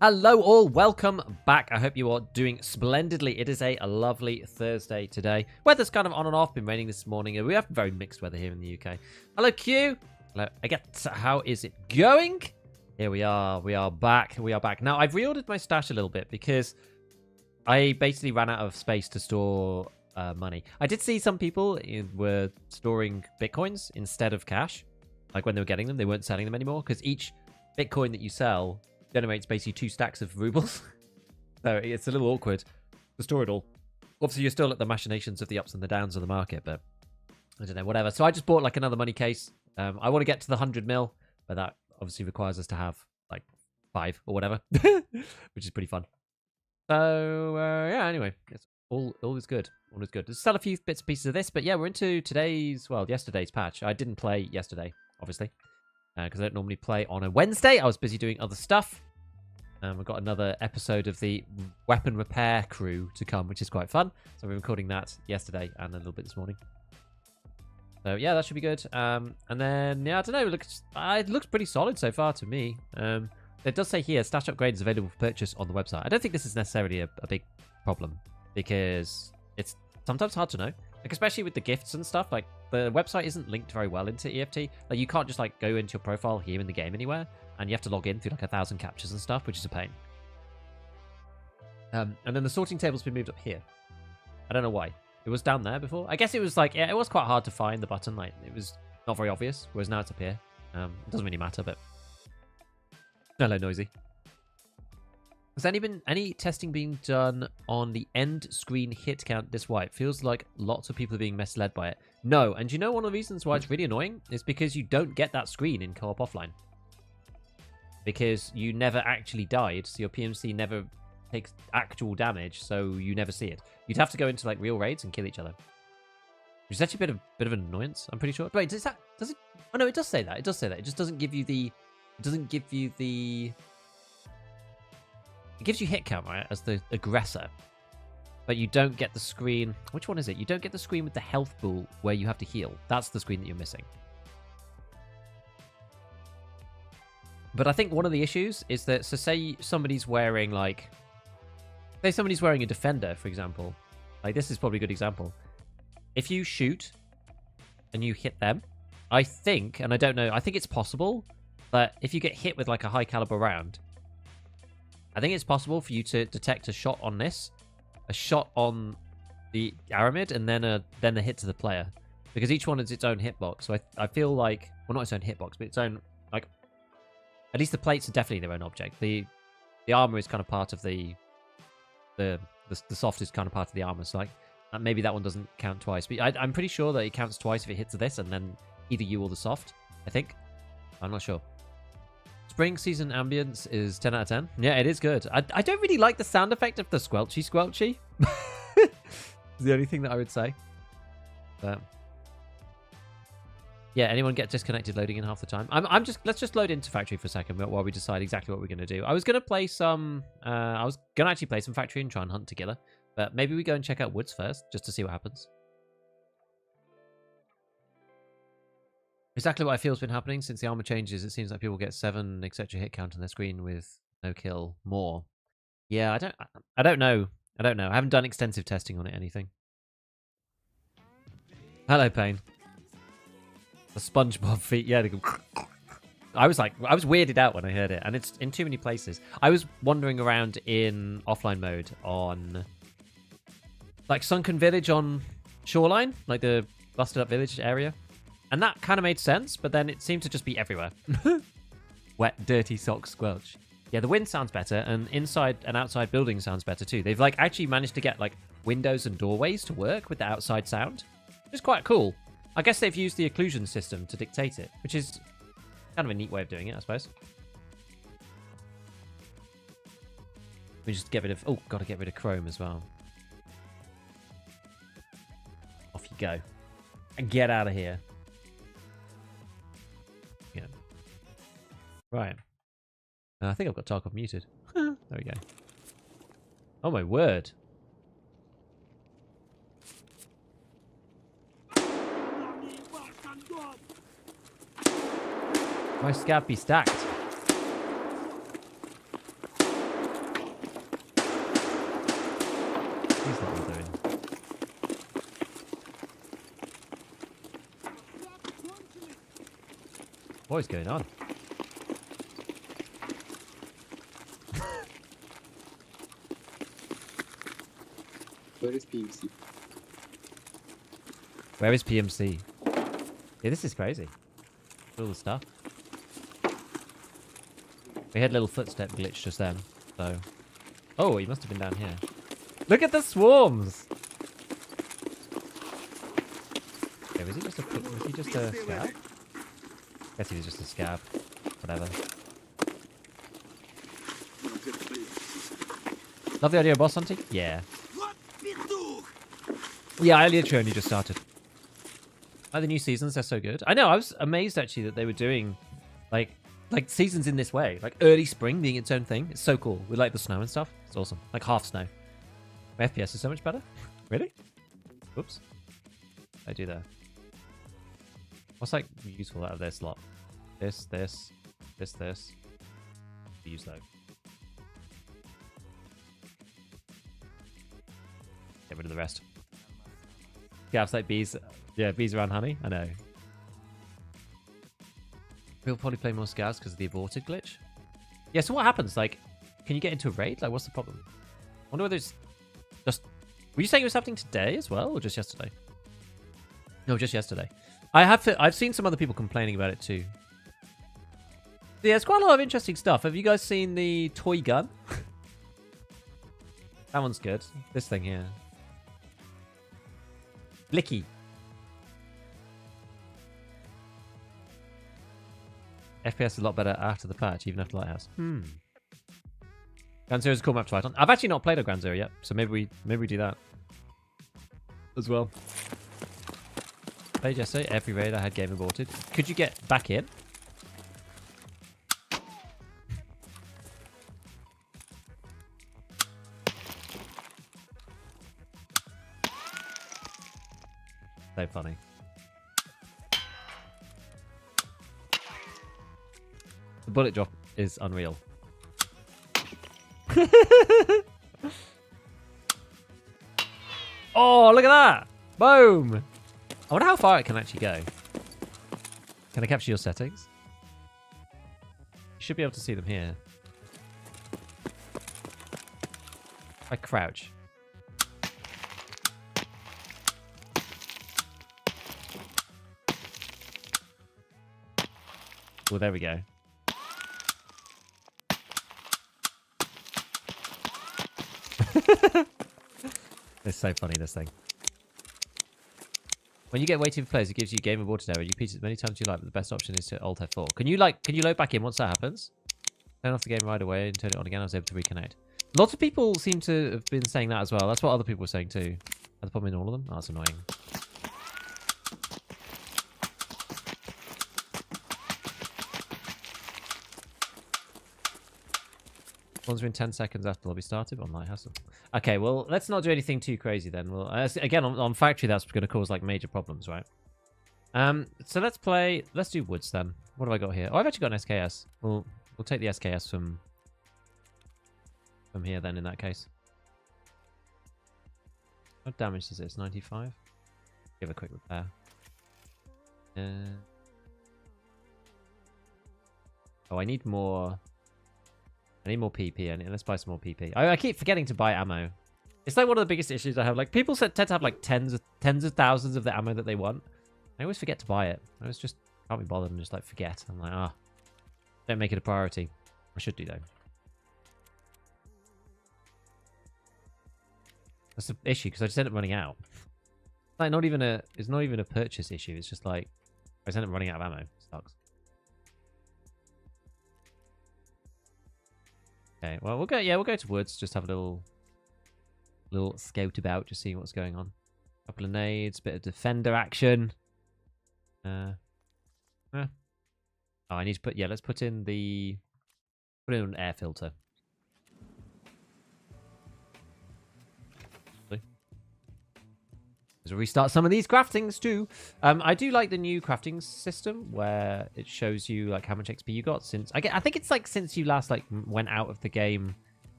Hello all, welcome back. I hope you are doing splendidly. It is a lovely Thursday today. Weather's kind of on and off, been raining this morning. We have very mixed weather here in the UK. Hello Q. Hello, I get how is it going? Here we are back. Now I've reordered my stash a little bit because I basically ran out of space to store money. I did see some people were storing Bitcoins instead of cash. Like when they were getting them, they weren't selling them anymore because each Bitcoin that you sell generates basically 2 stacks of rubles. So it's a little awkward to store it all. Obviously, you're still at the machinations of the ups and the downs of the market, but I don't know, whatever. So I just bought like another money case. I want to get to the 100 mil, but that obviously requires us to have like 5 or whatever, which is pretty fun. So yeah, anyway, it's all is good. All is good. There's still a few bits and pieces of this, but yeah, we're into yesterday's patch. I didn't play yesterday, obviously, because I don't normally play on a Wednesday. I was busy doing other stuff. We've got another episode of the weapon repair crew to come, which is quite fun. So we're recording that yesterday and a little bit this morning. So yeah, that should be good. And then yeah, I don't know. It looks pretty solid so far to me. It does say here stash upgrade is available for purchase on the website. I don't think this is necessarily a big problem because it's sometimes hard to know. Like especially with the gifts and stuff. Like the website isn't linked very well into EFT. Like you can't just like go into your profile here in the game anywhere. And you have to log in through like 1,000 captures and stuff, which is a pain. And then the sorting table's been moved up here. I don't know why. It was down there before. I guess it was like, yeah, it was quite hard to find the button. Like it was not very obvious, whereas now it's up here. It doesn't really matter, but hello, noisy. Has any testing being done on the end screen hit count this wide? It feels like lots of people are being misled by it. No, and you know one of the reasons why it's really annoying is because you don't get that screen in co-op offline. Because you never actually died, so your PMC never takes actual damage, so you never see it. You'd have to go into like real raids and kill each other, which is actually a bit of an annoyance. I'm pretty sure. Wait, does it? Oh no, it does say that. It does say that. It just doesn't give you the. It doesn't give you the. It gives you hit count, right, as the aggressor, but you don't get the screen. Which one is it? You don't get the screen with the health pool where you have to heal. That's the screen that you're missing. But I think one of the issues is that, so say somebody's wearing a defender, for example. Like this is probably a good example. If you shoot and you hit them, I think, and I don't know, I think it's possible that if you get hit with like a high caliber round, I think it's possible for you to detect a shot on this, a shot on the Aramid, and then a hit to the player. Because each one is its own hitbox. So I feel like, well, not its own hitbox, but its own, like, at least the plates are definitely their own object. The armor is kind of part of the soft is kind of part of the armor. So like maybe that one doesn't count twice. But I'm pretty sure that it counts twice if it hits this and then either you or the soft. I think. I'm not sure. Spring season ambience is 10 out of 10. Yeah, it is good. I don't really like the sound effect of the squelchy. It's the only thing that I would say. But yeah, anyone get disconnected loading in half the time? Let's just load into factory for a second while we decide exactly what we're going to do. I was going to play some, actually play some factory and try and hunt to Killa, but maybe we go and check out woods first, just to see what happens. Exactly what I feel has been happening since the armor changes. It seems like people get 7 etc. hit count on their screen with no kill more. Yeah, I don't know. I haven't done extensive testing on it, anything. Hello, Payne. The SpongeBob feet, yeah. They go. I was weirded out when I heard it, and it's in too many places. I was wandering around in offline mode on, like, Sunken Village on Shoreline, like the busted up village area, and that kind of made sense. But then it seemed to just be everywhere. Wet, dirty socks squelch. Yeah, the wind sounds better, and inside and outside buildings sounds better too. They've like actually managed to get like windows and doorways to work with the outside sound, which is quite cool. I guess they've used the occlusion system to dictate it, which is kind of a neat way of doing it, I suppose. We just get rid of... Oh, got to get rid of chrome as well. Off you go. And get out of here. Yeah. Right. I think I've got Tarkov muted. There we go. Oh my word. My scav be stacked. these lot all doing? What is going on? Where is PMC? Where is PMC? Yeah, this is crazy. All the stuff. We had a little footstep glitch just then, so... Oh, he must have been down here. Look at the swarms! Okay, was he just a scav? Guess he was just a scav. Whatever. Love the idea of boss hunting? Yeah. Yeah, I literally only just started. Oh, the new seasons, they're so good. I know, I was amazed actually that they were doing like seasons in this way. Like early spring being its own thing. It's so cool. With like the snow and stuff. It's awesome. Like half snow. My FPS is so much better. Really? Oops. I do that. What's like useful out of this lot? This. Use those. Get rid of the rest. Yeah, it's like bees. Yeah, bees around honey. I know. We'll probably play more scouts because of the aborted glitch. Yeah, so what happens? Like, can you get into a raid? Like, what's the problem? I wonder whether it's just... Were you saying it was happening today as well, or just yesterday? No, just yesterday. I've seen some other people complaining about it too. Yeah, it's quite a lot of interesting stuff. Have you guys seen the toy gun? That one's good. This thing here. Blicky. FPS is a lot better after the patch, even after Lighthouse. Ground Zero is a cool map to fight on. I've actually not played a Ground Zero yet, so maybe we do that as well. Played yesterday. Every raid I had game aborted. Could you get back in? So funny. The bullet drop is unreal. Oh, look at that! Boom! I wonder how far it can actually go. Can I capture your settings? You should be able to see them here. If I crouch. Well, there we go. It's so funny, this thing. When you get waiting for players, it gives you game aborted error. You repeat it as many times as you like, but the best option is to Alt F4. Can you load back in once that happens? Turn off the game right away and turn it on again. I was able to reconnect. Lots of people seem to have been saying that as well. That's what other people were saying too. That's the problem in all of them. Oh, that's annoying. Ones are in 10 seconds after lobby started on Lighthouse. Okay, well, let's not do anything too crazy then. Well, again, on Factory, that's going to cause like major problems, right? So let's do Woods then. What have I got here? Oh, I've actually got an SKS. We'll take the SKS from here then in that case. What damage is this? 95? Give a quick repair. Oh, I need more PP, and let's buy some more PP. I keep forgetting to buy ammo. It's like one of the biggest issues I have. Like, people tend to have like tens of thousands of the ammo that they want. I always forget to buy it. I always just can't be bothered and just like forget. I'm like, don't make it a priority. I should do though. That's the issue because I just end up running out. It's like it's not even a purchase issue. It's just like I just end up running out of ammo. It sucks. Okay, well we'll go to Woods, just have a little scout about, just seeing what's going on. Couple of nades, bit of defender action. Oh, I need to put let's put in an air filter. Let's restart some of these craftings too. I do like the new crafting system where it shows you like how much XP you got since I think it's like since you last like went out of the game.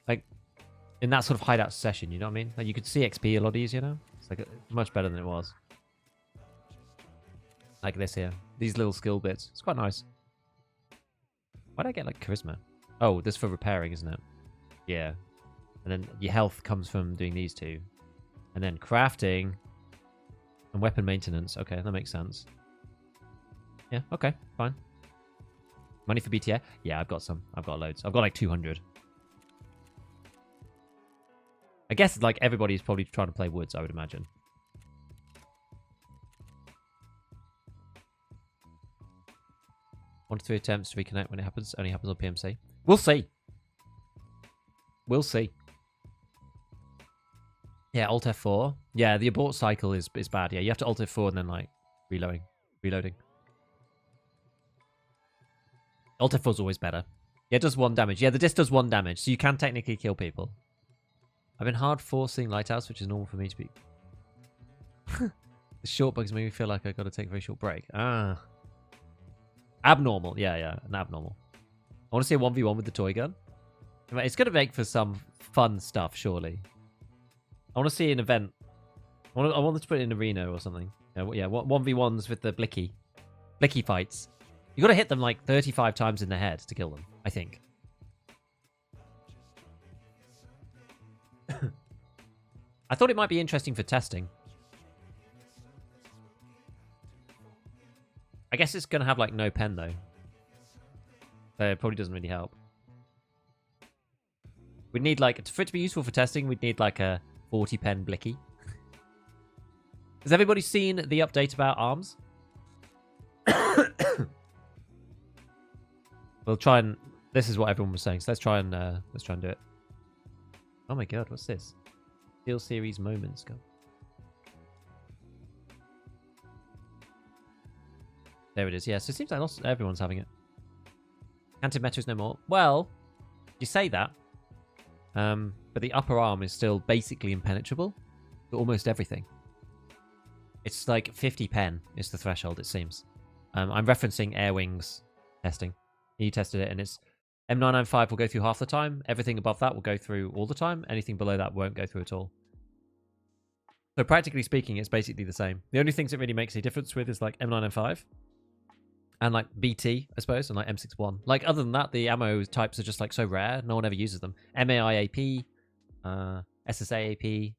Like in that sort of hideout session, you know what I mean? Like you could see XP a lot easier now. It's like much better than it was. Like this here. These little skill bits. It's quite nice. Why did I get like charisma? Oh, this for repairing, isn't it? Yeah. And then your health comes from doing these two. And then crafting and weapon maintenance. Okay, that makes sense. Yeah, okay, fine. Money for BTA? Yeah, I've got some. I've got loads. I've got like 200. I guess like everybody's probably trying to play woods, I would imagine. 1 to 3 attempts to reconnect when it happens. Only happens on PMC. We'll see. We'll see. Yeah, Alt F4. Yeah, the abort cycle is bad. Yeah, you have to Alt F4 and then like reloading. Alt F4 is always better. Yeah, it does 1 damage. Yeah, the disc does 1 damage, so you can technically kill people. I've been hard forcing Lighthouse, which is normal for me to be. The short bugs make me feel like I've got to take a very short break. Ah. Abnormal. Yeah, an abnormal. I want to see a 1v1 with the toy gun. It's going to make for some fun stuff, surely. I want to see an event. I want to put it in arena or something. Yeah, 1v1s with the blicky fights. You got to hit them like 35 times in the head to kill them, I think. I thought it might be interesting for testing. I guess it's going to have like no pen though. So it probably doesn't really help. We'd need like, for it to be useful for testing, we'd need like a 40 pen blicky. Has everybody seen the update about arms? We'll try and, this is what everyone was saying, so let's try and do it. Oh my god, what's this? Steel Series moments go. There it is. Yeah, so it seems like everyone's having it. Canted Meta is no more. Well, you say that, but the upper arm is still basically impenetrable to almost everything. It's like 50 pen is the threshold, it seems. I'm referencing Air Wings testing. You tested it, and it's M995 will go through half the time. Everything above that will go through all the time. Anything below that won't go through at all. So practically speaking, it's basically the same. The only things it really makes a difference with is like M995 and like BT, I suppose, and like M61. Like other than that, the ammo types are just like so rare. No one ever uses them. MAI AP, SSA AP,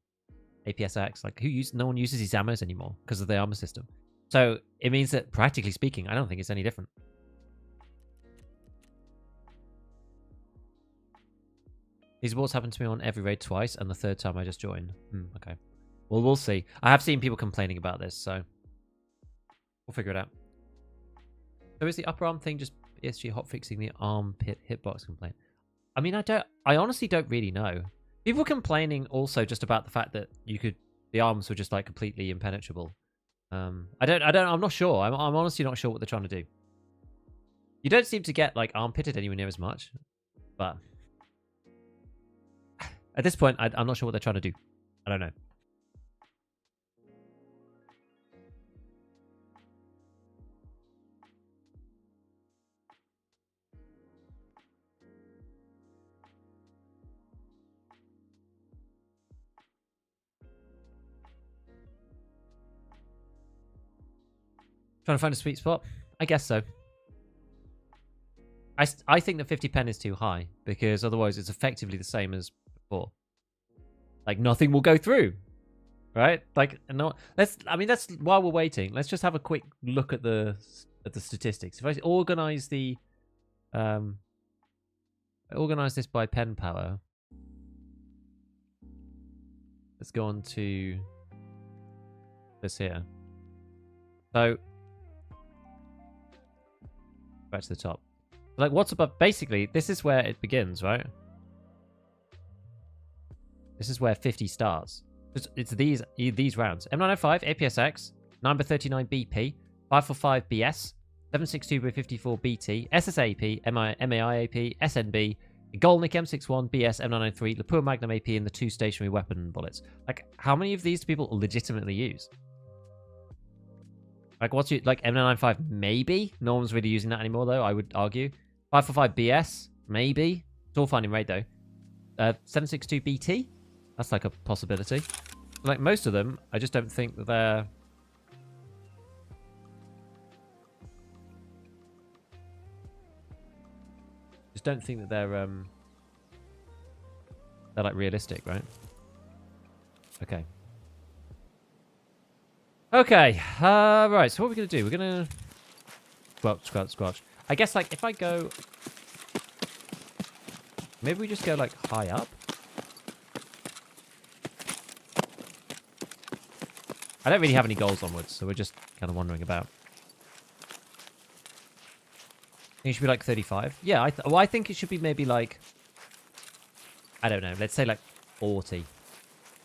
APSX. Like no one uses these ammos anymore because of the armor system. So it means that practically speaking, I don't think it's any different. These aborts happened to me on every raid twice, and the third time I just joined. Okay. Well, we'll see. I have seen people complaining about this, so we'll figure it out. So is the upper arm thing just PSG hotfixing the armpit hitbox complaint? I mean, I honestly don't really know. People complaining also just about the fact that the arms were just like completely impenetrable. I'm not sure. I'm honestly not sure what they're trying to do. You don't seem to get like armpitted anywhere near as much, but at this point, I'm not sure what they're trying to do. I don't know. Trying to find a sweet spot? I guess so. I think that 50 pen is too high because otherwise it's effectively the same as before. Like nothing will go through, right? Like no. Let's while we're waiting, let's just have a quick look at the statistics. If I organize this by pen power, let's go on to this here. So back to the top. Like what's above? Basically, this is where it begins, right? This is where 50 starts. It's these rounds. M905, APSX, 9x39 BP, 545 BS, 762x54 BT, SSAP, MAI AP, SNB, Golnik M61, BS, M993, Lapua Magnum AP, and the 2 stationary weapon bullets. Like, how many of these do people legitimately use? Like, like M995? Maybe. No one's really using that anymore, though, I would argue. 545 BS? Maybe. It's all fine in raid, though. 762 BT. That's like a possibility. Like most of them, I just don't think that they're... Just don't think that they're like realistic, right? Okay. Okay. Right. So what are we gonna do? We're gonna squelch. I guess like if I go, maybe we just go like high up. I don't really have any goals onwards, so we're just kind of wandering about. I think it should be like 35. Yeah, I think it should be maybe like, I don't know, let's say like 40.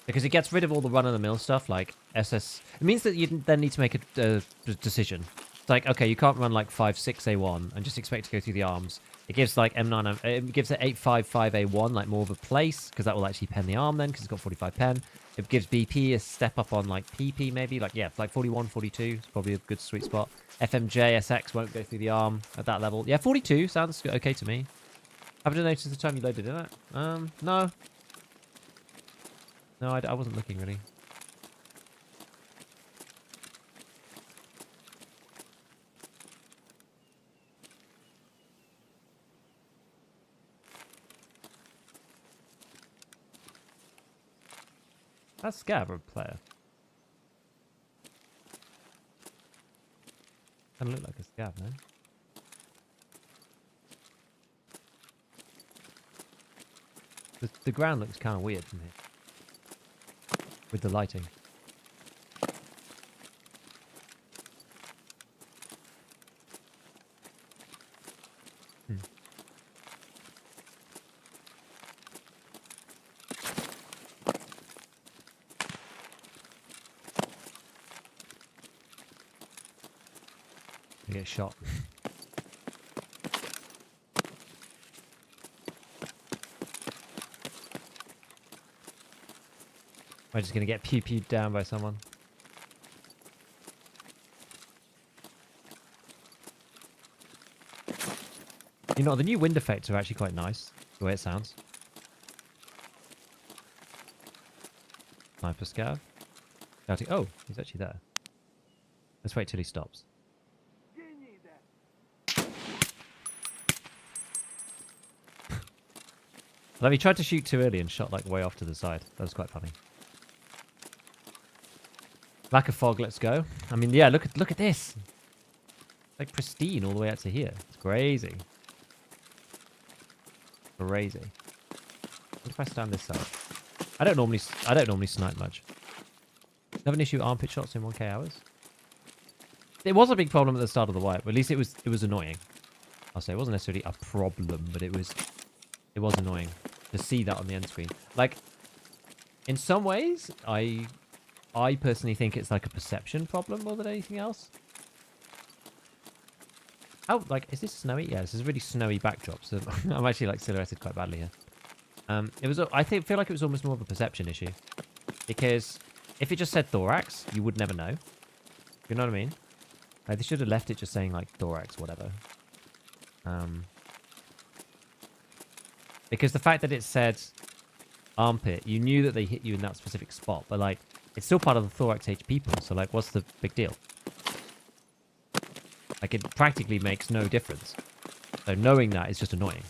Because it gets rid of all the run-of-the-mill stuff, like SS... It means that you then need to make a decision. It's like, okay, you can't run like 5.6A1 and just expect to go through the arms. It gives like M9... It gives it 8.55A1, like more of a place, because that will actually pen the arm then, because it's got 45 pen. It gives BP a step up on like PP maybe, like, yeah, like 41, 42 is probably a good sweet spot. FMJ, SX won't go through the arm at that level. Yeah, 42 sounds okay to me. Haven't you noticed the time you loaded in it? No. No, I wasn't looking really. That's Scav or a player. Doesn't look like a Scav, no? The ground looks kind of weird from here. With the lighting. You get shot. Am I just going to get pew-pewed down by someone? You know, the new wind effects are actually quite nice, the way it sounds. Sniper scav. Oh, he's actually there. Let's wait till he stops. Like, he tried to shoot too early and shot like way off to the side. That was quite funny. Lack of fog, let's go. I mean, yeah, look at this. It's like pristine all the way out to here. It's crazy. Crazy. What if I stand this side? I don't normally snipe much. Have an issue with armpit shots in 1k hours? It was a big problem at the start of the wipe, but at least it was annoying. I'll say it wasn't necessarily a problem, but it was annoying to see that on the end screen. Like, in some ways, I personally think it's like a perception problem more than anything else. Oh, like, is this snowy? Yeah, this is a really snowy backdrop, so I'm actually like silhouetted quite badly here. I feel like it was almost more of a perception issue, because if it just said thorax, you would never know. You know what I mean? Like, they should have left it just saying like thorax, whatever. Because the fact that it said armpit, you knew that they hit you in that specific spot, but like, it's still part of the thorax HP pool, so like, what's the big deal? Like, it practically makes no difference. So knowing that is just annoying.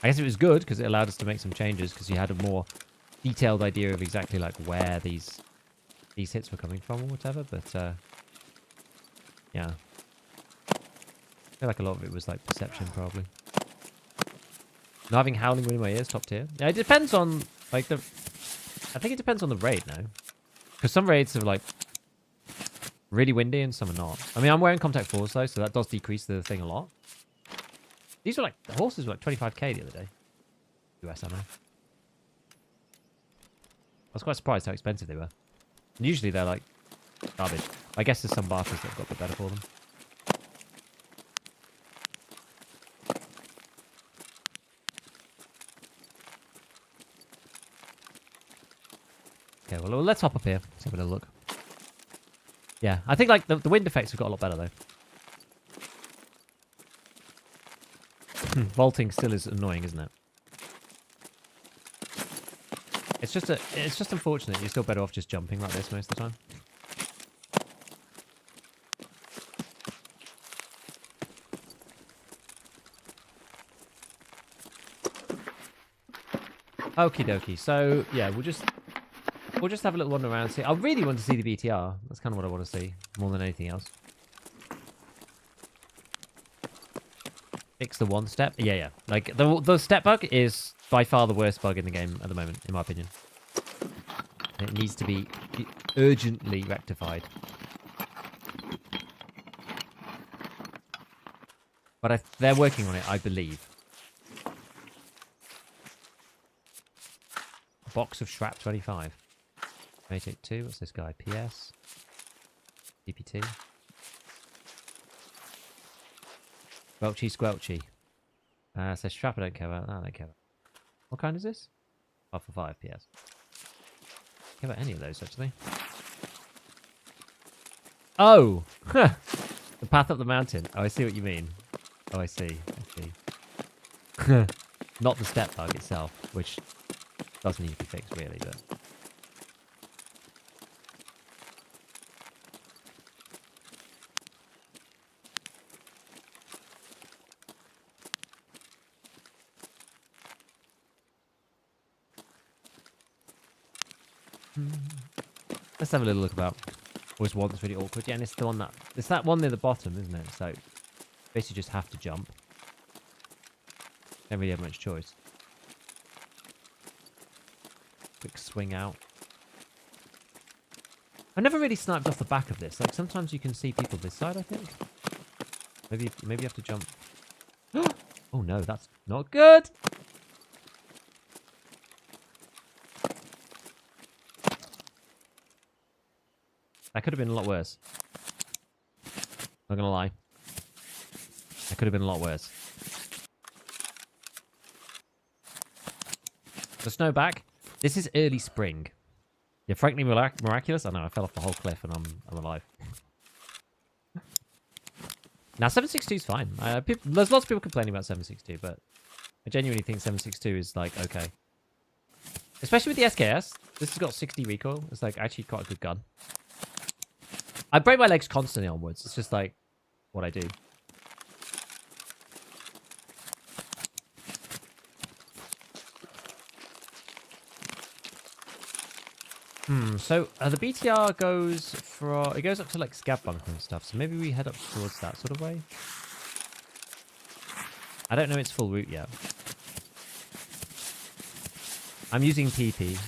I guess it was good because it allowed us to make some changes because you had a more detailed idea of exactly like where these hits were coming from or whatever, but yeah. I feel like a lot of it was like perception probably. Not having howling wind in my ears, top tier. Yeah, it depends on like I think it depends on the raid now. Because some raids are like really windy and some are not. I mean, I'm wearing contact force though, so that does decrease the thing a lot. These were like, the horses were like 25k the other day. US ammo. I was quite surprised how expensive they were. And usually they're like garbage. I guess there's some barters that have got a bit better for them. Okay, well, let's hop up here. Let's have a little look. Yeah, I think like the wind effects have got a lot better though. Vaulting still is annoying, isn't it? It's just unfortunate. You're still better off just jumping like this most of the time. Okie dokie. So yeah, we'll just have a little wander around. See, I really want to see the BTR. That's kind of what I want to see more than anything else. Fix the one step. Yeah. Like the step bug is by far the worst bug in the game at the moment, in my opinion. It needs to be urgently rectified. But they're working on it, I believe. Box of Shrap 25. 882. What's this guy? PS. DPT. Squelchy, squelchy. Says Shrap, I don't care about that. I don't care about. What kind is this? 5 for 5 PS. Care about any of those, actually. Oh! The path up the mountain. Oh, I see what you mean. Oh, I see. Not the step bug itself, which does need to be fixed, really, but... Let's have a little look about. Always one that's really awkward. Yeah, and it's the one that... It's that one near the bottom, isn't it? So, basically just have to jump. Don't really have much choice. Quick swing out. I never really sniped off the back of this. Like, sometimes you can see people this side, I think. Maybe you have to jump. Oh no, that's not good! That could have been a lot worse. Not gonna lie. That could have been a lot worse. The snow back. This is early spring. Yeah, frankly miraculous. I know, I fell off the whole cliff and I'm alive. Now, 762 is fine. There's lots of people complaining about 762, but I genuinely think 762 is, like, okay. Especially with the SKS. This has got 60 recoil. It's, like, actually quite a good gun. I break my legs constantly onwards. It's just, like, what I do. So the BTR goes it goes up to like scav bunker and stuff. So maybe we head up towards that sort of way. I don't know its full route yet. I'm using PP.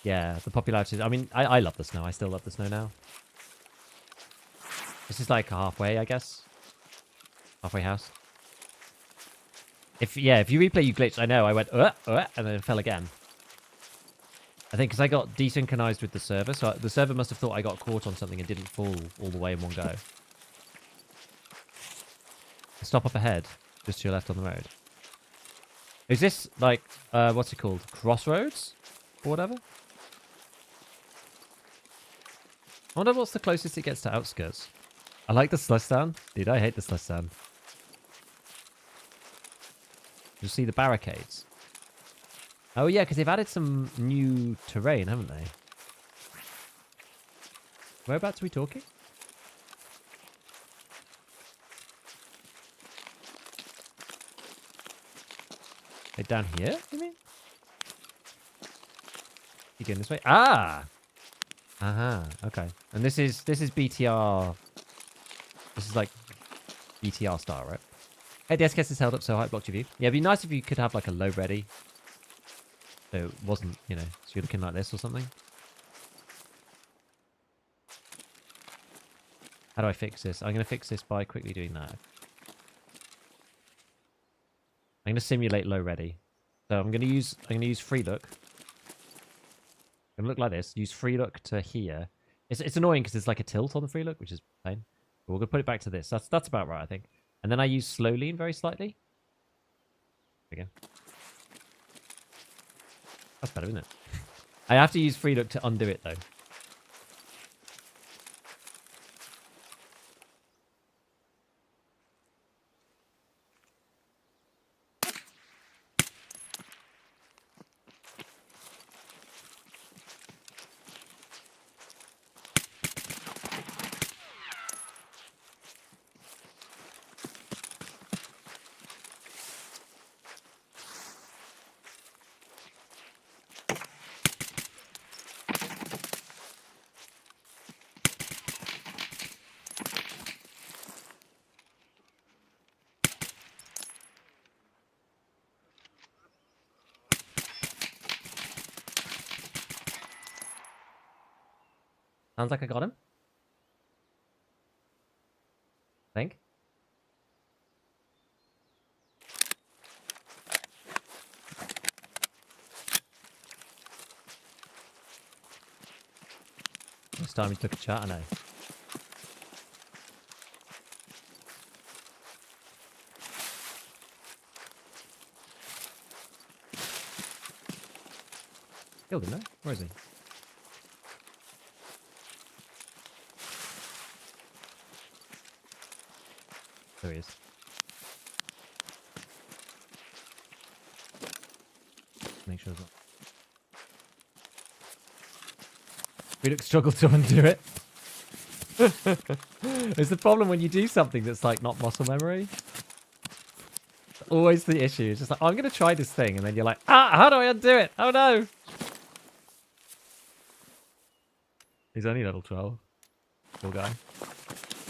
Yeah, the popularity. I mean, I love the snow. I still love the snow now. This is like halfway, I guess. Halfway house. If you replay, you glitched. I know. I went and then fell again. I think because I got desynchronized with the server, so the server must have thought I got caught on something and didn't fall all the way in one go. Stop up ahead, just to your left on the road. Is this like what's it called? Crossroads or whatever? I wonder what's the closest it gets to outskirts. I like the slush sound, dude. I hate the slush sound. You'll see the barricades. Oh, yeah, because they've added some new terrain, haven't they? Whereabouts are we talking? Like down here, you mean? You going this way? Ah! Okay. And this is BTR. This is like BTR style, right? Hey, the SKS is held up so high, blocked your view. Yeah, it'd be nice if you could have like a low ready. So it wasn't, so you're looking like this or something. How do I fix this? I'm going to fix this by quickly doing that. I'm going to simulate low ready. So I'm going to use free look. I'm going to look like this. Use free look to here. It's annoying because there's like a tilt on the free look, which is pain. But we're going to put it back to this. That's about right, I think. And then I use slow lean very slightly. There we go. That's better, isn't it? I have to use free look to undo it, though. Sounds like I got him. I think. This time he took a chat, I know. Killed him, no? Where is he? There he is. Make sure it's not. We look struggle to undo it. It's the problem when you do something that's like not muscle memory. It's always the issue. It's just like, oh, I'm going to try this thing. And then you're like, how do I undo it? Oh no. He's only level 12. Poor guy.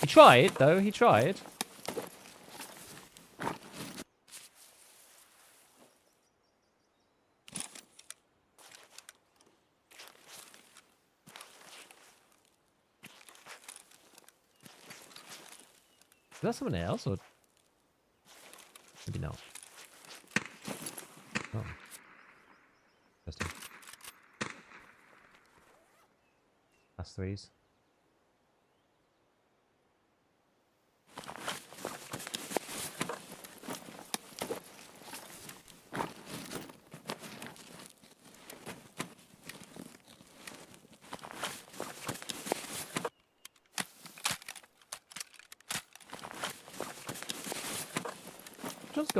He tried, though. He tried. Is that someone else, or maybe not? Oh, interesting. That's threes. John's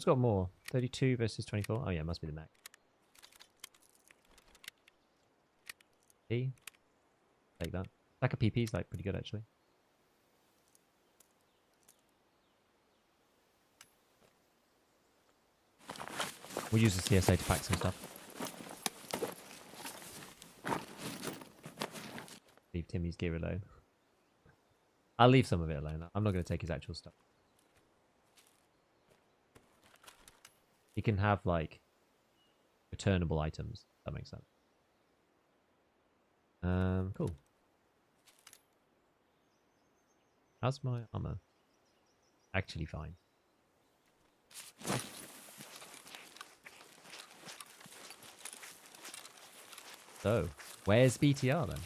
got more. 32 versus 24. Oh yeah, it must be the Mac. P. Take that. Stack of PP is like pretty good actually. We'll use the CSA to pack some stuff. Leave Timmy's gear alone. I'll leave some of it alone. I'm not going to take his actual stuff. He can have, like, returnable items. If that makes sense. Cool. How's my armor? Actually fine. So, where's BTR then?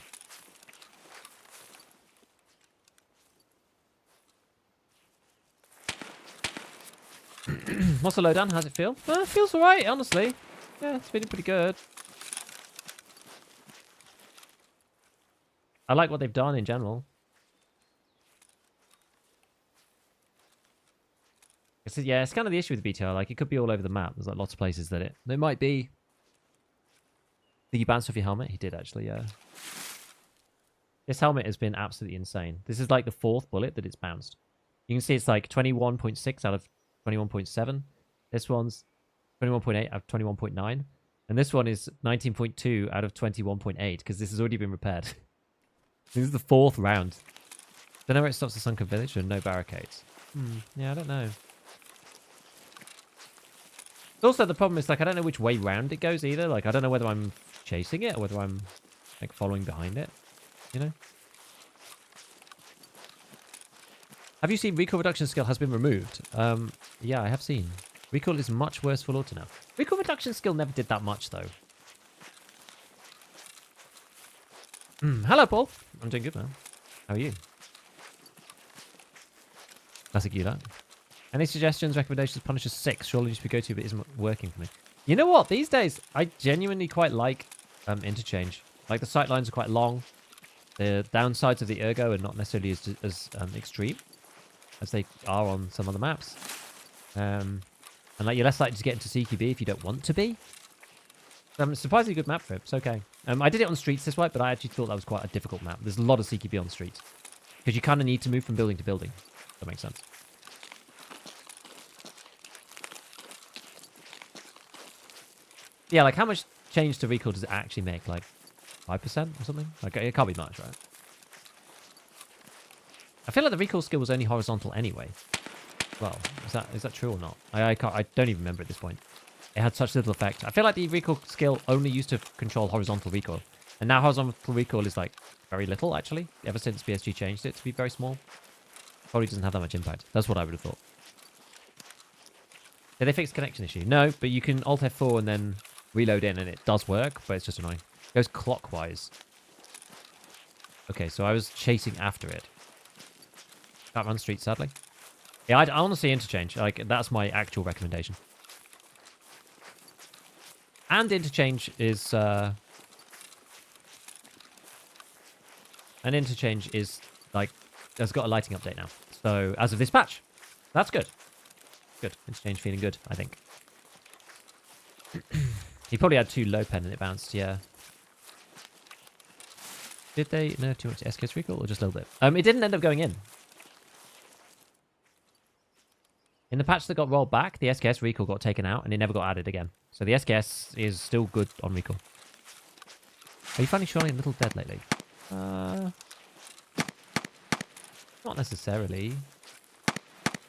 What's the lowdown? How's it feel? It feels alright, honestly. Yeah, it's feeling pretty good. I like what they've done in general. Yeah, it's kind of the issue with the BTR. Like, it could be all over the map. There's like lots of places that it might be. Did you bounce off your helmet? He did actually, yeah. This helmet has been absolutely insane. This is like the 4th bullet that it's bounced. You can see it's like 21.6 out of 21.7. This one's 21.8 out of 21.9. And this one is 19.2 out of 21.8 because this has already been repaired. This is the 4th round. Don't know where it stops the sunken village and no barricades. Yeah, I don't know. Also, the problem is, like, I don't know which way round it goes either. Like, I don't know whether I'm chasing it or whether I'm, like, following behind it. You know? Have you seen recoil reduction skill has been removed? Yeah, I have seen. Recoil is much worse for auto now. Recoil reduction skill never did that much, though. Hello, Paul. I'm doing good, man. How are you? Classic you, that. Any suggestions, recommendations? Punisher 6 surely used to be go-to, but isn't working for me. You know what? These days, I genuinely quite like Interchange. Like, the sight lines are quite long. The downsides of the ergo are not necessarily as extreme as they are on some other maps. And like, you're less likely to get into CQB if you don't want to be. Surprisingly good map for it. It's okay. I did it on streets this way, but I actually thought that was quite a difficult map. There's a lot of CQB on streets. Because you kind of need to move from building to building. If that makes sense. Yeah, like how much change to recoil does it actually make? Like 5% or something? Like it can't be much, right? I feel like the recoil skill was only horizontal anyway. Well, is that true or not? I don't even remember at this point. it had such little effect. I feel like the recoil skill only used to control horizontal recoil. And now horizontal recoil is like very little, actually. Ever since BSG changed it to be very small. Probably doesn't have that much impact. That's what I would have thought. Did they fix the connection issue? No, but you can Alt F4 and then reload in and it does work, but it's just annoying. It goes clockwise. Okay, so I was chasing after it. Can't run street, sadly. Yeah, I honestly Interchange. Like, that's my actual recommendation. And Interchange is... And Interchange is, like, has got a lighting update now. So, as of this patch, that's good. Good. Interchange feeling good, I think. He probably had too low pen and it bounced, yeah. Did they nerf too much SKS recoil or just a little bit? It didn't end up going in. In the patch that got rolled back, the SKS recoil got taken out and it never got added again. So the SKS is still good on recoil. Are you finding Shoreline a little dead lately? Not necessarily.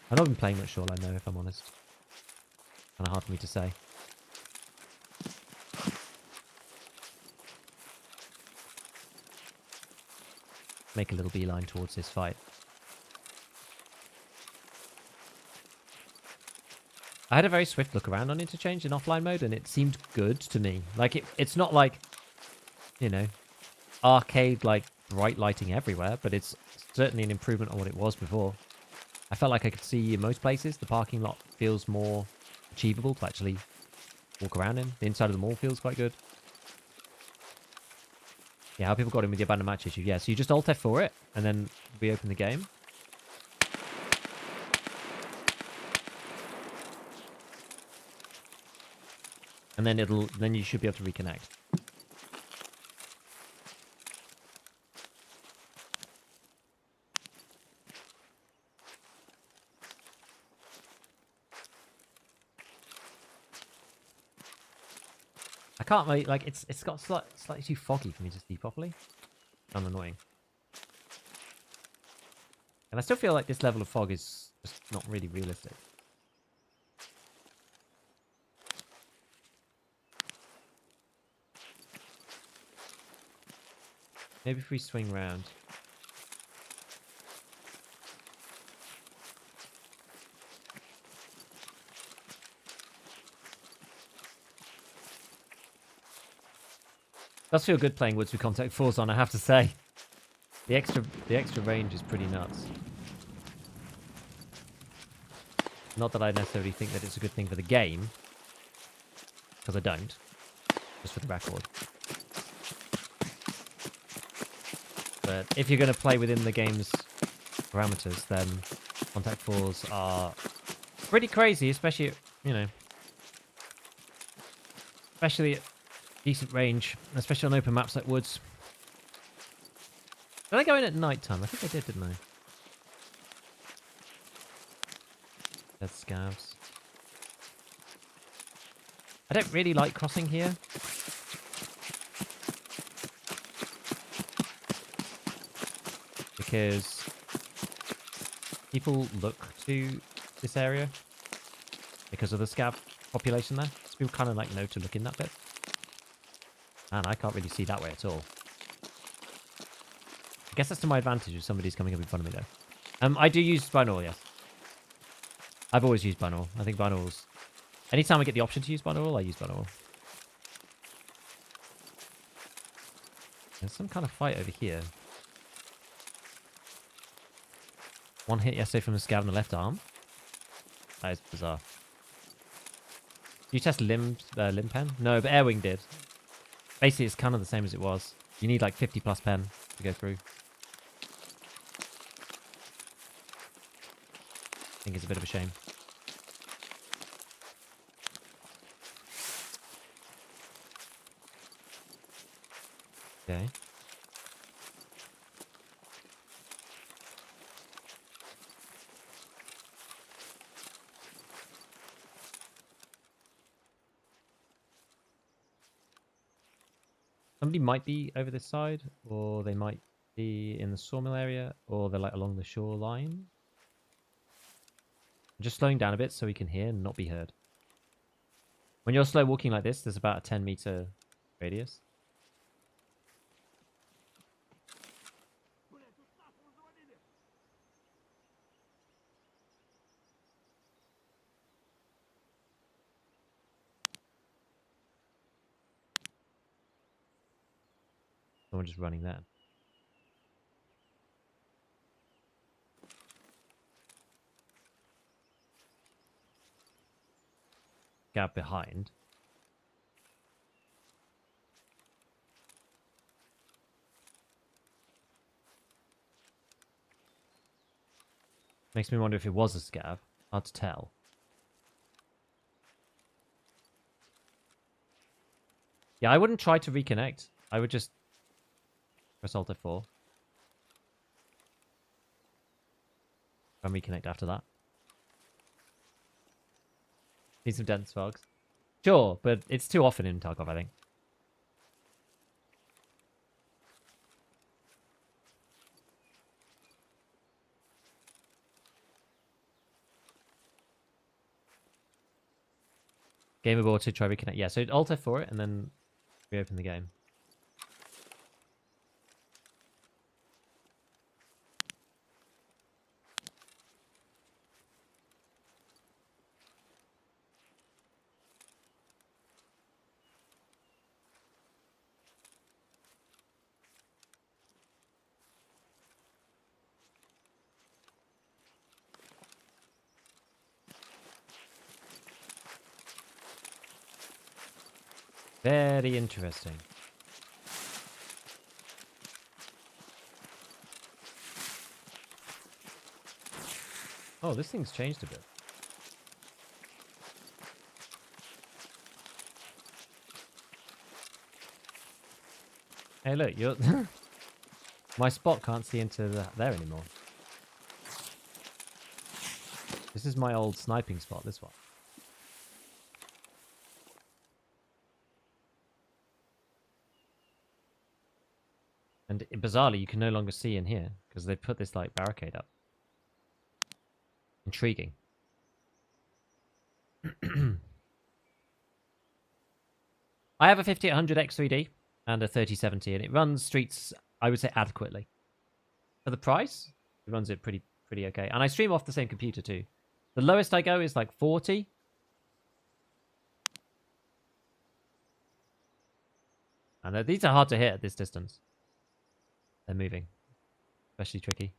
I've not been playing much Shoreline though, if I'm honest. Kind of hard for me to say. Make a little beeline towards this fight. I had a very swift look around on Interchange in offline mode, and it seemed good to me. Like, it's not like, you know, arcade, like, bright lighting everywhere, but it's certainly an improvement on what it was before. I felt like I could see in most places. The parking lot feels more achievable to actually walk around in. The inside of the mall feels quite good. Yeah, how people got in with the abandoned match issue. Yeah, so you just Alt F4 it, and then reopen the game. And then you should be able to reconnect. I can't really, like, it's got slightly too foggy for me to see properly. I'm annoying. And I still feel like this level of fog is just not really realistic. Maybe if we swing round. Does feel good playing Woods with Contact Force on, I have to say. The extra range is pretty nuts. Not that I necessarily think that it's a good thing for the game, because I don't. Just for the record. But if you're going to play within the game's parameters, then Contact Force are pretty crazy, especially, you know, especially at decent range, especially on open maps like Woods. Did I go in at night time? I think I did, didn't I? Dead scavs. I don't really like crossing here. Because people look to this area because of the scav population there. So people kind of like know to look in that bit. And I can't really see that way at all. I guess that's to my advantage if somebody's coming up in front of me though. I do use binaural, yes. I've always used binaural. I think binaurals... Anytime I get the option to use binaural, I use binaural. There's some kind of fight over here. One hit yesterday from a scav on the left arm. That is bizarre. Do you test limb pen? No, but Airwing did. Basically, it's kind of the same as it was. You need like 50 plus pen to go through. I think it's a bit of a shame. Okay. Somebody might be over this side, or they might be in the sawmill area, or they're like along the shoreline. I'm just slowing down a bit so we can hear and not be heard. When you're slow walking like this, there's about a 10-meter radius. Someone just running there. Gap behind. Makes me wonder if it was a scav. Hard to tell. Yeah, I wouldn't try to reconnect. I would just press Alt F4 and reconnect after that. Need some dense fogs. Sure, but it's too often in Tarkov, I think. Game aboard to try reconnect. Yeah, so Alt F4 it and then reopen the game. Very interesting. Oh, this thing's changed a bit. Hey, look, you're... My spot can't see into there anymore. This is my old sniping spot, this one. And bizarrely, you can no longer see in here because they put this like barricade up. Intriguing. I have a 5800 X3D and a 3070, and it runs streets, I would say, adequately. For the price, it runs it pretty okay. And I stream off the same computer too. The lowest I go is like 40. And these are hard to hit at this distance. They're moving. Especially tricky.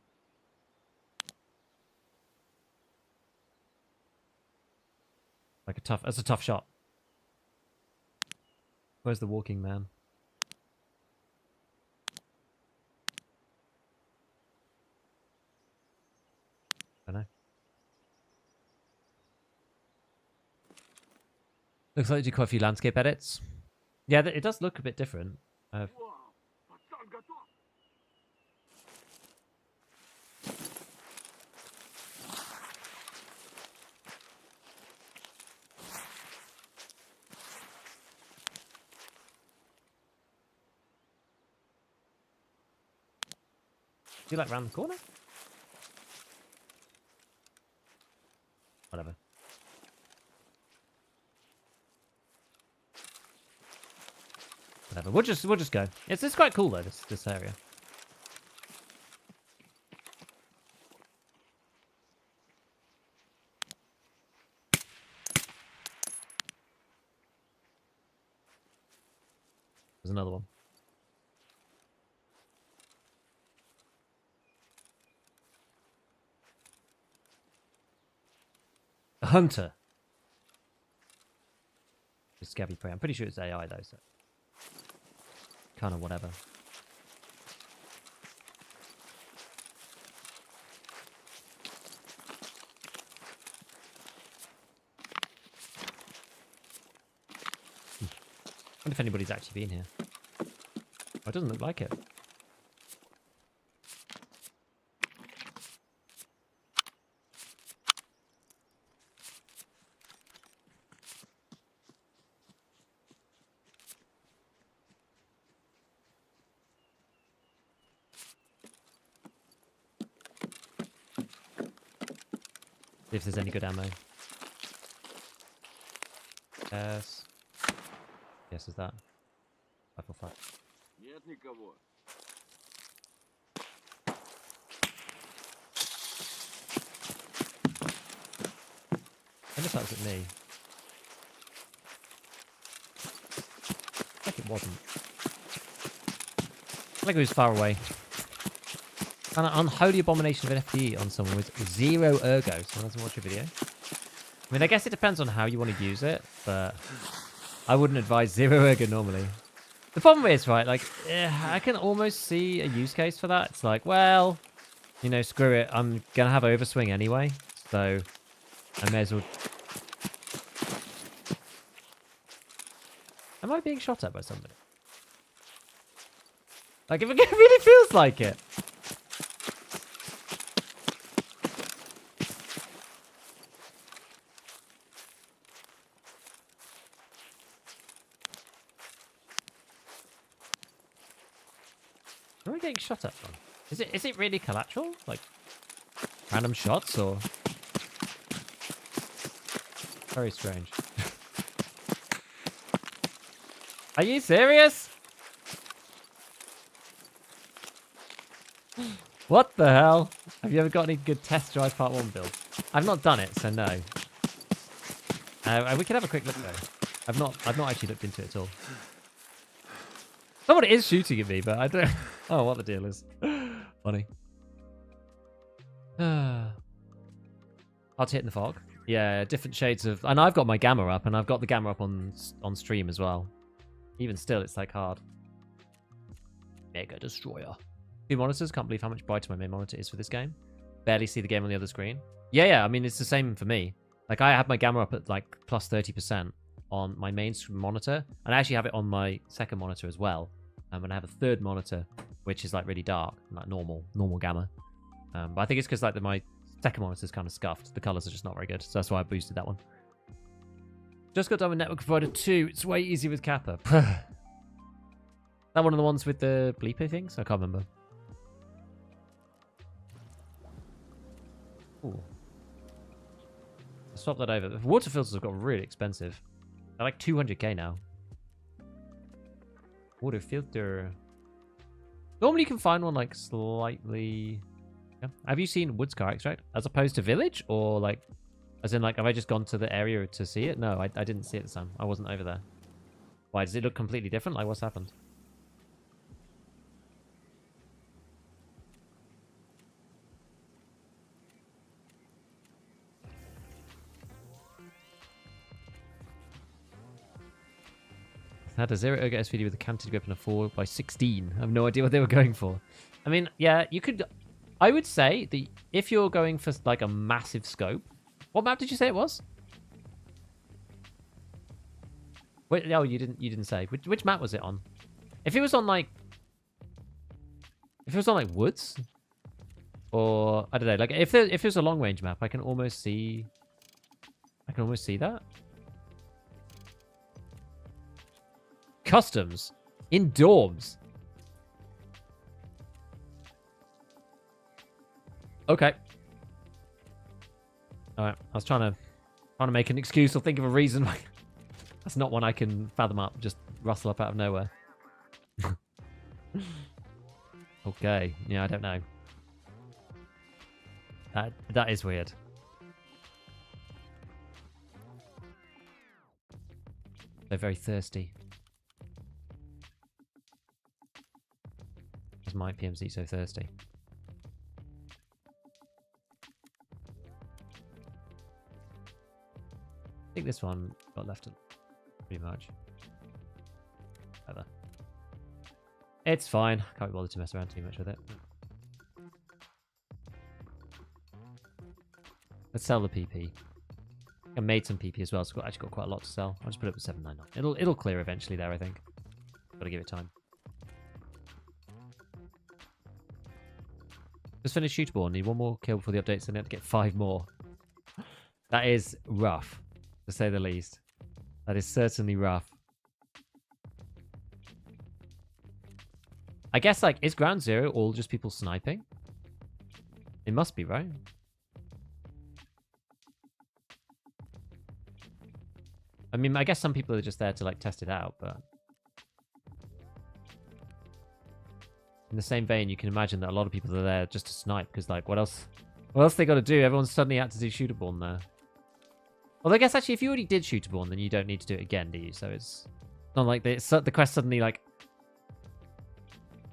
Like that's a tough shot. Where's the walking man? I don't know. Looks like you do quite a few landscape edits. Yeah, it does look a bit different. You like round the corner? Whatever. Whatever. We'll just go. It's quite cool though, this area. There's another one. A hunter. It's Scabby Prey. I'm pretty sure it's AI though, so kind of whatever. I wonder if anybody's actually been here. Oh, it doesn't look like it. See if there's any good ammo. Yes. Yes, is that? 545. Нет никого. I guess that was at me. Like it wasn't. Like it was far away. An unholy abomination of an FTE on someone with 0 ergo. Someone doesn't watch a video. I mean, I guess it depends on how you want to use it, but I wouldn't advise 0 ergo normally. The problem is, right, like, I can almost see a use case for that. It's like, well, you know, screw it. I'm going to have overswing anyway, so I may as well... Am I being shot at by somebody? Like, if it really feels like it. Where are we getting shot at from? Is it really collateral? Like, random shots, or... Very strange. Are you serious? What the hell? Have you ever got any good test drive part 1 builds? I've not done it, so no. We can have a quick look though. I've not actually looked into it at all. Someone is shooting at me, but I don't... Oh, what the deal is. Funny. Hard to hit in the fog. Yeah, different shades of... And I've got my gamma up, and I've got the gamma up on stream as well. Even still, it's like hard. Mega Destroyer. 2 monitors. Can't believe how much brighter my main monitor is for this game. Barely see the game on the other screen. Yeah. I mean, it's the same for me. Like, I have my gamma up at like plus 30% on my main monitor, and I actually have it on my second monitor as well. And I have a third monitor, which is like really dark, like normal gamma. But I think it's because like my second monitor is kind of scuffed. The colors are just not very good, so that's why I boosted that one. Just got done with Network Provider 2. It's way easier with Kappa. That one of the ones with the bleepy things? I can't remember. Ooh. Swap that over. The water filters have got really expensive. They're like 200k now. Water filter. Normally you can find one like slightly... Yeah. Have you seen Woods Car Extract as opposed to Village? Or like, as in like, have I just gone to the area to see it? No, I didn't see it this time. I wasn't over there. Why, does it look completely different? Like, what's happened? I had a 0 ergo SVD with a canted grip and a 4x16. I have no idea what they were going for. I mean, yeah, you could... I would say that if you're going for like a massive scope... What map did you say it was? Wait, no, you didn't say. Which map was it on? If it was on like... If it was on like Woods... Or, I don't know, like if it was a long range map, I can almost see... I can almost see that. Customs in dorms. Okay. All right. I was trying to make an excuse or think of a reason. That's not one I can fathom up. Just rustle up out of nowhere. Okay. Yeah, I don't know. That is weird. They're very thirsty. Is my PMC so thirsty? I think this one got left pretty much. Ever. It's fine. Can't be bothered to mess around too much with it. Let's sell the PP. I made some PP as well, so I've actually got quite a lot to sell. I'll just put it up at 799. It'll clear eventually there, I think. Gotta give it time. Just finished shootable. Need one more kill before the updates, and I have to get 5 more. That is rough, to say the least. That is certainly rough. I guess, like, is Ground Zero all just people sniping? It must be, right? I mean, I guess some people are just there to like test it out, but in the same vein, you can imagine that a lot of people are there just to snipe because, like, what else? What else they got to do? Everyone's suddenly had to do shooterborn there. Well, I guess actually, if you already did shooterborn, then you don't need to do it again, do you? So it's not like the quest suddenly like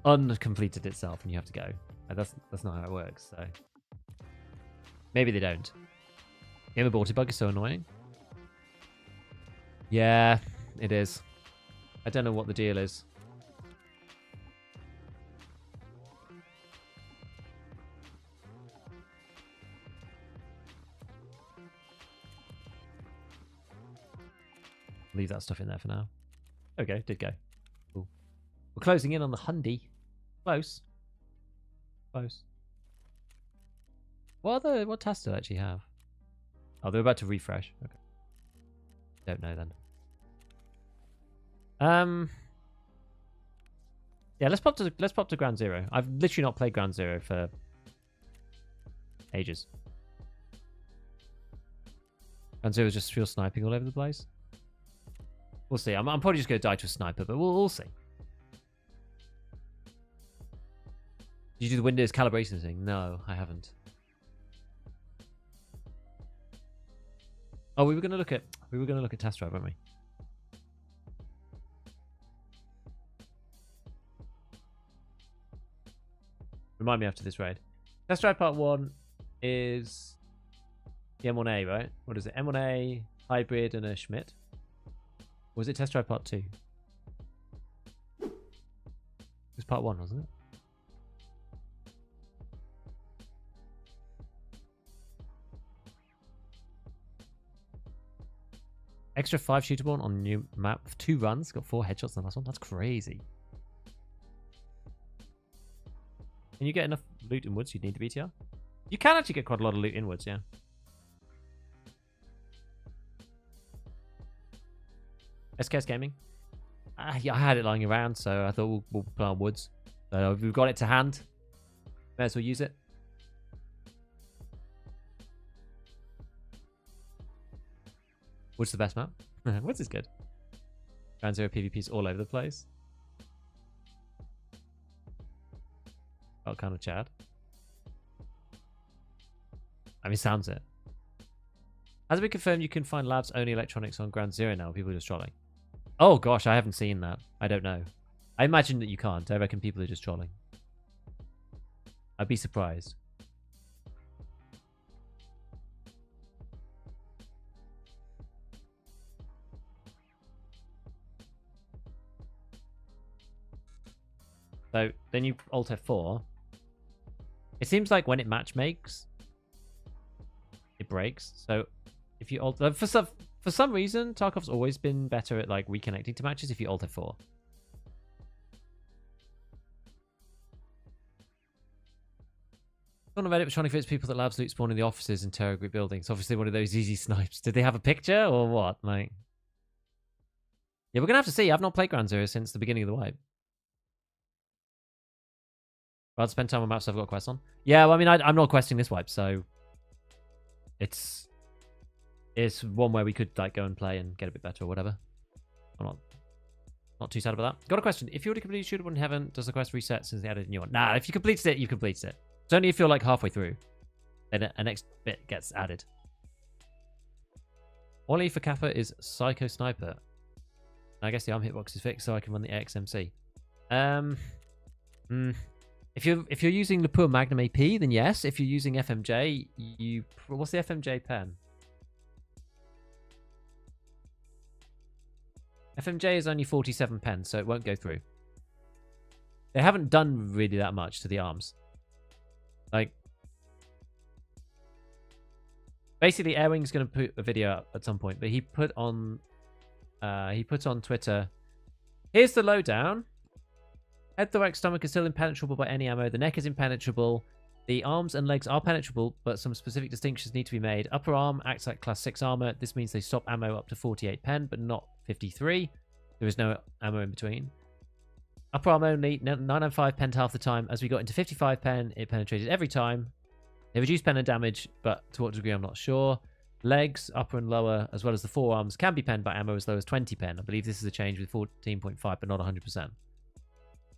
uncompleted itself and you have to go. That's not how it works. So maybe they don't. Game aborted bug is so annoying. Yeah, it is. I don't know what the deal is. Leave that stuff in there for now. Okay, did go. Cool. We're closing in on the Hundy. Close. Close. What tasks do they actually have? Oh, they're about to refresh. Okay. Don't know then. Yeah, let's pop to Ground Zero. I've literally not played Ground Zero for ages. Ground Zero is just pure sniping all over the place. We'll see. I'm probably just going to die to a sniper, but we'll see. Did you do the Windows calibration thing? No, I haven't. Oh, we were going to look at test drive, weren't we? Remind me after this raid. Test drive part 1 is the M1A, right? What is it? M1A, hybrid, and a Schmidt. Or was it test drive part 2? It was part 1, wasn't it? Extra 5 shooterborn on new map. 2 runs. Got 4 headshots in the last one. That's crazy. Can you get enough loot in woods? You'd need to BTR. You can actually get quite a lot of loot in woods, yeah. SKS Gaming. Yeah, I had it lying around, so I thought we'll put on woods. So if we've got it to hand, may as well use it. What's the best map? Woods is good. Ground Zero PvP's all over the place. Oh, kind of Chad. I mean, sounds it. Has it been confirmed you can find labs only electronics on Ground Zero now? People are just trolling. Oh gosh, I haven't seen that. I don't know. I imagine that you can't. I reckon people are just trolling. I'd be surprised. So then you Alt F4. It seems like when it match makes, it breaks. So if you Alt for some reason, Tarkov's always been better at like reconnecting to matches if you Alt F4. On Reddit was trying to convince people that labs loot spawn in the offices in terror group buildings. Obviously one of those easy snipes. Did they have a picture or what? Like, yeah, we're gonna have to see. I've not played Ground Zero since the beginning of the wipe. I'd spend time on maps I've got quests on. Yeah, well, I mean, I'm not questing this wipe, so it's one where we could like go and play and get a bit better or whatever. I'm not too sad about that. Got a question. If you already completed Shooterborn in Heaven, does the quest reset since they added a new one? Nah, if you completed it, you completed it. It's only if you're like halfway through, then a next bit gets added. Wally for Kappa is Psycho Sniper. I guess the arm hitbox is fixed so I can run the XMC. If you're using Le Pour Magnum AP, then yes. If you're using FMJ, what's the FMJ pen? FMJ is only 47 pens, so it won't go through. They haven't done really that much to the arms. Like, basically, Airwing's going to put a video up at some point, but he put on Twitter, here's the lowdown. Head, thorax, stomach is still impenetrable by any ammo. The neck is impenetrable. The arms and legs are penetrable, but some specific distinctions need to be made. Upper arm acts like class 6 armor. This means they stop ammo up to 48 pen, but not 53. There is no ammo in between. Upper arm only, 995 pen half the time. As we got into 55 pen, it penetrated every time. They reduced pen and damage, but to what degree, I'm not sure. Legs, upper and lower, as well as the forearms, can be penned by ammo as low as 20 pen. I believe this is a change with 14.5, but not 100%.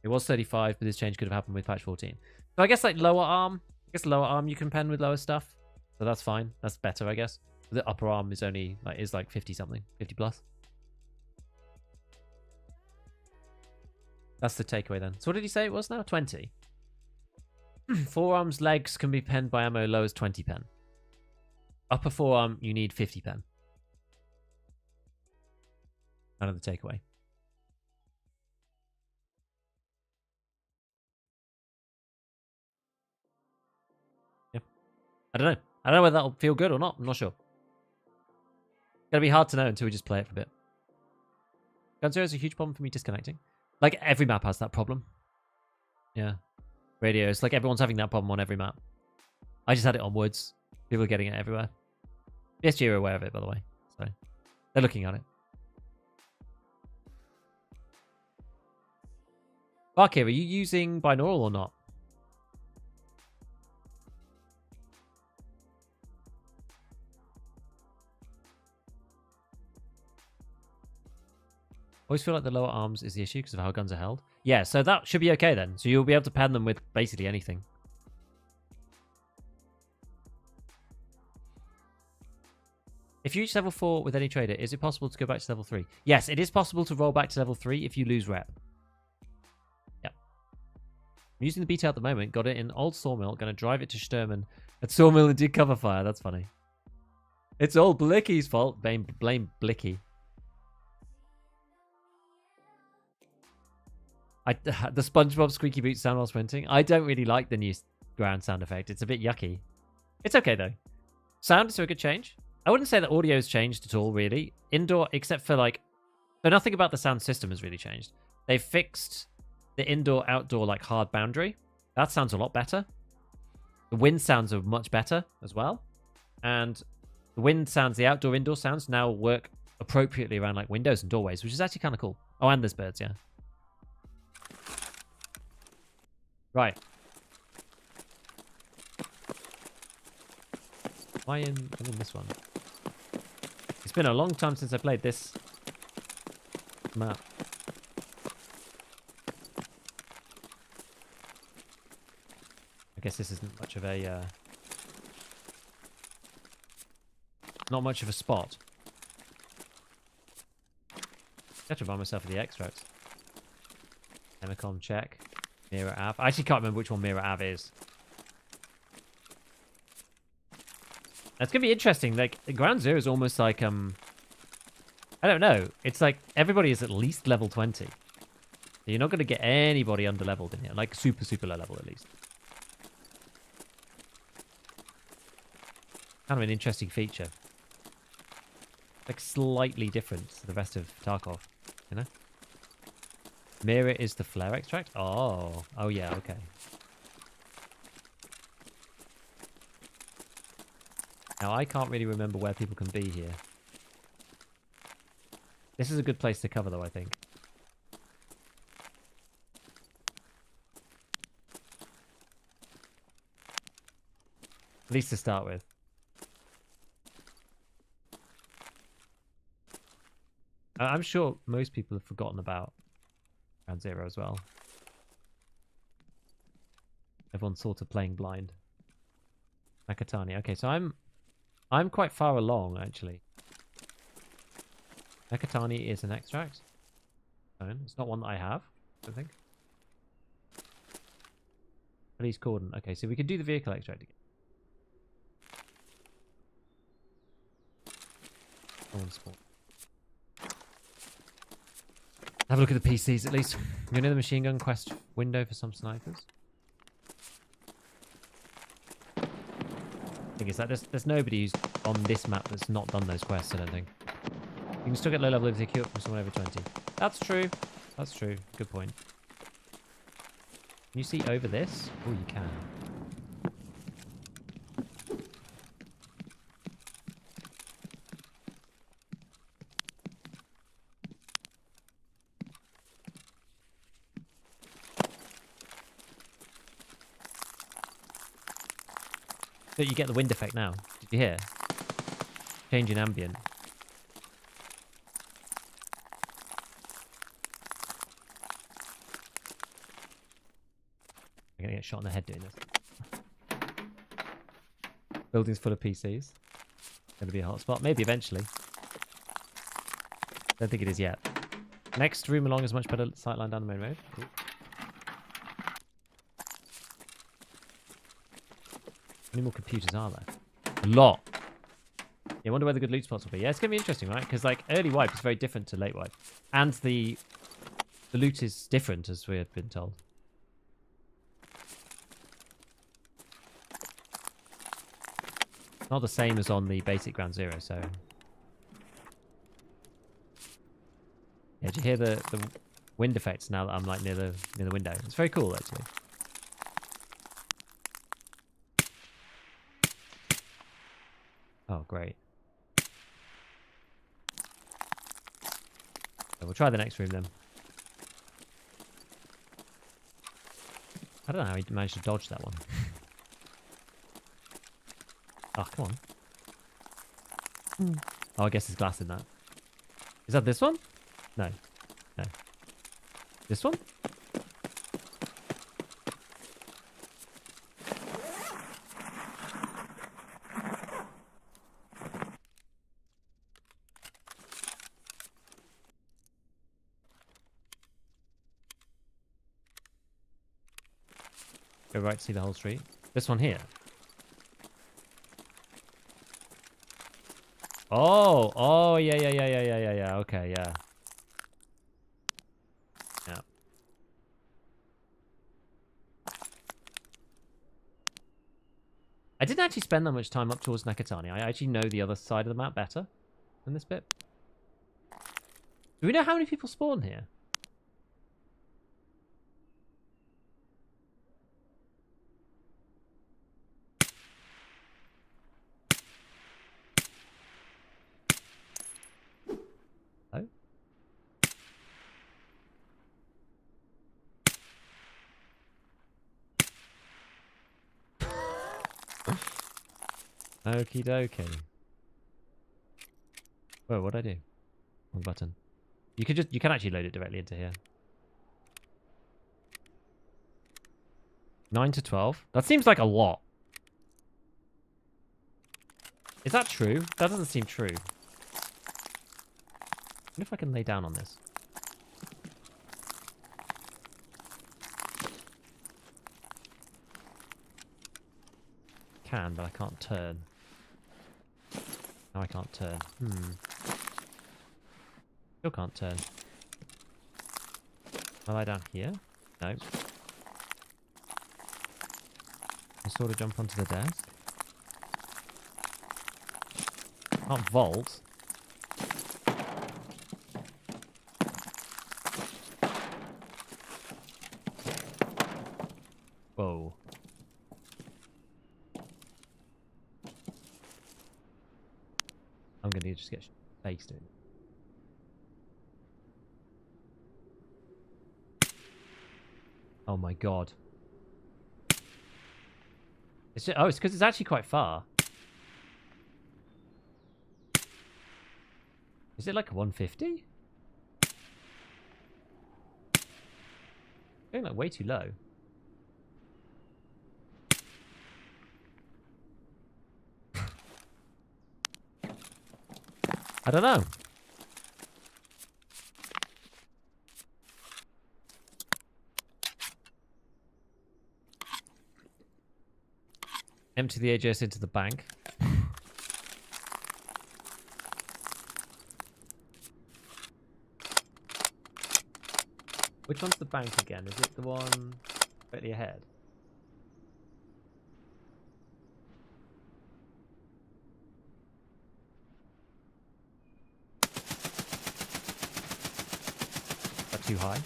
It was 35, but this change could have happened with patch 14. So I guess like lower arm, lower arm you can pen with lower stuff. So that's fine. That's better, I guess. The upper arm is only like 50 something, 50 plus. That's the takeaway then. So what did he say it was now? 20. Forearms, legs can be penned by ammo low as 20 pen. Upper forearm, you need 50 pen. Kind of the takeaway. Yeah. I don't know. I don't know whether that'll feel good or not. I'm not sure. It's going to be hard to know until we just play it for a bit. Gun Zero is a huge problem for me disconnecting. Like, every map has that problem. Yeah. Radios. Like, everyone's having that problem on every map. I just had it on Woods. People are getting it everywhere. PSG are aware of it, by the way. So, they're looking at it. Barkir, are you using binaural or not? Always feel like the lower arms is the issue because of how guns are held. Yeah, so that should be okay then. So you'll be able to pen them with basically anything. If you reach level 4 with any trader, is it possible to go back to level 3? Yes, it is possible to roll back to level 3 if you lose rep. Yep. I'm using the beta at the moment. Got it in old Sawmill. Going to drive it to Sturman at Sawmill and do cover fire. That's funny. It's all Blicky's fault. Blame Blicky. The SpongeBob squeaky boots sound while sprinting. I don't really like the new ground sound effect. It's a bit yucky. It's okay though. Sound is a good change. I wouldn't say that audio's changed at all, really. Indoor, except for like... So nothing about the sound system has really changed. They've fixed the indoor-outdoor like hard boundary. That sounds a lot better. The wind sounds are much better as well. And the wind sounds, the outdoor-indoor sounds now work appropriately around like windows and doorways, which is actually kind of cool. Oh, and there's birds, yeah. Right. Why in this one? It's been a long time since I played this map. I guess this isn't much of a not much of a spot. I have to buy myself the extract. Emicom check. Mirror Ave. I actually can't remember which one Mirror Ave is. That's gonna be interesting. Like the Ground Zero is almost like I don't know. It's like everybody is at least level 20. So you're not gonna get anybody under leveled in here. Like super low level at least. Kind of an interesting feature. Like slightly different to the rest of Tarkov, you know? Mirror is the flare extract? Oh yeah, okay. Now, I can't really remember where people can be here. This is a good place to cover, though, I think. At least to start with. I'm sure most people have forgotten about Ground Zero as well. Everyone's sort of playing blind. Nakatani. Okay, so I'm quite far along, actually. Nakatani is an extract. It's not one that I have, I think. Police cordon. Okay, so we can do the vehicle extract again. Spawn. Have a look at the PCs at least. You know the machine gun quest window for some snipers? Thing is that there's nobody who's on this map that's not done those quests, I don't think. You can still get low level if they queue up from someone over 20. That's true. That's true. Good point. Can you see over this? Oh, you can. So you get the wind effect now. Did you hear? Change in ambient. I'm gonna get shot in the head doing this. Building's full of PCs. Gonna be a hotspot. Maybe eventually. Don't think it is yet. Next room along is much better sightline down the main road. Cool. How many more computers are there? A lot. Yeah, I wonder where the good loot spots will be. Yeah, it's going to be interesting, right? Because like early wipe is very different to late wipe. And the loot is different, as we had been told. Not the same as on the basic Ground Zero, so... Yeah, did you hear the wind effects now that I'm like near the window? It's very cool, actually. Oh, great. So we'll try the next room then. I don't know how he managed to dodge that one. Oh, come on. Oh, I guess there's glass in that. Is that this one? No. No. This one? Go right to see the whole street. This one here. Oh, oh, yeah. Okay, yeah. Yeah. I didn't actually spend that much time up towards Nakatani. I actually know the other side of the map better than this bit. Do we know how many people spawn here? Oh. Okie dokie. Whoa, what'd I do? Wrong button. You can actually load it directly into here. 9 to 12. That seems like a lot. Is that true? That doesn't seem true. I wonder if I can lay down on this. Can, but I can't turn. No, I can't turn. Still can't turn. Can I lie down here? No. I sort of jump onto the desk. Can't vault. Whoa. I'm gonna just get faced in. Oh my god. It's just, oh, it's because it's actually quite far. Is it like a 150? Going like way too low. I don't know. Empty the AJS into the bank. Which one's the bank again? Is it the one slightly ahead? Is that too high?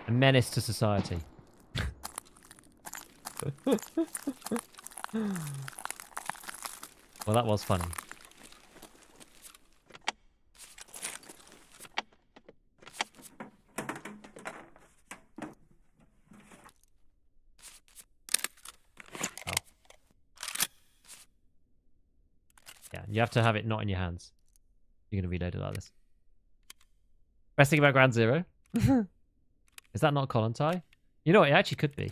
A menace to society. Well, that was funny. You have to have it not in your hands. You're going to reload it like this. Best thing about Ground Zero? Is that not column tie? You know what? It actually could be.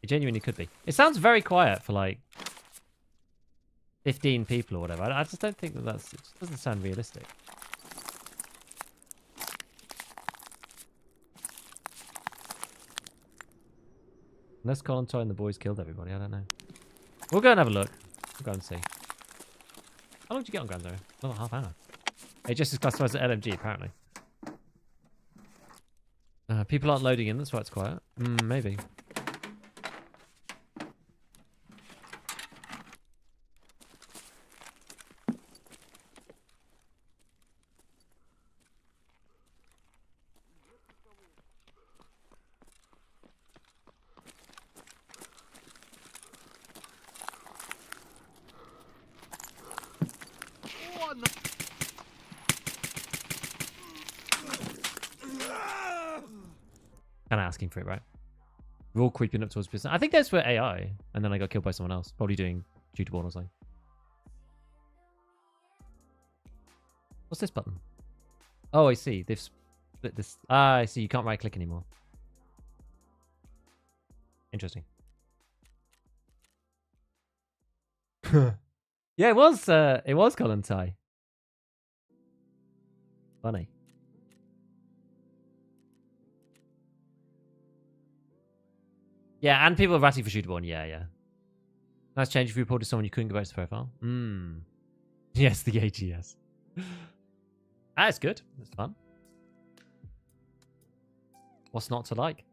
It genuinely could be. It sounds very quiet for like 15 people or whatever. I just don't think that it just doesn't sound realistic. Unless Colin Toy and the boys killed everybody, I don't know. We'll go and have a look. We'll go and see. How long did you get on Ground Zero? Another half hour. It just is classified as an LMG, apparently. People aren't loading in, that's why it's quiet. Maybe. Kind of asking for it, right? We're all creeping up towards business. I think that's where AI, and then I got killed by someone else, probably doing shooter born or something. What's this button? Oh, I see. They've split this. Ah, I see. You can't right click anymore. Interesting. Yeah, it was Colin Ty. Funny. Yeah, and people are ratting for shooterborn. Yeah. Nice change if you reported someone you couldn't go back to the profile. Yes, the AGS. It's good. It's fun. What's not to like?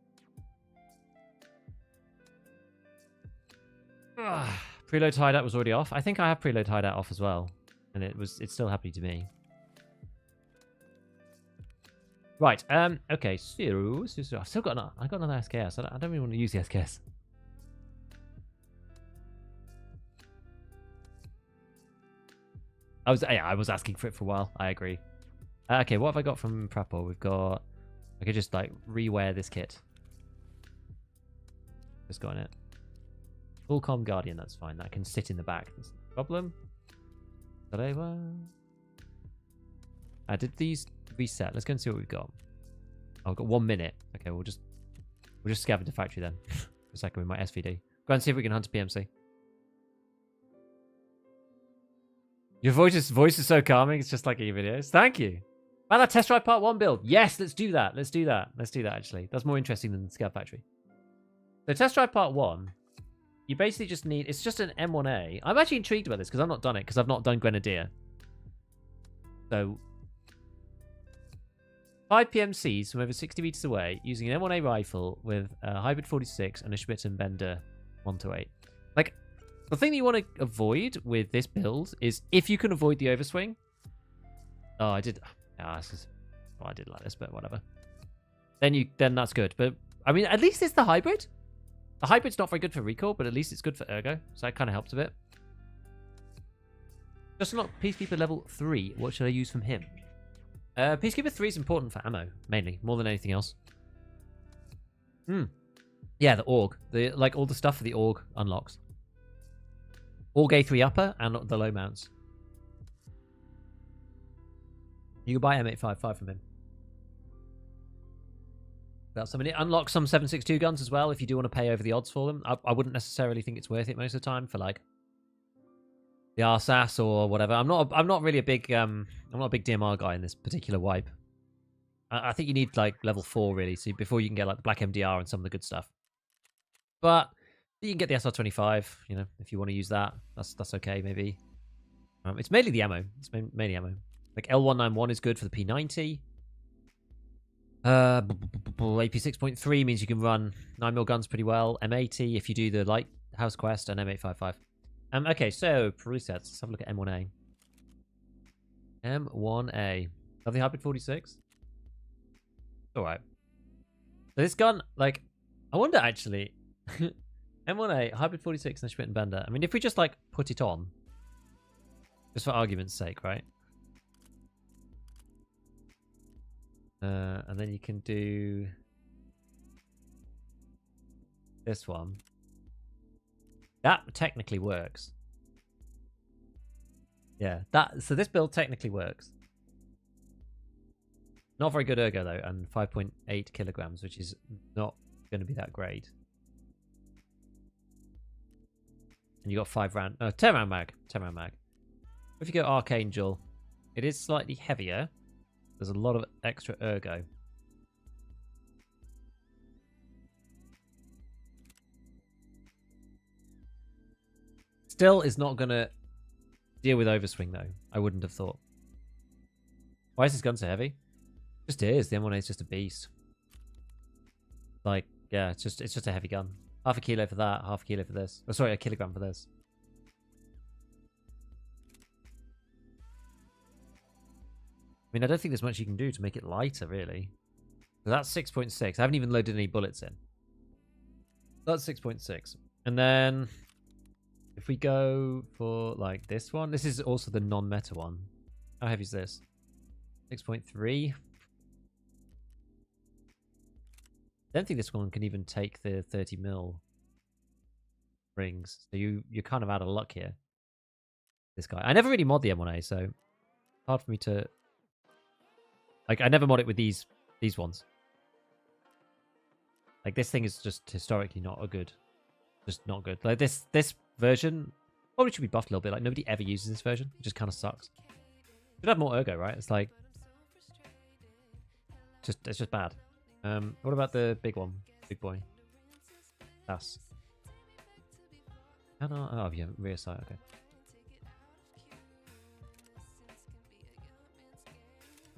Preload hideout was already off. I think I have preload hideout off as well, and it's still happy to me. Right. Okay. So I've still got another. I got another SKS. I don't really want to use the SKS. I was asking for it for a while. I agree. Okay. What have I got from Prepper? We've got. I could just like rewear this kit. Just got in it. Full com guardian. That's fine. That can sit in the back. That's no problem. Did these reset? Let's go and see what we've got. Oh, we've got 1 minute. Okay, we'll just scav into factory then. For a second with my SVD. Go and see if we can hunt a PMC. Your voice is so calming. It's just like e-videos. Thank you. Wow, that test drive part 1 build. Yes, let's do that. Let's do that. Actually. That's more interesting than the Scav Factory. So test drive part 1. You basically just need... It's just an M1A. I'm actually intrigued about this because I've not done it because I've not done Grenadier. So... 5 PMCs from over 60 meters away using an M1A rifle with a hybrid 46 and a Schmidt and Bender 128. Like, the thing that you want to avoid with this build is if you can avoid the overswing. Oh, I did. I did like this, but whatever. Then that's good. But I mean, at least it's the hybrid. The hybrid's not very good for recoil, but at least it's good for ergo, so that kind of helps a bit. Just unlock Peacekeeper level 3. What should I use from him? Peacekeeper 3 is important for ammo, mainly, more than anything else. Yeah, the AUG. Like all the stuff for the AUG unlocks. AUG A3 upper and the low mounts. You can buy M855 from him. That's something. It unlocks some 7.62 guns as well if you do want to pay over the odds for them. I wouldn't necessarily think it's worth it most of the time for like the RSAS or whatever. I'm not really a big I'm not a big DMR guy in this particular wipe. I think you need like level 4 really, so before you can get like the Black MDR and some of the good stuff. But you can get the SR25, you know, if you want to use that. That's okay maybe. It's mainly the ammo. It's mainly ammo. Like L191 is good for the P90. AP 6.3 means you can run 9mm guns pretty well. M80 if you do the Lighthouse quest, and M855. Okay, so presets. Let's have a look at M1A. M1A. Have the hybrid 46? Alright. So this gun, like, I wonder actually. M1A, hybrid 46 and Schmidt and Bender. I mean, if we just like put it on, just for argument's sake, right? And then you can do this one. That technically works. Yeah, so this build technically works. Not very good ergo though, and 5.8 kilograms, which is not going to be that great. And you got 10 round mag. 10 round mag. If you go Archangel, it is slightly heavier. There's a lot of extra ergo. Still is not going to deal with overswing though. I wouldn't have thought. Why is this gun so heavy? Just is. The M1A is just a beast. Like, yeah, it's just a heavy gun. Half a kilo for that, half a kilo for this. Oh, sorry, a kilogram for this. I mean, I don't think there's much you can do to make it lighter, really. So that's 6.6. I haven't even loaded any bullets in. That's 6.6. And then if we go for, like, this one. This is also the non-meta one. How heavy is this? 6.3. I don't think this one can even take the 30mm rings. So you're kind of out of luck here. This guy. I never really mod the M1A, so hard for me to... Like, I never mod it with these ones. Like, this thing is just historically not a good... Just not good. Like, this version probably should be buffed a little bit. Like, nobody ever uses this version. It just kind of sucks. Should have more ergo, right? It's like... It's just bad. What about the big one? Big boy. Das. Oh, yeah, rear sight, okay.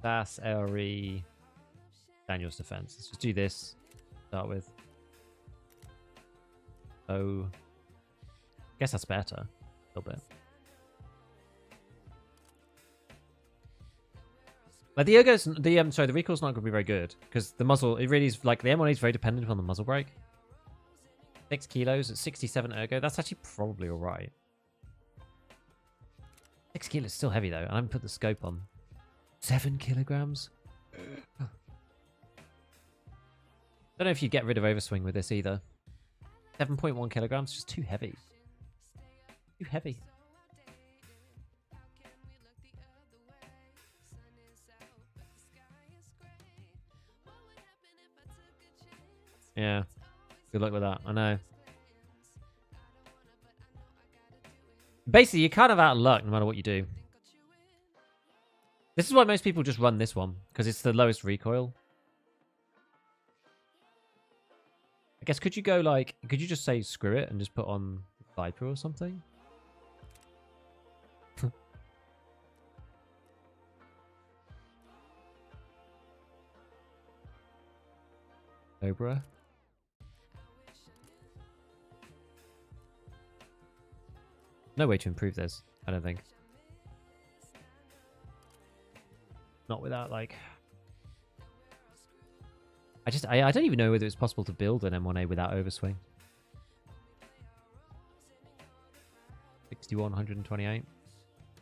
Das, LRE, Daniel's defense. Let's just do this. Start with. Oh. I guess that's better. A little bit. Like the ergo's, the recoil's not going to be very good because the muzzle, it really is like the M1A is very dependent on the muzzle brake. 6 kilos at 67 ergo, that's actually probably alright. 6 kilos is still heavy though, and I haven't put the scope on. 7 kilograms? Don't know if you get rid of overswing with this either. 7.1 kilograms, just too heavy. Too heavy. Yeah. Good luck with that. I know. Basically, you're kind of out of luck no matter what you do. This is why most people just run this one, because it's the lowest recoil. I guess, could you go like... Could you just say screw it and just put on Viper or something? Cobra. No way to improve this, I don't think. Not without, like... I don't even know whether it's possible to build an M1A without overswing. 61, 128.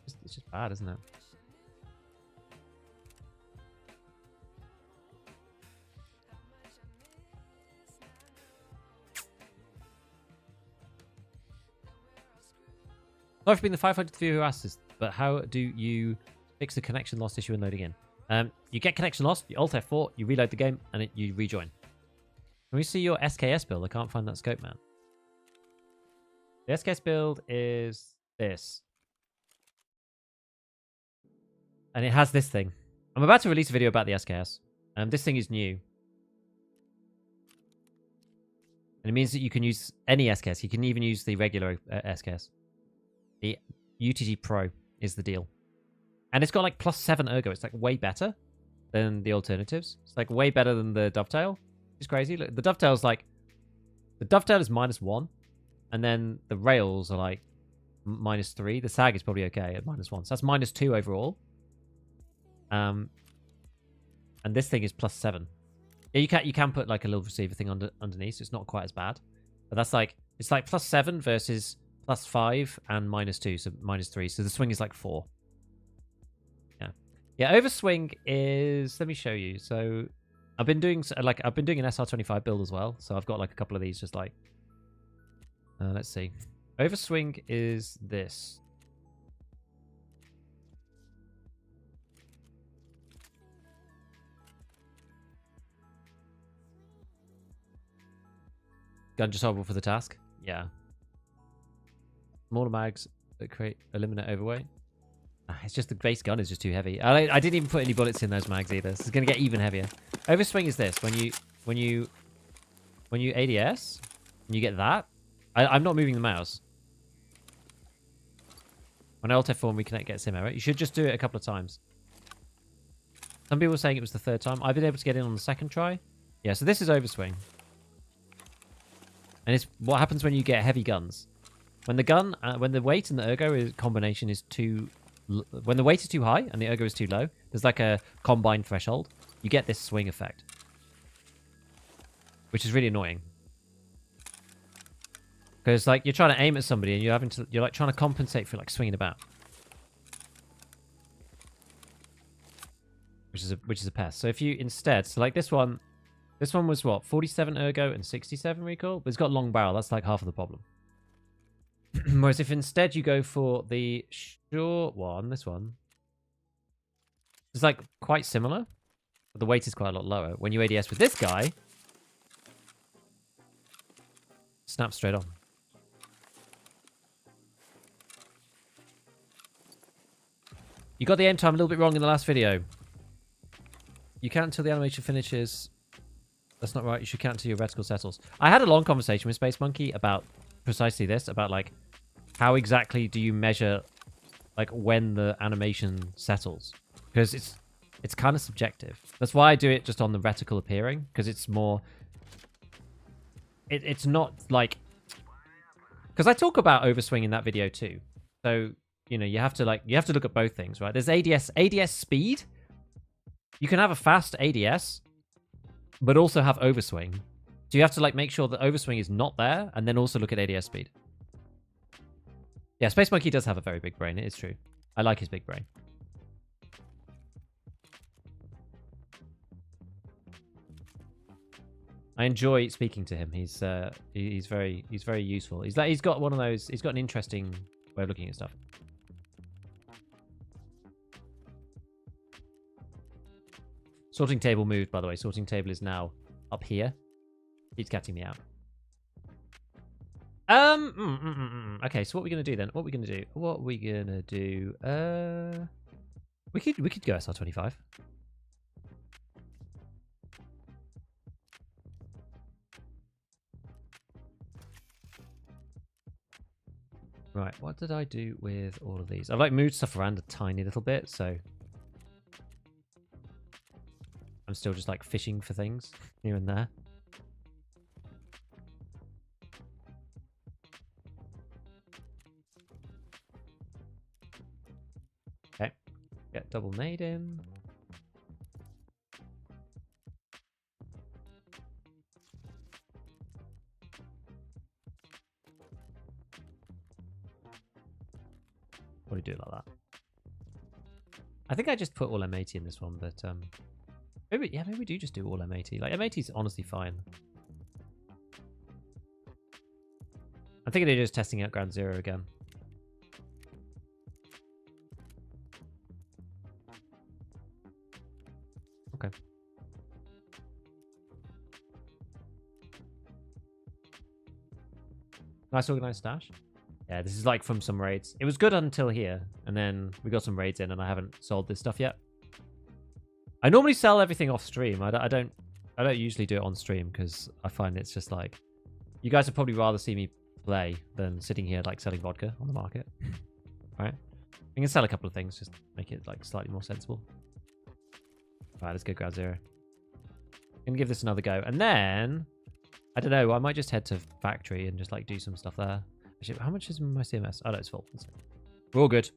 It's just bad, isn't it? Sorry for being the 500th viewer who asked this, but how do you fix the connection loss issue when loading in? You get connection lost, you Alt F4, you reload the game, and you rejoin. Can we see your SKS build? I can't find that scope, man. The SKS build is this. And it has this thing. I'm about to release a video about the SKS. This thing is new. And it means that you can use any SKS. You can even use the regular SKS. The UTG Pro is the deal. And it's got like +7 ergo. It's like way better than the alternatives. It's like way better than the Dovetail. It's crazy. Look, the Dovetail's like... The Dovetail is -1. And then the rails are like -3. The SAG is probably okay at -1. So that's -2 overall. And this thing is +7. Yeah, you can put like a little receiver thing underneath, so it's not quite as bad. But that's like... It's like +7 versus +5 and -2, so -3. So the swing is like 4. Yeah, overswing is... Let me show you. So I've been doing an SR25 build as well. So I've got like a couple of these just like... let's see. Overswing is this. Gun just horrible for the task. Yeah. Smaller mags that eliminate overweight. It's just the base gun is just too heavy. I didn't even put any bullets in those mags either. This is going to get even heavier. Overswing is this. When you ADS, and you get that. I'm not moving the mouse. When Alt F4 and reconnect gets sim error, you should just do it a couple of times. Some people were saying it was the third time. I've been able to get in on the second try. Yeah, so this is overswing. And it's what happens when you get heavy guns. When the weight and the ergo combination is too... When the weight is too high and the ergo is too low, there's like a combined threshold. You get this swing effect. Which is really annoying. Because like you're trying to aim at somebody and you're like trying to compensate for like swinging about. Which is a pest. So if you instead, so like this one was what, 47 ergo and 67 recoil, but it's got long barrel. That's like half of the problem. Whereas if instead you go for the short one, this one, it's like quite similar, but the weight is quite a lot lower. When you ADS with this guy, snap straight on. You got the aim time a little bit wrong in the last video. You count until the animation finishes. That's not right. You should count until your reticle settles. I had a long conversation with Space Monkey about precisely this, about like how exactly do you measure like when the animation settles, because it's kind of subjective. That's why I do it just on the reticle appearing, because it's more it's not like, because I talk about overswing in that video too, so you know you have to look at both things, right? There's ADS speed. You can have a fast ADS but also have overswing. So you have to like make sure that overswing is not there, and then also look at ADS speed. Yeah, Space Monkey does have a very big brain. It is true. I like his big brain. I enjoy speaking to him. He's very useful. He's got one of those. He's got an interesting way of looking at stuff. Sorting table moved, by the way. Sorting table is now up here. He's catching me out. Okay, so what are we gonna do then? We could go SR25. Right, what did I do with all of these? I've like moved stuff around a tiny little bit, so I'm still just like fishing for things here and there. Okay, get double nade in. What do you do like that? I think I just put all M80 in this one, but maybe we do just do all M80. Like M80 is honestly fine. I'm thinking they're just testing out Ground Zero again. Okay. Nice organized stash. Yeah, this is like from some raids. It was good until here, and then we got some raids in, and I haven't sold this stuff yet. I normally sell everything off stream. I don't usually do it on stream because I find it's just like, you guys would probably rather see me play than sitting here like selling vodka on the market. Right? We can sell a couple of things, just make it like slightly more sensible. Alright, let's go Ground Zero. I'm gonna give this another go, and then I don't know, I might just head to factory and just like do some stuff there. Actually, how much is my CMS? Oh no, it's full. We're all good.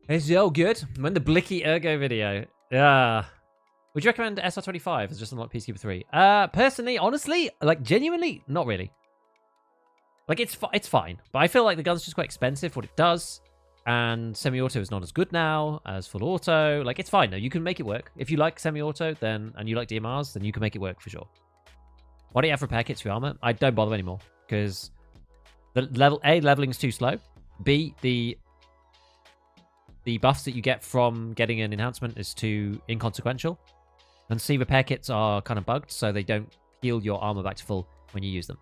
It's all good. When the Blicky Ergo video. Yeah. Would you recommend SR25 as just unlock Peacekeeper 3? Personally, honestly, like genuinely, not really. Like it's fine, but I feel like the gun's just quite expensive for what it does, and semi-auto is not as good now as full auto. Like it's fine though. You can make it work. If you like semi-auto, then and you like DMRs, then you can make it work for sure. Why do you have repair kits for your armor? I don't bother anymore because Leveling's too slow. B, the buffs that you get from getting an enhancement is too inconsequential. And C, repair kits are kind of bugged, so they don't heal your armor back to full when you use them.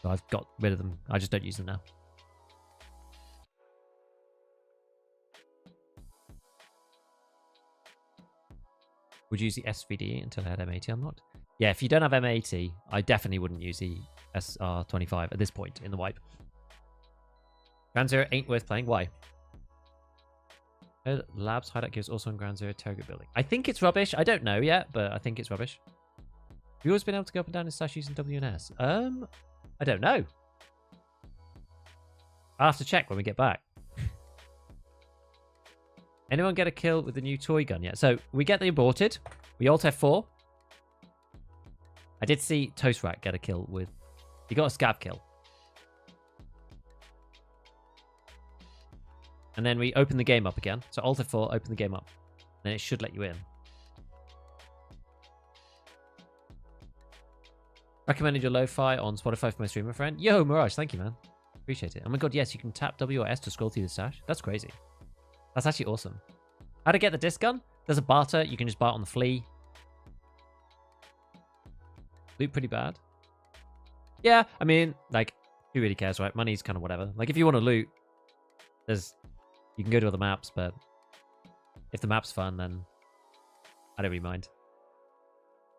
So I've got rid of them. I just don't use them now. Would you use the SVD until I had M80 unlocked? Yeah, if you don't have M80, I definitely wouldn't use the SR25 at this point in the wipe. Ground Zero ain't worth playing. Why? Labs hideout gives also on Ground Zero target building. I think it's rubbish. I don't know yet, but I think it's rubbish. Have you always been able to go up and down in stash using WNS? I don't know. I'll have to check when we get back. Anyone get a kill with the new toy gun yet? So we get the aborted. We alt F4. I did see Toast Rat get a kill with... He got a scav kill. And then we open the game up again. So alt F4, open the game up. Then it should let you in. Recommended your lo-fi on Spotify for my streamer friend. Yo, Mirage, thank you, man. Appreciate it. Oh my god, yes, you can tap W or S to scroll through the stash. That's crazy. That's actually awesome. How to get the disc gun? There's a barter. You can just buy it on the flea. Loot pretty bad. Yeah, I mean, like, who really cares, right? Money's kind of whatever. Like, if you want to loot, you can go to other maps, but if the map's fun, then I don't really mind.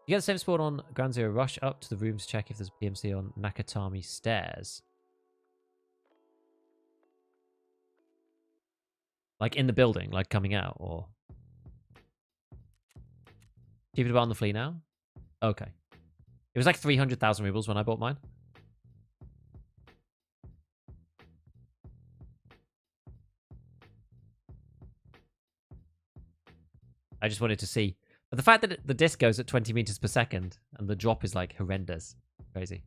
You get the same spawn on Ground Zero. Rush up to the rooms to check if there's a PMC on Nakatami stairs. Like in the building, like coming out, or... Keep it about on the flea now? Okay. It was like 300,000 rubles when I bought mine. I just wanted to see. But the fact that the disc goes at 20 meters per second and the drop is like horrendous. Crazy.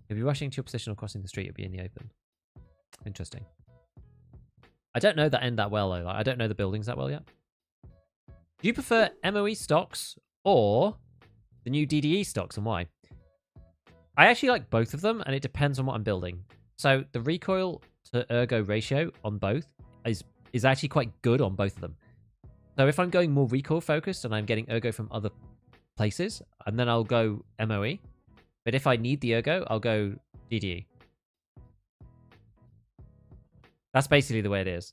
You'll be rushing to your position or crossing the street, you'll be in the open. Interesting. I don't know that end that well, though. Like, I don't know the buildings that well yet. Do you prefer MOE stocks or the new DDE stocks, and why? I actually like both of them, and it depends on what I'm building. So the recoil to ergo ratio on both is actually quite good on both of them. So if I'm going more recoil focused and I'm getting ergo from other places, and then I'll go MOE. But if I need the ergo, I'll go DDE. That's basically the way it is.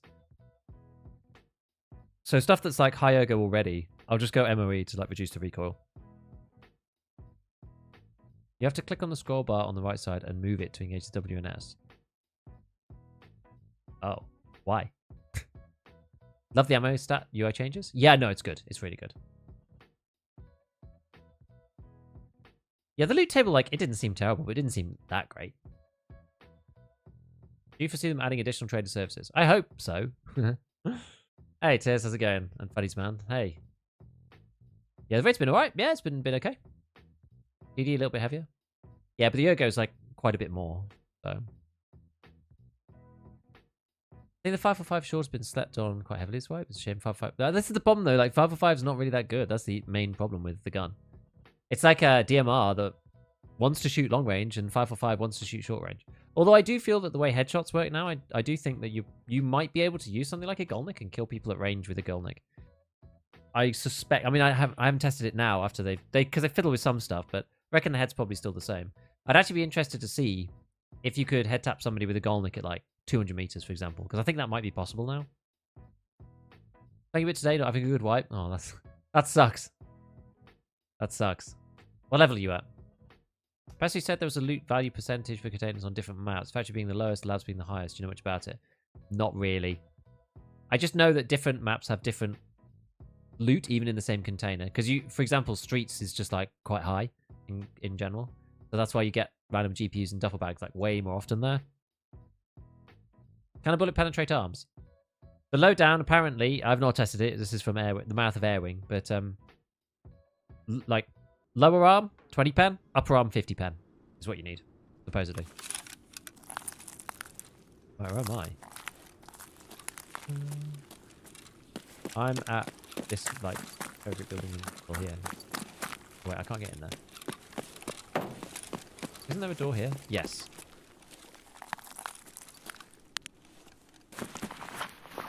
So stuff that's like high ergo already, I'll just go MOE to like reduce the recoil. You have to click on the scroll bar on the right side and move it to engage the WNS. Oh, why? Love the ammo stat UI changes? Yeah, no, it's good. It's really good. Yeah, the loot table, like, it didn't seem terrible, but it didn't seem that great. Do you foresee them adding additional trader services? I hope so. Hey, Tears, how's it going? And Fuddy's man. Hey. Yeah, the rate's been alright. Yeah, it's been okay. DD a little bit heavier. Yeah, but the ergo's like quite a bit more. So I think the 545 shore's been slept on quite heavily as well. It's a shame 545. This is the problem though. Like 545 is not really that good. That's the main problem with the gun. It's like a DMR that wants to shoot long range and 545 wants to shoot short range. Although I do feel that the way headshots work now, I do think that you might be able to use something like a Golnik and kill people at range with a Golnik. I suspect. I mean, I haven't tested it now after because they fiddle with some stuff, but I reckon the head's probably still the same. I'd actually be interested to see if you could head tap somebody with a Golnik at like 200 meters, for example, because I think that might be possible now. Thank you for today. Not having a good wipe. Oh, that sucks. That sucks. What level are you at? Percy said there was a loot value percentage for containers on different maps. Factory being the lowest, labs being the highest. Do you know much about it? Not really. I just know that different maps have different loot, even in the same container. Because for example, streets is just like quite high in general. So that's why you get random GPUs and duffel bags like way more often there. Can a bullet penetrate arms? The lowdown, apparently, I've not tested it. This is from the mouth of Airwing, but like lower arm 20 pen, upper arm 50 pen is what you need, supposedly. Where am I? I'm at this like favorite building here. Wait, I can't get in there. Isn't there a door here? Yes.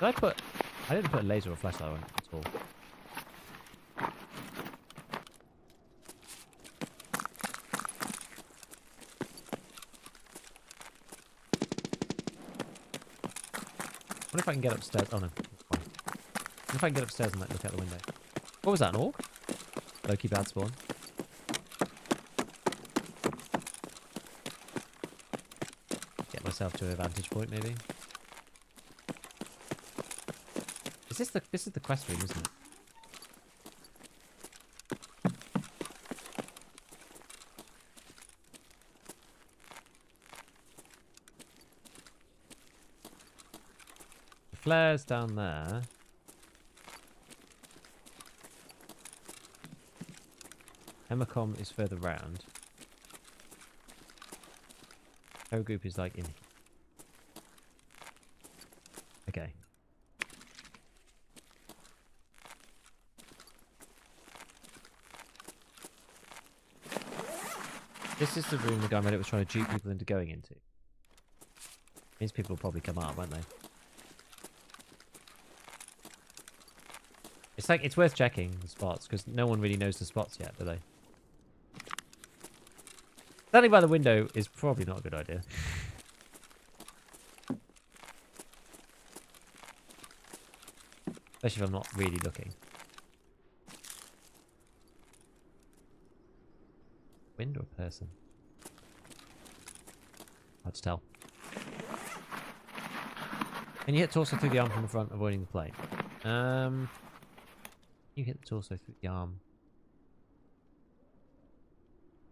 I didn't put a laser or flashlight on at all. I wonder if I can get upstairs. Oh no, that's fine. I wonder if I can get upstairs and like, look out the window. What was that, an orc? Low-key bad spawn. Get myself to a vantage point, maybe. This is the quest room, isn't it? The flare's down there. Hemicom is further round. Tow group is like in. Okay. This is the room the guy made it was trying to dupe people into going into. Means people will probably come up, won't they? It's like, it's worth checking the spots, because no one really knows the spots yet, do they? Standing by the window is probably not a good idea. Especially if I'm not really looking. Wind or person? Hard to tell. Can you hit torso through the arm from the front, avoiding the plate? You hit the torso through the arm.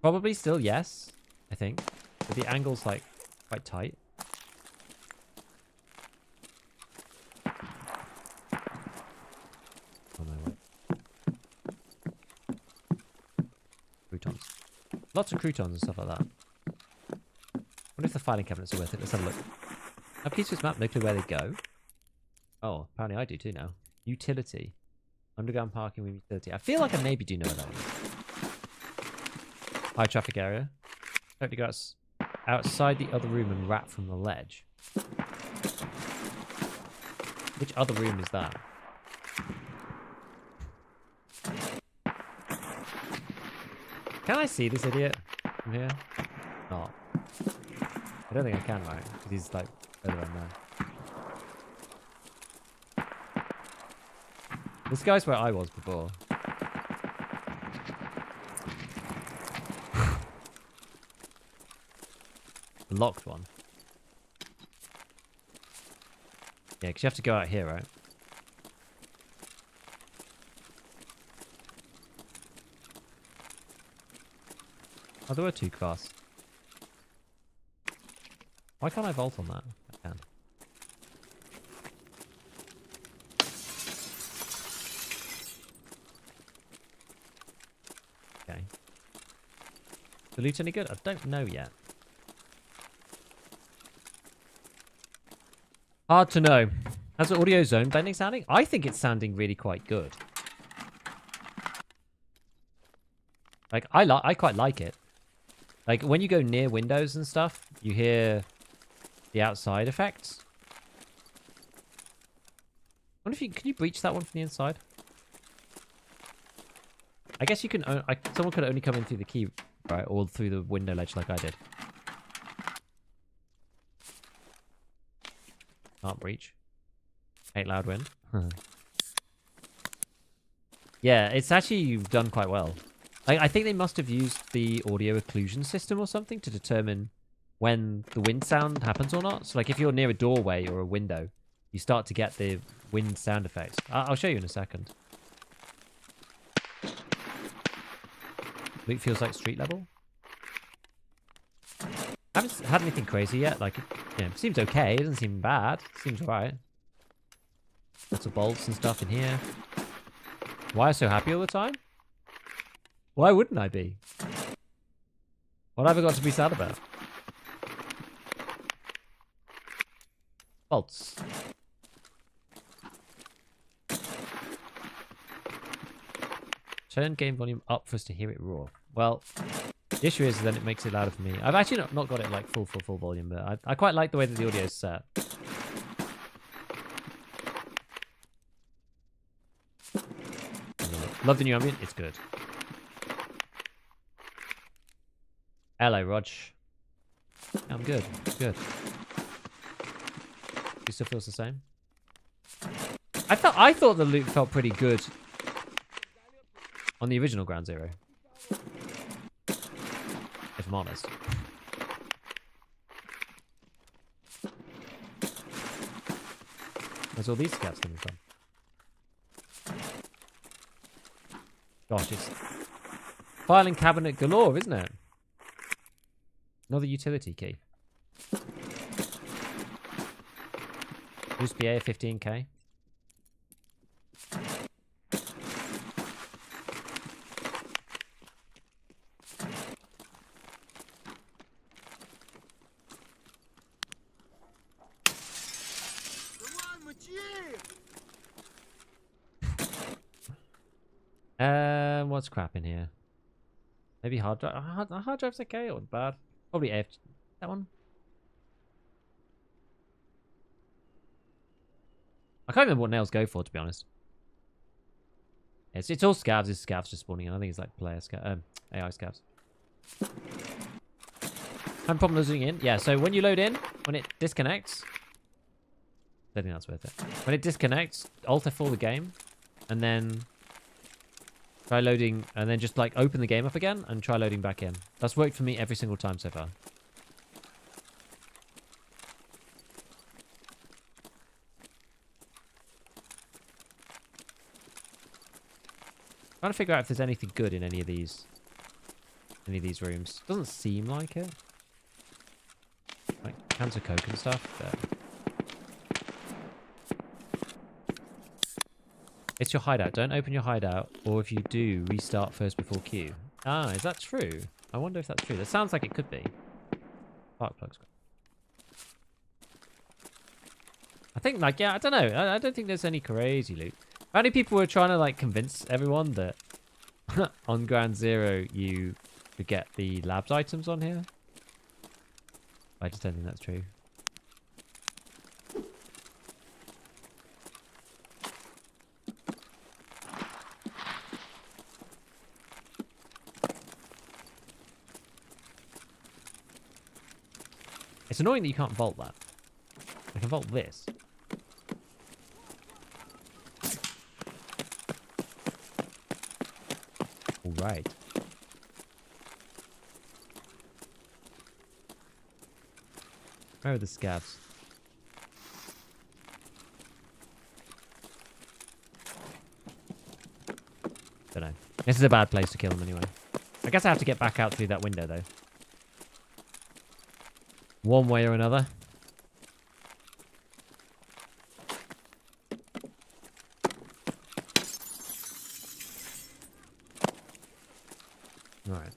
Probably still yes, I think. But the angle's like quite tight. Oh no, wait. Croutons. Lots of croutons and stuff like that. I wonder if the filing cabinets are worth it. Let's have a look. Have keys to this map no clue where they go? Oh, apparently I do too now. Utility. Underground parking with utility. I feel like I maybe do know what that is. High traffic area. Hope to go outside the other room and wrap from the ledge. Which other room is that? Can I see this idiot from here? Not. I don't think I can, right? Because he's like further on there. This guy's where I was before. The locked one. Yeah, because you have to go out here, right? Oh, there were two cars. Why can't I vault on that? I can. Okay. The loot any good? I don't know yet. Hard to know. How's the audio zone blending sounding? I think it's sounding really quite good. Like, I quite like it. Like, when you go near windows and stuff, you hear the outside effects. I wonder if you... Can you breach that one from the inside? I guess you can... someone could only come in through the key, right? Or through the window ledge like I did. Can't breach. Hate loud wind. Yeah, it's actually done quite well. I think they must have used the audio occlusion system or something to determine when the wind sound happens or not. So, like, if you're near a doorway or a window, you start to get the wind sound effects. I'll show you in a second. Loot feels like street level. I haven't had anything crazy yet. Like, you know, it seems okay. It doesn't seem bad. It seems alright. Lots of bolts and stuff in here. Why am I so happy all the time? Why wouldn't I be? What have I got to be sad about? Bolts. Turn game volume up for us to hear it roar. Well, the issue is then it makes it louder for me. I've actually not got it like full volume, but I quite like the way that the audio is set. Love the new ambient. It's good. Hello, Rog. I'm good. Good. He still feels the same. I thought the loot felt pretty good on the original Ground Zero. If I'm honest. Where's all these scabs coming from? Gosh, it's filing cabinet galore, isn't it? Another utility key. Boost PA 15k. What's crap in here? Maybe hard drive. Hard drive's okay or bad? Probably AF. That one. I can't remember what nails go for, to be honest. It's all scavs. It's scavs just spawning in. I think it's like player scav, AI scavs. Having problem loading in? Yeah. So when you load in, when it disconnects, I don't think that's worth it. When it disconnects, Alt F4 the game, and then try loading, and then just like open the game up again and try loading back in. That's worked for me every single time so far. Trying to figure out if there's anything good in any of these rooms. Doesn't seem like it. Like cans of Coke and stuff, but it's your hideout. Don't open your hideout, or if you do, restart first before Q. Ah, is that true? I wonder if that's true. That sounds like it could be. Spark plugs. I think, like, yeah, I don't know. I don't think there's any crazy loot. Apparently people were trying to, like, convince everyone that on Ground Zero you could get the labs items on here. I just don't think that's true. It's annoying that you can't vault that. I can vault this. All right. Where are the scavs? Don't know. This is a bad place to kill them anyway. I guess I have to get back out through that window though. One way or another. Alright.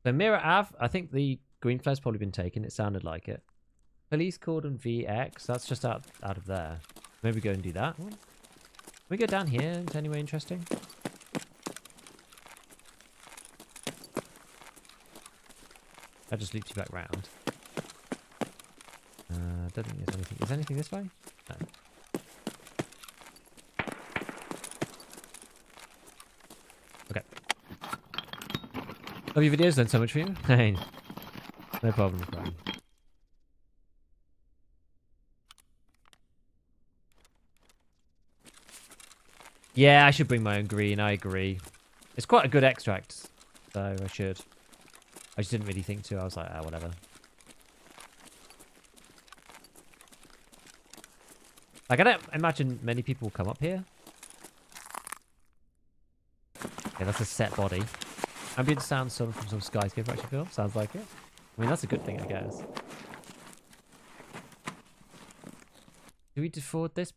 So Mirror Ave, I think the green flare's probably been taken. It sounded like it. Police cordon VX, that's just out of there. Maybe go and do that. Can we go down here into anywhere interesting? That just loops you back round. I don't think there's anything. Is anything this way? No. Okay. Love your videos, done so much for you. Hey, no problem. Yeah, I should bring my own green. I agree. It's quite a good extract, so I should. I just didn't really think to. I was like, ah, whatever. Like, I don't imagine many people will come up here. Okay, that's a set body. Ambient sound from some skyscraper action film. Sounds like it. I mean, that's a good thing, I guess. Do we afford this?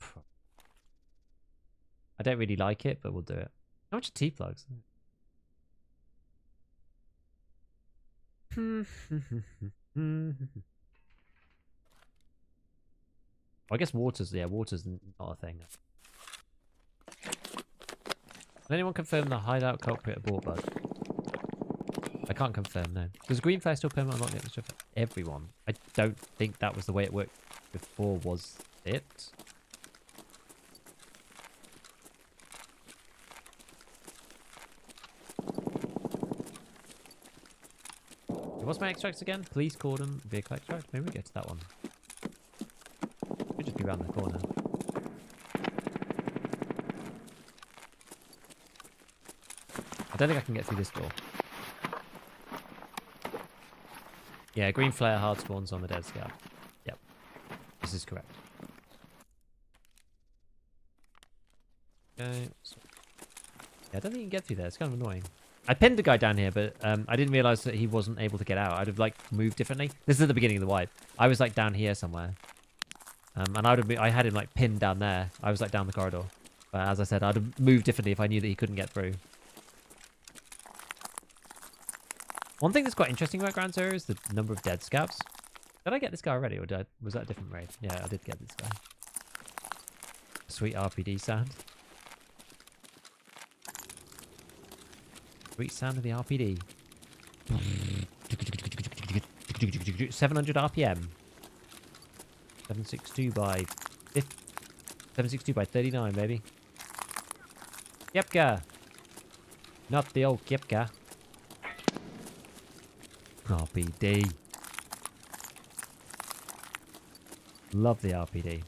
I don't really like it, but we'll do it. How much are T-plugs? I guess water's not a thing. Can anyone confirm the hideout culprit abort bug? I can't confirm, no. Does green flare still permanent unlock the extra for everyone? I don't think that was the way it worked before, was it? what's my extracts again? Please call them vehicle extract. Maybe we get to that one. Could just be around the corner. I don't think I can get through this door. Yeah, green flare hard spawns on the dead scout. Yep. This is correct. Okay. Yeah, I don't think you can get through there. It's kind of annoying. I pinned a guy down here, but I didn't realize that he wasn't able to get out. I'd have like moved differently. This is at the beginning of the wipe. I was like down here somewhere, and I had him like pinned down there. I was like down the corridor. But as I said, I'd have moved differently if I knew that he couldn't get through. One thing that's quite interesting about Ground Zero is the number of dead scavs. Did I get this guy already, or was that a different raid? Yeah, I did get this guy. Sweet RPD sound. Sweet sound of the RPD. 700 RPM. 762 by 50, 762 by 39, baby. Kepka. Not the old Kepka. RPD. Love the RPD.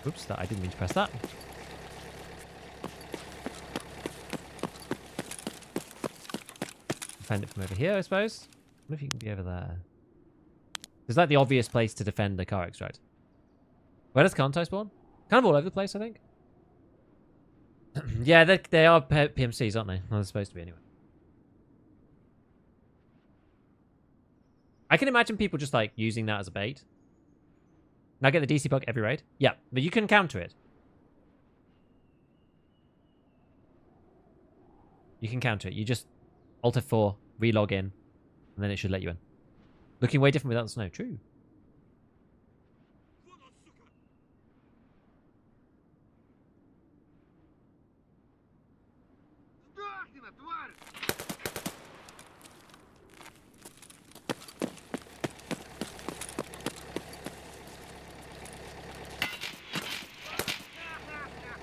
Oops, I didn't mean to press that. Defend it from over here, I suppose. I wonder if you can be over there. Is that the obvious place to defend the car extract? Where does Kanto spawn? Kind of all over the place, I think. Yeah, they are PMCs, aren't they? Well, they're supposed to be anyway. I can imagine people just like using that as a bait. Now get the DC bug every raid. Yeah, but you can counter it. You can counter it. You just Alt F4, re-log in, and then it should let you in. Looking way different without the snow. True.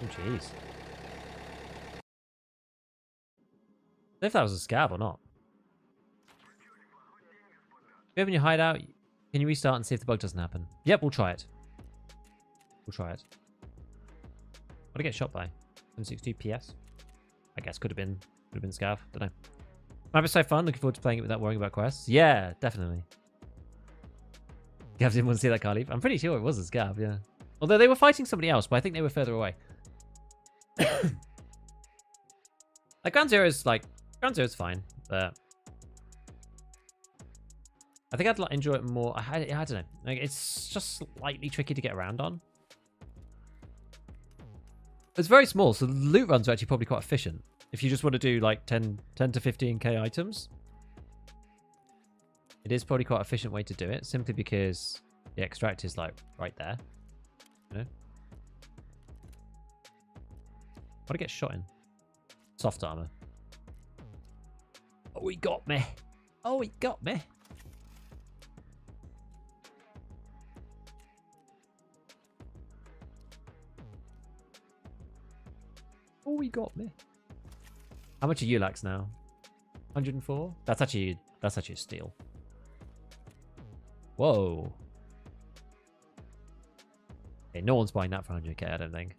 Oh, jeez. If that was a scav or not. If you open your hideout, can you restart and see if the bug doesn't happen? Yep, we'll try it. We'll try it. What did I get shot by? 762 PS? I guess could have been scav. Don't know. Might be so fun. Looking forward to playing it without worrying about quests. Yeah, definitely. Gav didn't want to see that car leave. I'm pretty sure it was a scav, yeah. Although they were fighting somebody else, but I think they were further away. Like Ground Zero's fine, but I think I'd enjoy it more. I don't know. Like, it's just slightly tricky to get around on. It's very small, so the loot runs are actually probably quite efficient. If you just want to do like 10 to 15k items, it is probably quite an efficient way to do it, simply because the extract is like right there. You know? What did I get shot in? Soft armor. Oh, he got me. Oh, he got me. Oh, he got me. How much are ULAX now? 104? That's actually a steal. Whoa. Okay, no one's buying that for 100k, I don't think.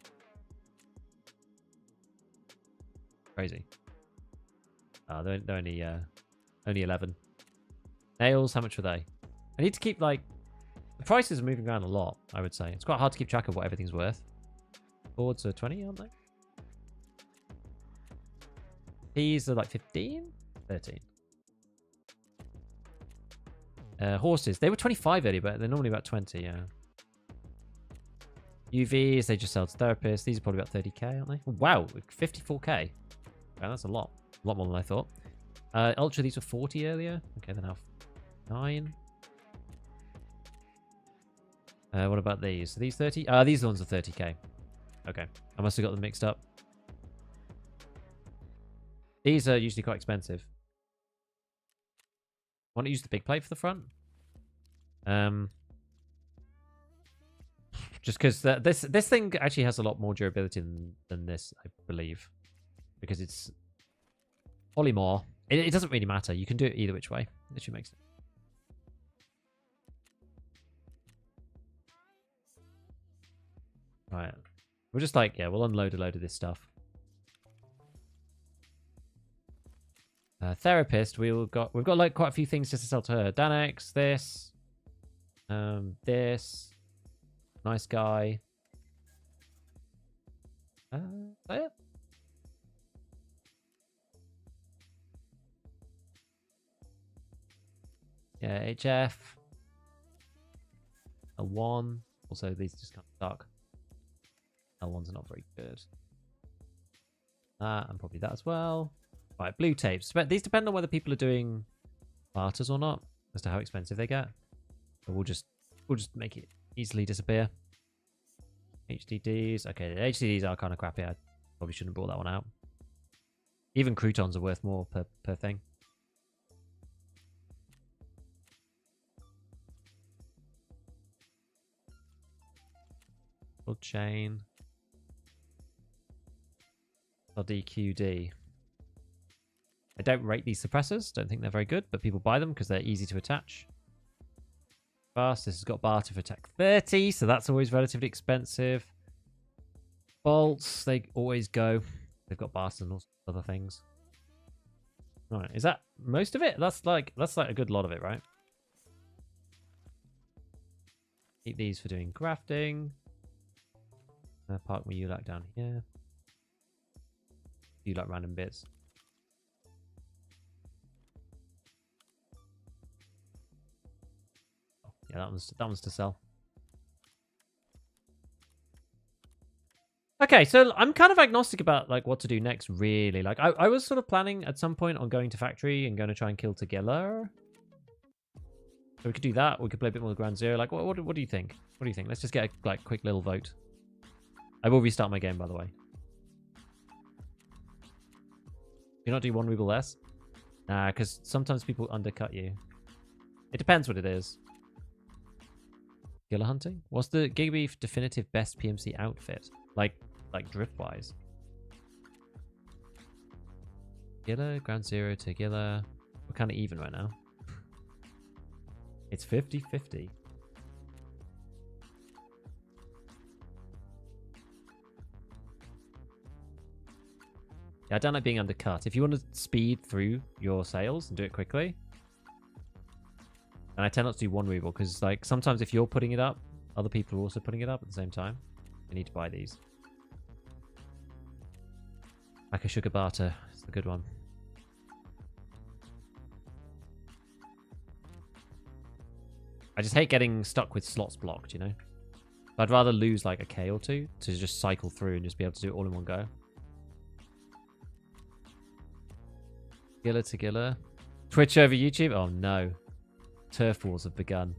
Crazy. Oh, they're only 11. Nails, how much were they? I need to keep, like... The prices are moving around a lot, I would say. It's quite hard to keep track of what everything's worth. Boards are 20, aren't they? These are like 15? 13. Horses. They were 25 earlier, but they're normally about 20, yeah. UVs, they just sell to therapists. These are probably about 30k, aren't they? Oh, wow, 54k. Wow, that's a lot. A lot more than I thought. Ultra, these were 40 earlier. Okay, then have 9. What about these? Are these 30? These ones are 30k. Okay, I must have got them mixed up. These are usually quite expensive. Want to use the big plate for the front? just because this thing actually has a lot more durability than this, I believe, because it's polymorph. It doesn't really matter. You can do it either which way. It literally makes sense. Right. We're just like, yeah, we'll unload a load of this stuff. Therapist, we've got like quite a few things just to sell to her. Danex, this. This. Nice guy. Is that it? Yeah, HF. L1. Also, these just kind of suck. L1s are not very good. That, and probably that as well. Right, blue tapes. But these depend on whether people are doing barters or not, as to how expensive they get. But we'll just make it easily disappear. HDDs. Okay, the HDDs are kind of crappy. I probably shouldn't have brought that one out. Even croutons are worth more per thing. Full chain. LDQD. I don't rate these suppressors. Don't think they're very good, but people buy them because they're easy to attach. Fast. This has got barter for attack 30, so that's always relatively expensive. Bolts, they always go. They've got barter and all other things. Right, is that most of it? That's like a good lot of it, right? Keep these for doing grafting. Park my ULAC down here. ULAC random bits. Yeah, that one's to sell. Okay, so I'm kind of agnostic about like what to do next, really. Like I was sort of planning at some point on going to factory and going to try and kill Killa. So we could do that. We could play a bit more Ground Zero. Like, what do you think? What do you think? Let's just get a like quick little vote. I will restart my game, by the way. Do you not do 1 ruble less? Nah, because sometimes people undercut you. It depends what it is. Killa hunting? What's the Gigabeef definitive best PMC outfit? Like drift-wise. Killa, Ground Zero to Killa. We're kind of even right now. It's 50-50. Yeah, I don't like being undercut. If you want to speed through your sales and do it quickly, and I tend not to do 1 ruble because, like, sometimes if you're putting it up, other people are also putting it up at the same time. You need to buy these. Like a sugar barter. It's a good one. I just hate getting stuck with slots blocked, you know? I'd rather lose like a K or two to just cycle through and just be able to do it all in one go. Killa to Killa. Twitch over YouTube? Oh no. Turf wars have begun.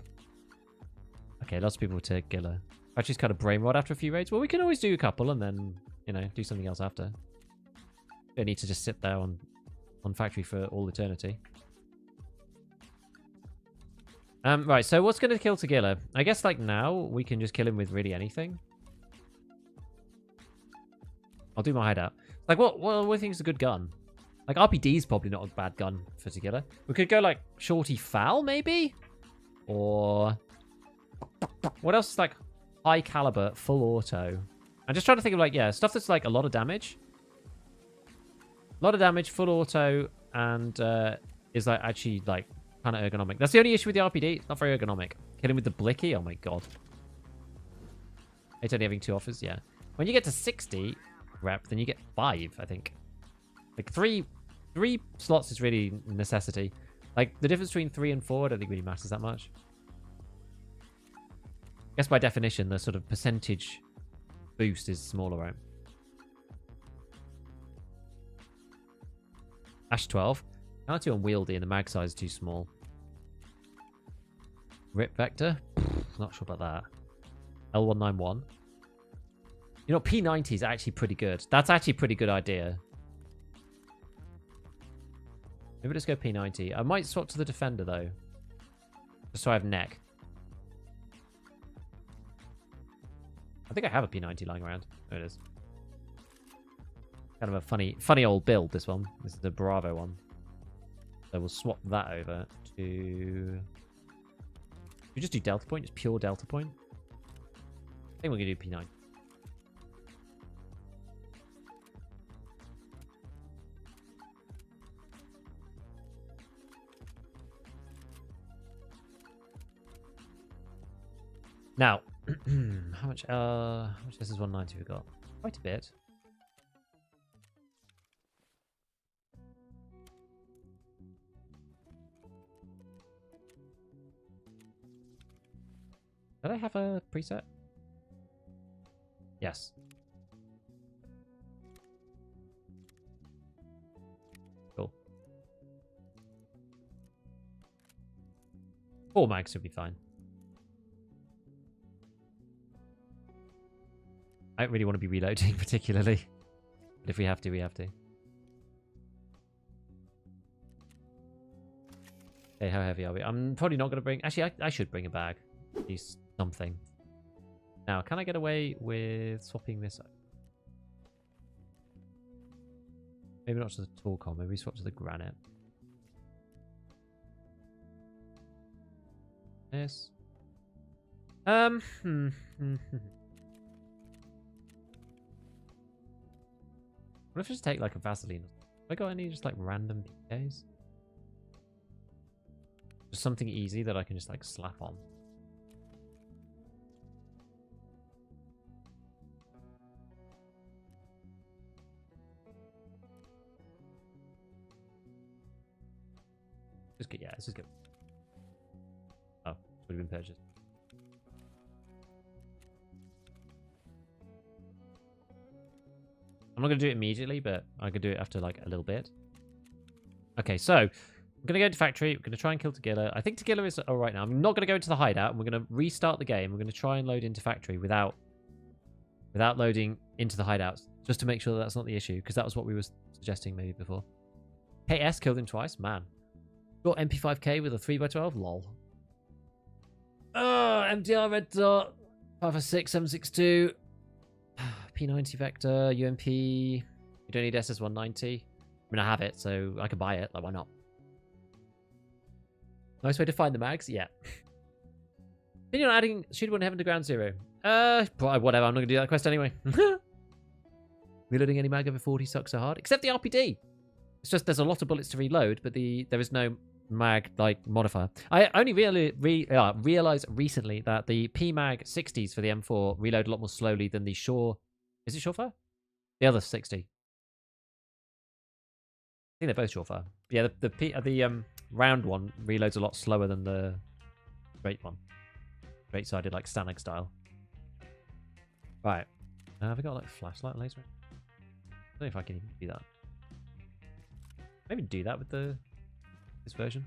Okay, lots of people to Killa. I just kind of brain rot after a few raids. Well, we can always do a couple and then, you know, do something else after. Don't need to just sit there on factory for all eternity. Right, so what's going to kill Killa? I guess, like, now we can just kill him with really anything. I'll do my hideout. Like, what do you think is a good gun? Like, RPD is probably not a bad gun for Killa. We could go, like, Shorty Foul, maybe? Or... what else is, like, high caliber, full auto? I'm just trying to think of, like, yeah, stuff that's, like, a lot of damage. A lot of damage, full auto, and is, like, actually, like, kind of ergonomic. That's the only issue with the RPD. It's not very ergonomic. Killing with the Blicky? Oh, my God. It's only having 2 offers, yeah. When you get to 60 rep, then you get 5, I think. Like, three slots is really necessity. Like, the difference between 3 and 4, I don't think really matters that much. I guess by definition, the sort of percentage boost is smaller, right? Ash 12. Kind of too unwieldy and the mag size is too small. Rip Vector? Not sure about that. L191. You know, P90 is actually pretty good. That's actually a pretty good idea. Maybe let's go P90. I might swap to the Defender, though. Just so I have neck. I think I have a P90 lying around. There it is. Kind of a funny old build, this one. This is the Bravo one. So we'll swap that over to... We just do Delta Point, just pure Delta Point. I think we're going to do P9. Now, how much this is 190 we got? Quite a bit. Did I have a preset? Yes. Cool. 4 mags should be fine. I don't really want to be reloading particularly. But if we have to, we have to. Okay, how heavy are we? I'm probably not going to bring... Actually, I should bring a bag. At least something. Now, can I get away with swapping this up? Maybe not to the Tarkov. Maybe swap to the granite. Yes. What if I just take like a Vaseline? Have I got any just like random PKs? Just something easy that I can just like slap on. Just good, yeah, this is good. Oh, would have been purchased. I'm not going to do it immediately, but I could do it after like a little bit. Okay, so I'm going to go to factory. We're going to try and kill Killa. I think Killa is all right now. I'm not going to go into the hideout. And we're going to restart the game. We're going to try and load into factory without loading into the hideouts, just to make sure that that's not the issue, because that was what we were suggesting maybe before. KS killed him twice. Man. Got MP5K with a 3x12. Lol. Oh, MDR red dot. 556 762. P90 Vector, UMP. You don't need SS190. I mean, I have it, so I can buy it. Like, why not? Nice way to find the mags? Yeah. Opinion on adding shootable in heaven to ground zero. Whatever. I'm not going to do that quest anyway. Reloading any mag over 40 sucks so hard. Except the RPD. It's just there's a lot of bullets to reload, but there is no mag like modifier. I only realized recently that the PMag 60s for the M4 reload a lot more slowly than the Shore. Is it Surefire? The other 60. I think they're both Surefire. Yeah, the round one reloads a lot slower than the straight one. Straight sided like Stalag style. Right. Have I got like flashlight laser? I don't know if I can even do that. Maybe do that with this version.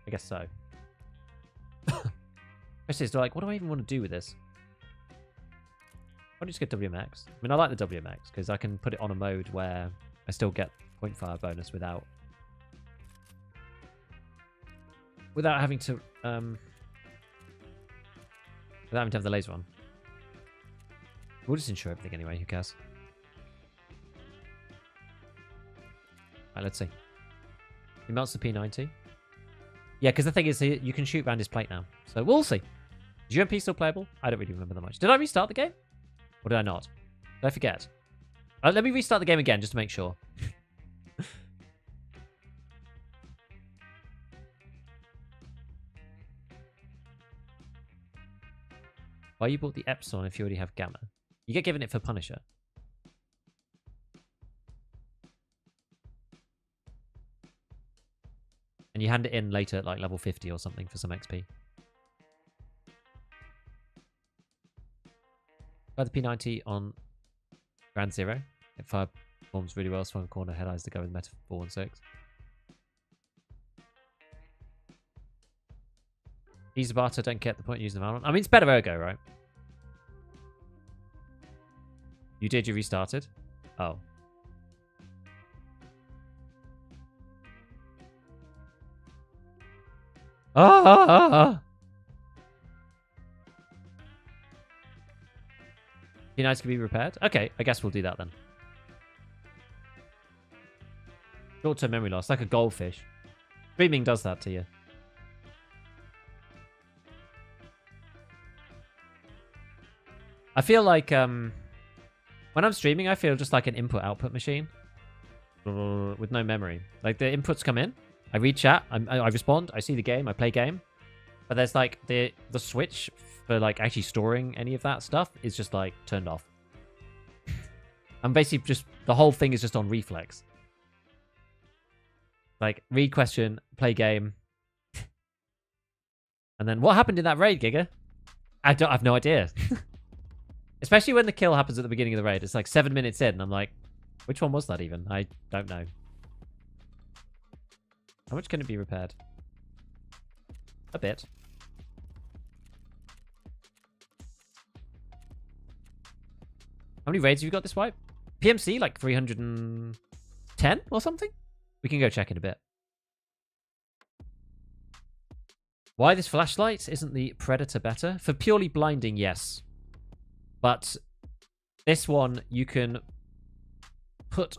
I guess so. Question is, like, what do I even want to do with this? Why don't you just get WMX? I mean, I like the WMX because I can put it on a mode where I still get point fire bonus without having to have the laser on. We'll just insure everything anyway. Who cares? Right, let's see. He melts the P90. Yeah, because the thing is, you can shoot around his plate now. So we'll see. Is UMP still playable? I don't really remember that much. Did I restart the game? Or did I not? Did I forget? Let me restart the game again just to make sure. Why you bought the Epsilon if you already have Gamma? You get given it for Punisher. And you hand it in later at like level 50 or something for some XP. Try the P90 on Ground Zero. It fire performs really well. Swung corner, head eyes to go with Meta 4 and 6. Easy barter, don't get the point using the Valorant. I mean, it's better ergo, right? You did, you restarted? Oh. Ah! P90s can be repaired? Okay, I guess we'll do that then. Short-term memory loss, like a goldfish. Streaming does that to you. I feel like when I'm streaming, I feel just like an input-output machine with no memory. Like the inputs come in, I read chat, I respond, I see the game, I play game, but there's like the switch for like actually storing any of that stuff is just like turned off. I'm basically just the whole thing is just on reflex. Like read question, play game, and then what happened in that raid, Giga? I have no idea. Especially when the kill happens at the beginning of the raid. It's like 7 minutes in, and I'm like, which one was that even? I don't know. How much can it be repaired? A bit. How many raids have you got this wipe? PMC, like 310 or something? We can go check in a bit. Why this flashlight? Isn't the Predator better? For purely blinding, yes. But this one, you can put...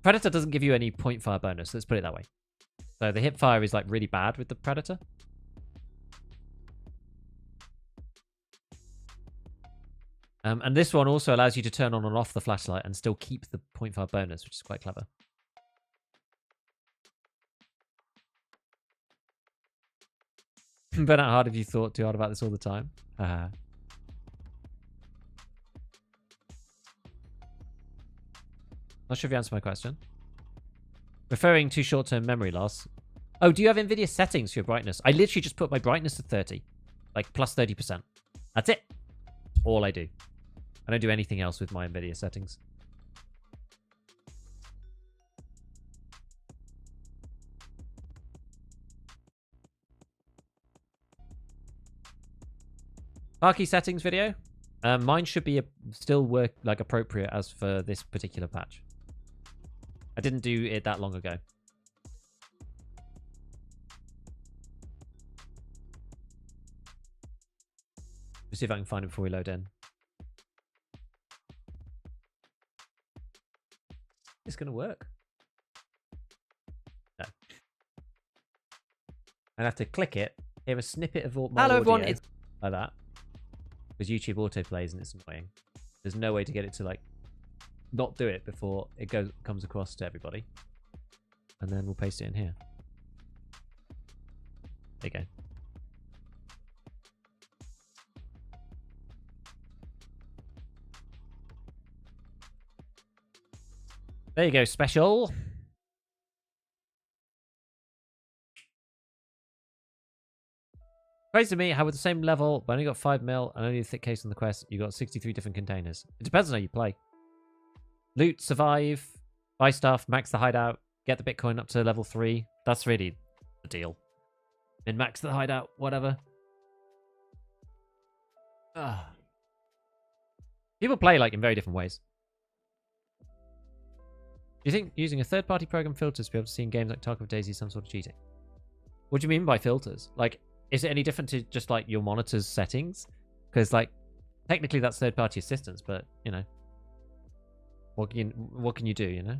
Predator doesn't give you any point fire bonus. Let's put it that way. So the hip fire is like really bad with the Predator. And this one also allows you to turn on and off the flashlight and still keep the point fire bonus, which is quite clever. Burn out hard if you thought too hard about this all the time. Not sure if you answered my question. Referring to short-term memory loss. Oh, do you have NVIDIA settings for your brightness? I literally just put my brightness to 30. Like, plus 30%. That's it. All I do. I don't do anything else with my NVIDIA settings. Parky settings video. Mine should be still work like appropriate as for this particular patch. I didn't do it that long ago. Let's see if I can find it before we load in. It's gonna work. No. I'd have to click it. Hear a snippet of my Hello, audio everyone. It's like that. Because YouTube autoplays and it's annoying. There's no way to get it to like not do it before it comes across to everybody. And then we'll paste it in here. There you go. There you go, special. Crazy to me how with the same level, but only got 5 mil and only a thick case on the quest, you got 63 different containers. It depends on how you play. Loot, survive, buy stuff, max the hideout, get the Bitcoin up to level 3. That's really the deal. Min max the hideout, whatever. People play like in very different ways. Do you think using a third-party program filters to be able to see in games like Tarkov Daisy some sort of cheating? What do you mean by filters? Like, is it any different to just like your monitor's settings? Because like, technically that's third-party assistance, but you know, what can you do? You know.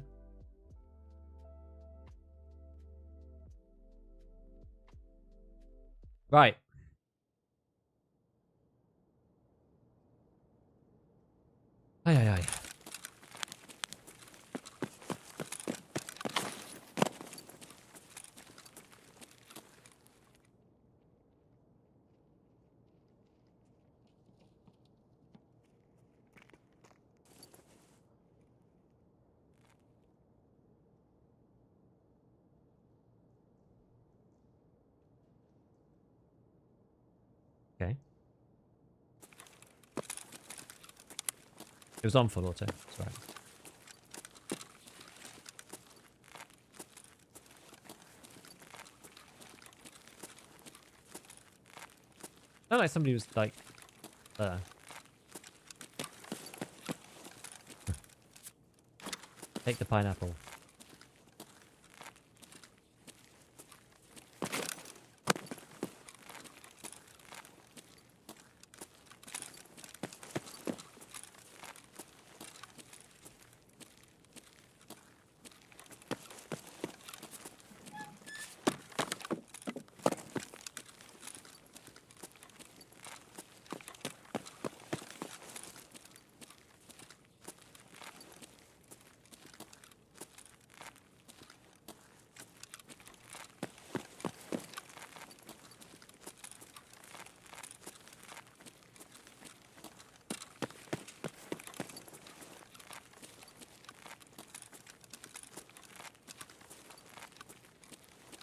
Right. Aye, aye, aye. Okay. It was on full auto. Sorry. Not like somebody was like, take the pineapple.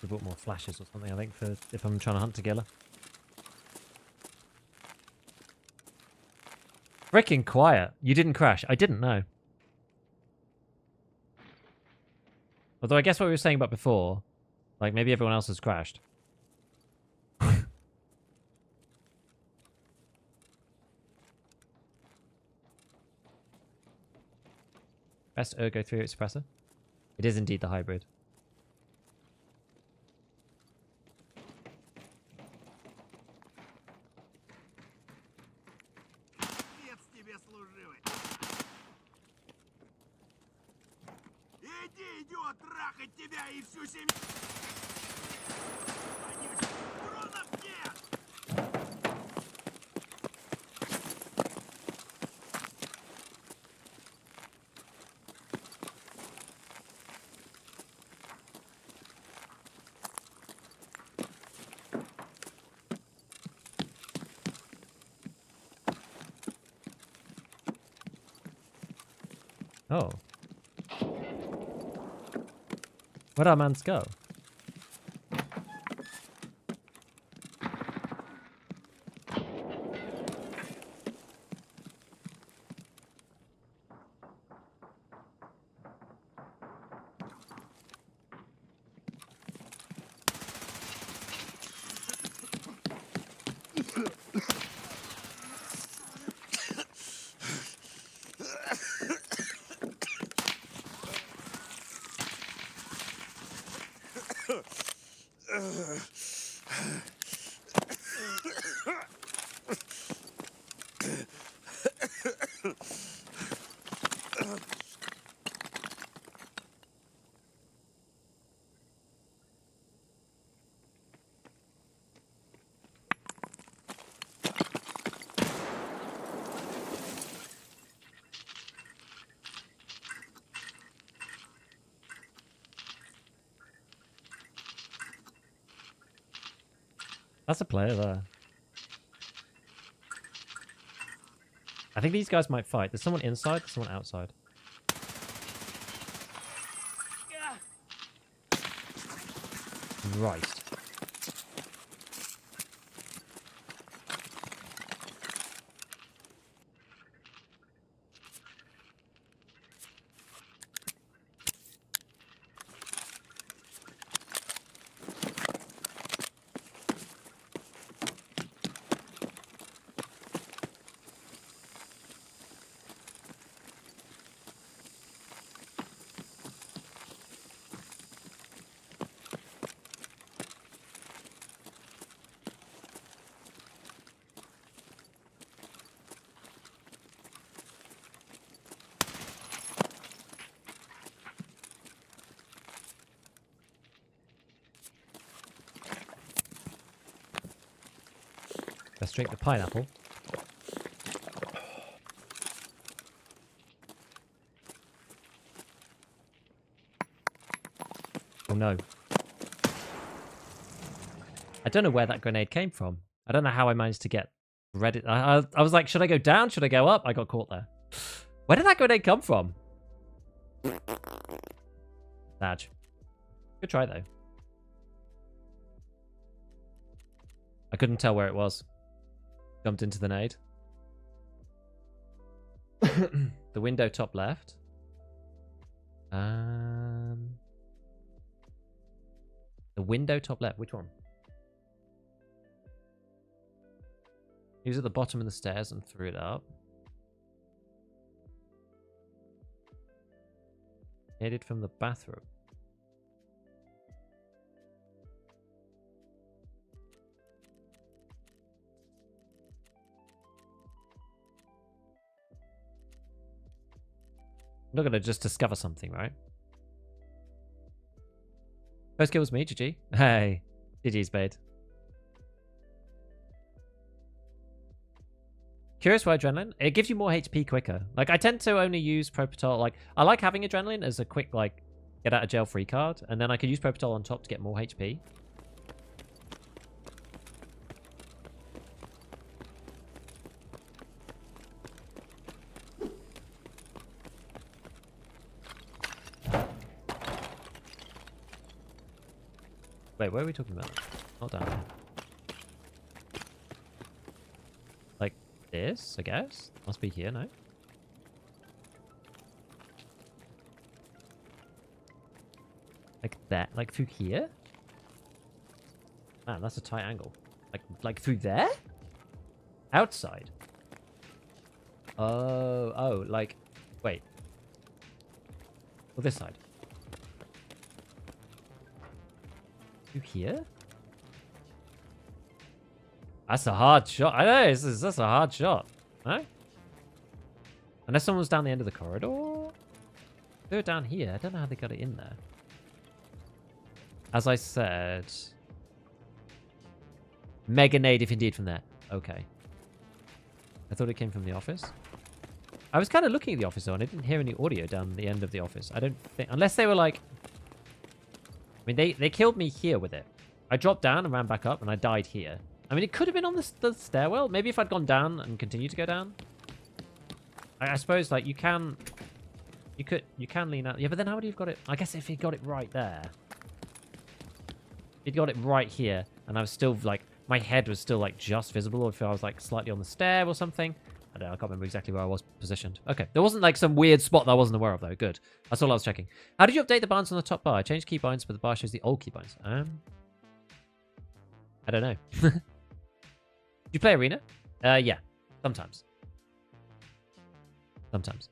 We bought more flashes or something, I think, for if I'm trying to hunt together. Freaking quiet. You didn't crash. I didn't know. Although I guess what we were saying about before, like maybe everyone else has crashed. Best Ergo 3 suppressor. It is indeed the hybrid. Oh. Where'd our mans go? That's a player there. I think these guys might fight. There's someone inside, there's someone outside. Right. Let's drink the pineapple. Oh no. I don't know where that grenade came from. I don't know how I managed to get Reddit. I was like, should I go down? Should I go up? I got caught there. Where did that grenade come from? Sad. Good try though. I couldn't tell where it was. Jumped into the nade. The window top left. The window top left. Which one? He was at the bottom of the stairs and threw it up. Headed from the bathroom. I'm not going to just discover something, right? First kill was me, GG. Hey, GG's, Bade. Curious why adrenaline? It gives you more HP quicker. Like, I tend to only use Propital. Like, I like having adrenaline as a quick, like, get out of jail free card. And then I could use Propital on top to get more HP. Wait, where are we talking about? Not down here. Like this, I guess? Must be here, no? Like that? Like through here? Man, that's a tight angle. Like through there? Outside? Oh, like... Wait. Well, this side. Through here? That's a hard shot. I know, that's a hard shot. No? Unless someone was down the end of the corridor? They're down here. I don't know how they got it in there. As I said... Mega native indeed from there. Okay. I thought it came from the office. I was kind of looking at the office though, and I didn't hear any audio down the end of the office. I don't think... Unless they were like... I mean, they killed me here with it. I dropped down and ran back up, and I died here. I mean, it could have been on the stairwell. Maybe if I'd gone down and continued to go down. I suppose, like, you can lean out. Yeah, but then how would you have got it? I guess if he got it right there. He'd got it right here, and I was still, like... My head was still, like, just visible, or if I was, like, slightly on the stair or something. I don't know, I can't remember exactly where I was positioned. Okay, there wasn't, like, some weird spot that I wasn't aware of, though. Good. That's all I was checking. How did you update the binds on the top bar? I changed keybinds, but the bar shows the old keybinds. I don't know. Do you play Arena? Yeah. Sometimes. Sometimes.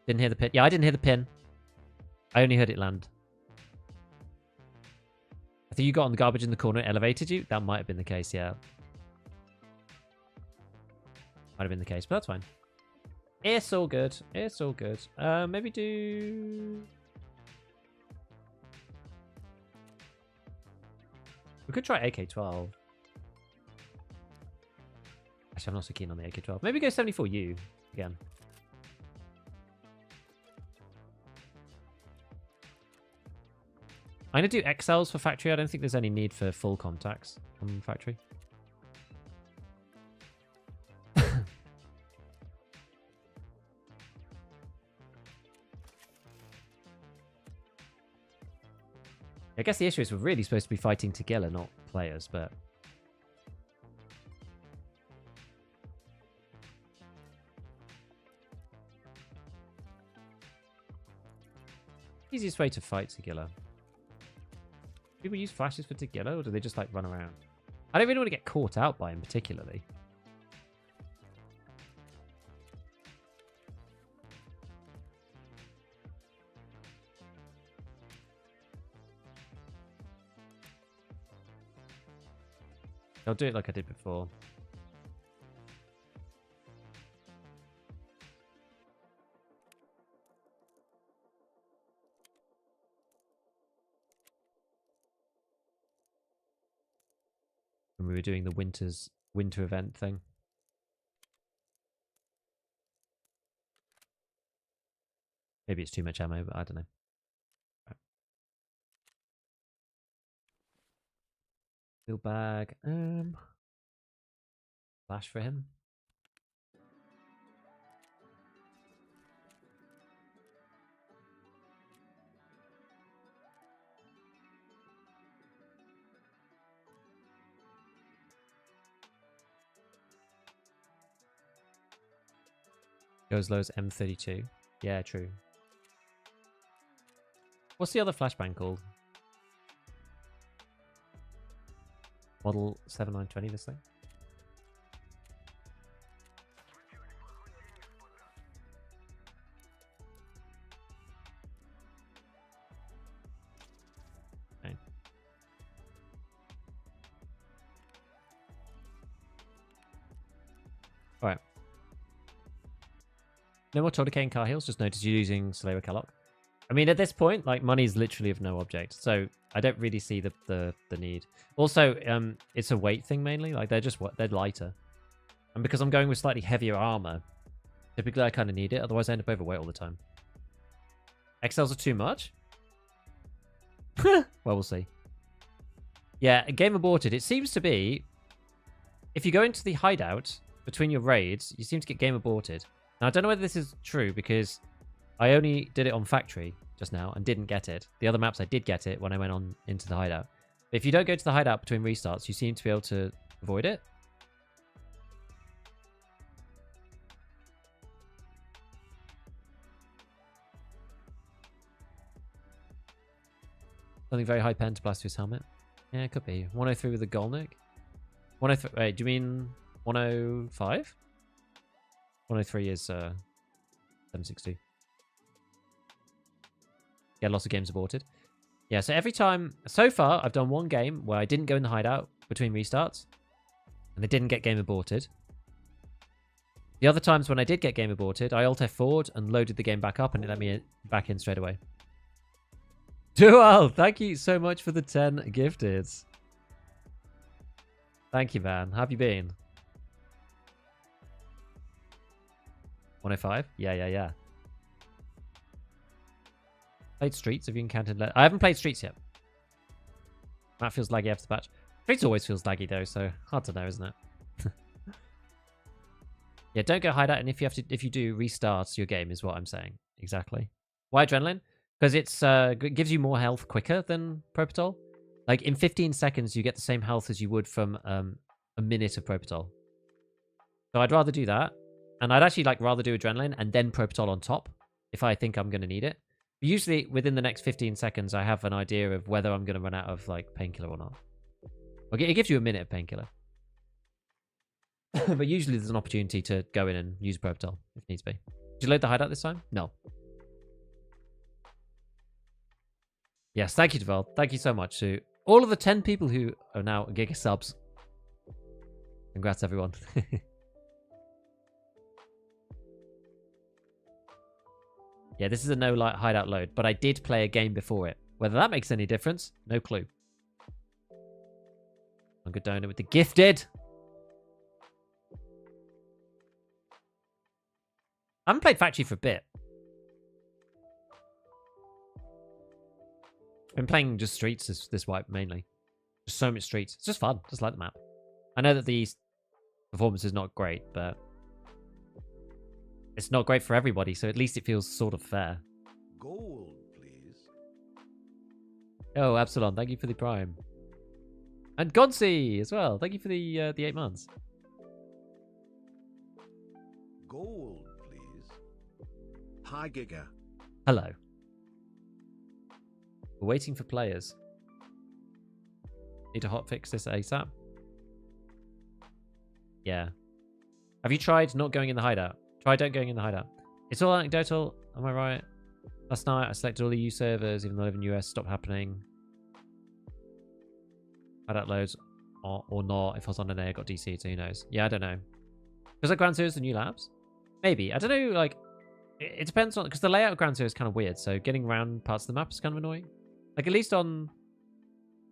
Didn't hear the pin. Yeah, I didn't hear the pin. I only heard it land. I think you got on the garbage in the corner and elevated you. That might have been the case, yeah. Might have been the case, but that's fine. It's all good. It's all good. Maybe do... We could try AK-12. Actually, I'm not so keen on the AK-12. Maybe go 74U again. I'm going to do XLs for factory. I don't think there's any need for full contacts from factory. I guess the issue is we're really supposed to be fighting Killa, not players, but... Easiest way to fight Killa. People use flashes for Killa, or do they just, like, run around? I don't really want to get caught out by him, particularly. I'll do it like I did before. When we were doing the winter event thing. Maybe it's too much ammo, but I don't know. Steel bag. Flash for him. Go as low as M32. Yeah, true. What's the other flashbang called? Model 7920, this thing. Okay. Alright. No more Todicane car heals, just notice you're using Slayer Kellogg. I mean, at this point, like, money is literally of no object, so I don't really see the need. Also, it's a weight thing mainly. Like, they're lighter, and because I'm going with slightly heavier armor, typically I kind of need it. Otherwise, I end up overweight all the time. XLs are too much. Well, we'll see. Yeah, game aborted. It seems to be if you go into the hideout between your raids, you seem to get game aborted. Now, I don't know whether this is true because I only did it on factory just now and didn't get it. The other maps I did get it when I went on into the hideout. But if you don't go to the hideout between restarts, you seem to be able to avoid it. Something very high pen to blast through his helmet. Yeah, it could be. 103 with the Golnick. 103. Wait, do you mean 105? 103 is 762. Yeah, lots of games aborted. Yeah, so every time... So far, I've done one game where I didn't go in the hideout between restarts. And they didn't get game aborted. The other times when I did get game aborted, I Alt F4'd and loaded the game back up and it let me back in straight away. Dual, thank you so much for the 10 gifted. Thank you, man. How have you been? 105? Yeah. Played Streets? Have you encountered... I haven't played Streets yet. That feels laggy after the patch. Streets always feels laggy, though, so hard to know, isn't it? Yeah, don't go hideout, and if you do, restart your game, is what I'm saying. Exactly. Why Adrenaline? Because it gives you more health quicker than Propitol. Like, in 15 seconds, you get the same health as you would from a minute of Propitol. So I'd rather do that. And I'd actually rather do Adrenaline and then Propitol on top if I think I'm going to need it. But usually, within the next 15 seconds, I have an idea of whether I'm going to run out of, painkiller or not. Okay, it gives you a minute of painkiller. But usually, there's an opportunity to go in and use Propitol if needs be. Did you load the hideout this time? No. Yes, thank you, Deval. Thank you so much to all of the 10 people who are now Giga subs. Congrats, everyone. Yeah, this is a no light hideout load, but I did play a game before it. Whether that makes any difference, no clue. I'm good donor with the gifted. I haven't played Factory for a bit. Been playing just Streets this wipe mainly. Just so much Streets. It's just fun. Just like the map. I know that the performance is not great, but it's not great for everybody, so at least it feels sort of fair. Gold, please. Oh, Absalon, thank you for the Prime. And Gonsi as well. Thank you for the 8 months. Gold, please. Hi, Giga. Hello. We're waiting for players. Need to hotfix this ASAP. Yeah. Have you tried not going in the hideout? Try don't going in the hideout. It's all anecdotal. Am I right? Last night I selected all the EU servers, even though I live in US. Stopped happening. Hideout loads or not. If I was on an A, I got DC, so who knows? Yeah, I don't know. Because Ground Zero is the new labs? Maybe. I don't know. It depends on, because the layout of Ground Zero is kind of weird. So getting around parts of the map is kind of annoying. At least on,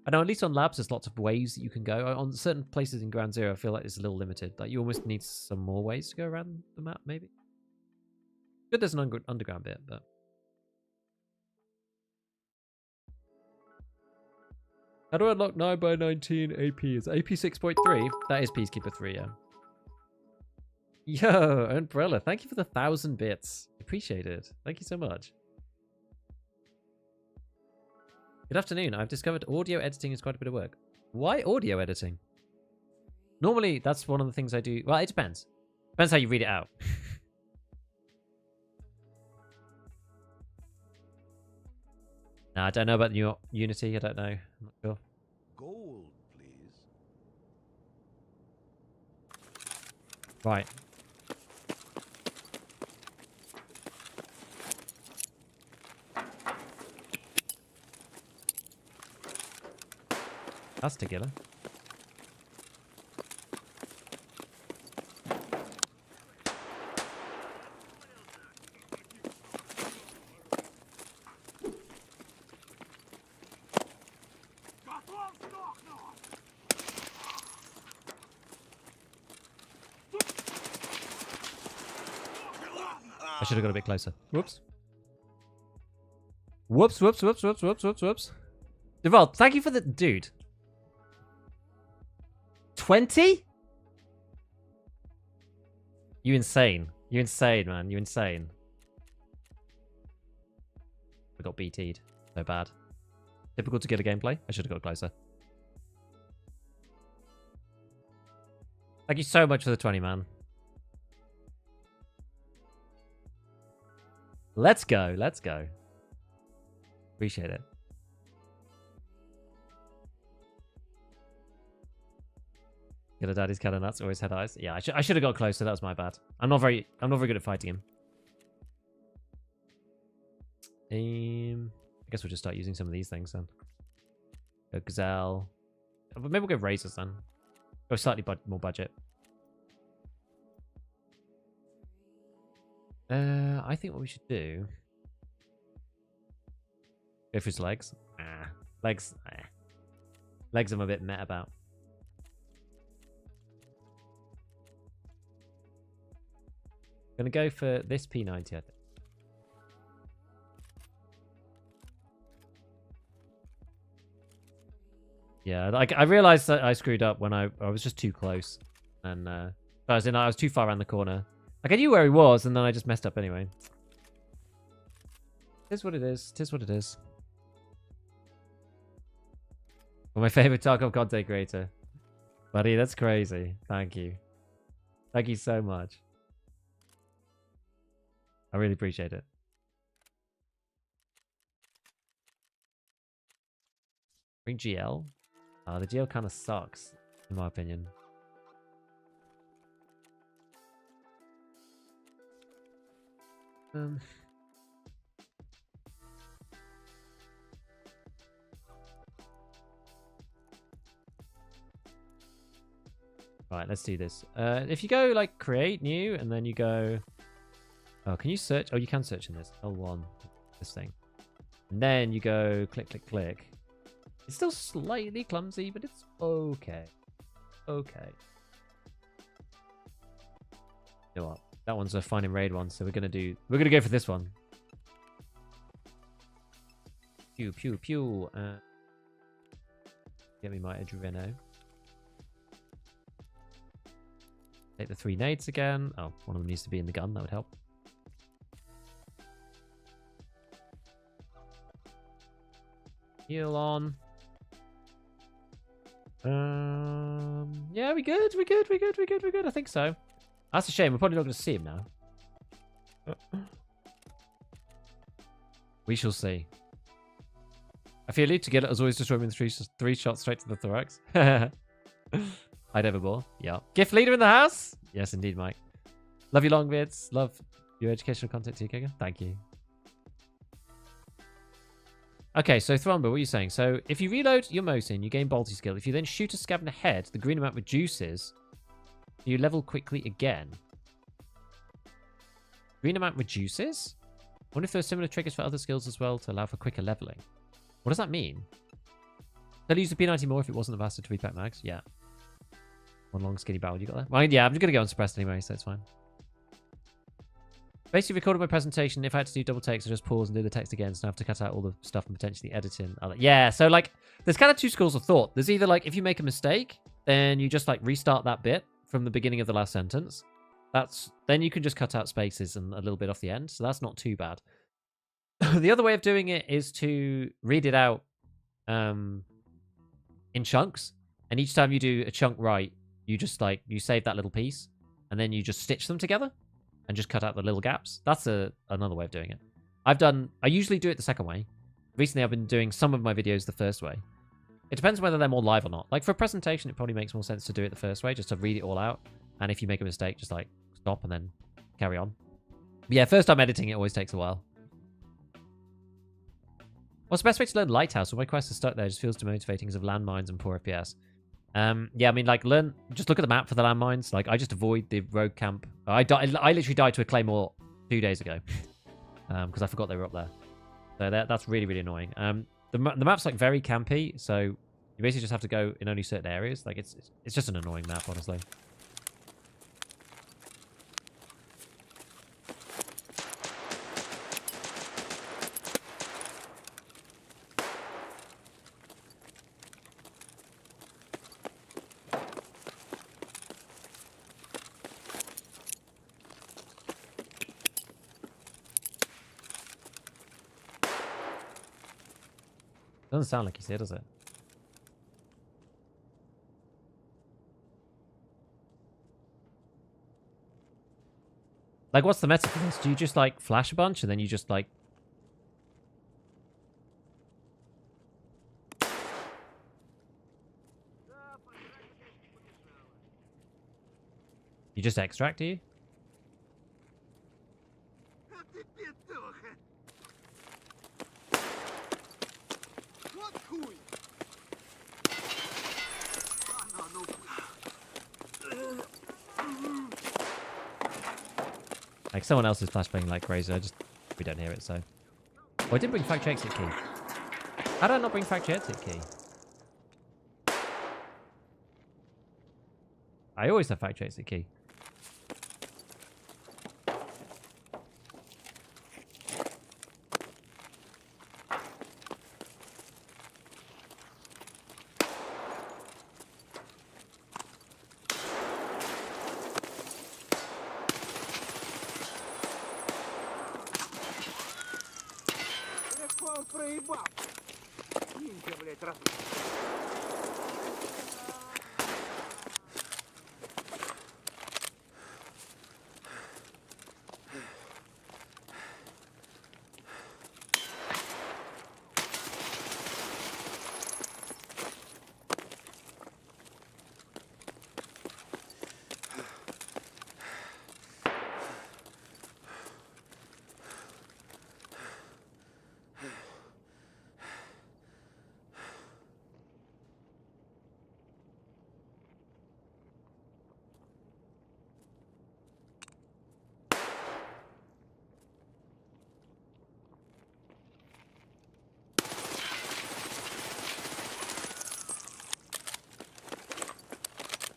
I know, at least on labs, there's lots of ways that you can go. On certain places in Ground Zero, I feel like it's a little limited. You almost need some more ways to go around the map, maybe. Good, there's an underground bit, but. How do I unlock 9x19 AP? Is AP 6.3? That is Peacekeeper 3, yeah. Yo, Umbrella, thank you for the 1,000 bits. Appreciate it. Thank you so much. Good afternoon. I've discovered audio editing is quite a bit of work. Why audio editing? Normally, that's one of the things I do. Well, it depends. Depends how you read it out. Nah, I don't know about the new Unity. I don't know. I'm not sure. Gold, please. Right. That's together. I should have got a bit closer. Whoops. Whoops. Deval, thank you for the... Dude. 20? You insane. You insane, man. You insane. got BT'd. So bad. Typical to get a gameplay. I should have got closer. Thank you so much for the 20, man. Let's go. Let's go. Appreciate it. Get a daddy's cat of nuts. Always had eyes. Yeah, I should have got closer. That was my bad. I'm not very good at fighting him. I guess we'll just start using some of these things then. Go gazelle. Maybe we'll go razors then. Go slightly more budget. I think what we should do. Go for his legs. Legs. Legs I'm a bit meh about. Gonna go for this P90, I think. Yeah, like I realized that I screwed up when I was just too close, and I was too far around the corner. Like I knew where he was, and then I just messed up anyway. Tis what it is. Tis what it is. Well, my favorite Tarkov content creator, buddy. That's crazy. Thank you. Thank you so much. I really appreciate it. Bring GL. The GL kind of sucks, in my opinion. Right, let's do this. If you go like create new and then you go, oh, can you search? Oh, you can search in this L1, this thing, and then you go click, click, click. It's still slightly clumsy, but it's okay. Okay. You know what? That one's a fine and raid one, so we're gonna go for this one. Pew pew pew. Get me my Adreno. Take the 3 nades again. Oh, one of them needs to be in the gun. That would help. Heal on. Yeah, we good. We good. I think so. That's a shame. We're probably not going to see him now. We shall see. I feel it to get it as always destroy him in three shots straight to the thorax. I'd ever more. Yeah. Gift leader in the house? Yes, indeed, Mike. Love your long vids. Love your educational content too, Killa. Thank you. Okay, so Thromba, what are you saying? So if you reload your Mosin, you gain Bolty skill. If you then shoot a scav in the head, the green amount reduces. You level quickly again. Green amount reduces? I wonder if there are similar triggers for other skills as well to allow for quicker leveling. What does that mean? They'll use the P90 more if it wasn't a bastard to repack mags. Yeah. One long skinny barrel, you got that? Well, yeah, I'm just going to go unsuppressed anyway, so it's fine. Basically recorded my presentation. If I had to do double takes, I just pause and do the text again, so I have to cut out all the stuff and potentially editing. Yeah, so like, there's kind of two schools of thought. There's either like, if you make a mistake, then you just like restart that bit from the beginning of the last sentence. Then you can just cut out spaces and a little bit off the end, so that's not too bad. The other way of doing it is to read it out in chunks, and each time you do a chunk right, you just like, you save that little piece, and then you just stitch them together and just cut out the little gaps. That's another way of doing it. I usually do it the second way. Recently, I've been doing some of my videos the first way. It depends whether they're more live or not. Like for a presentation, it probably makes more sense to do it the first way, just to read it all out. And if you make a mistake, just like stop and then carry on. But yeah, first time editing, it always takes a while. What's the best way to learn Lighthouse? Well, my quest is stuck there. It just feels demotivating because of landmines and poor FPS. Yeah, I mean, like, just look at the map for the landmines. Like, I just avoid the rogue camp. I literally died to a claymore 2 days ago because I forgot they were up there. So that's really, really annoying. The map's like very campy, so you basically just have to go in only certain areas. Like, it's just an annoying map, honestly. Doesn't sound like he's here, does it? Like, what's the meta for this? Do you just, like, flash a bunch and then you just, like... You just extract, do you? Like, someone else is flashbanging like crazy. We don't hear it, so... Oh, I did bring factory exit key. How did I not bring factory exit key? I always have factory exit key.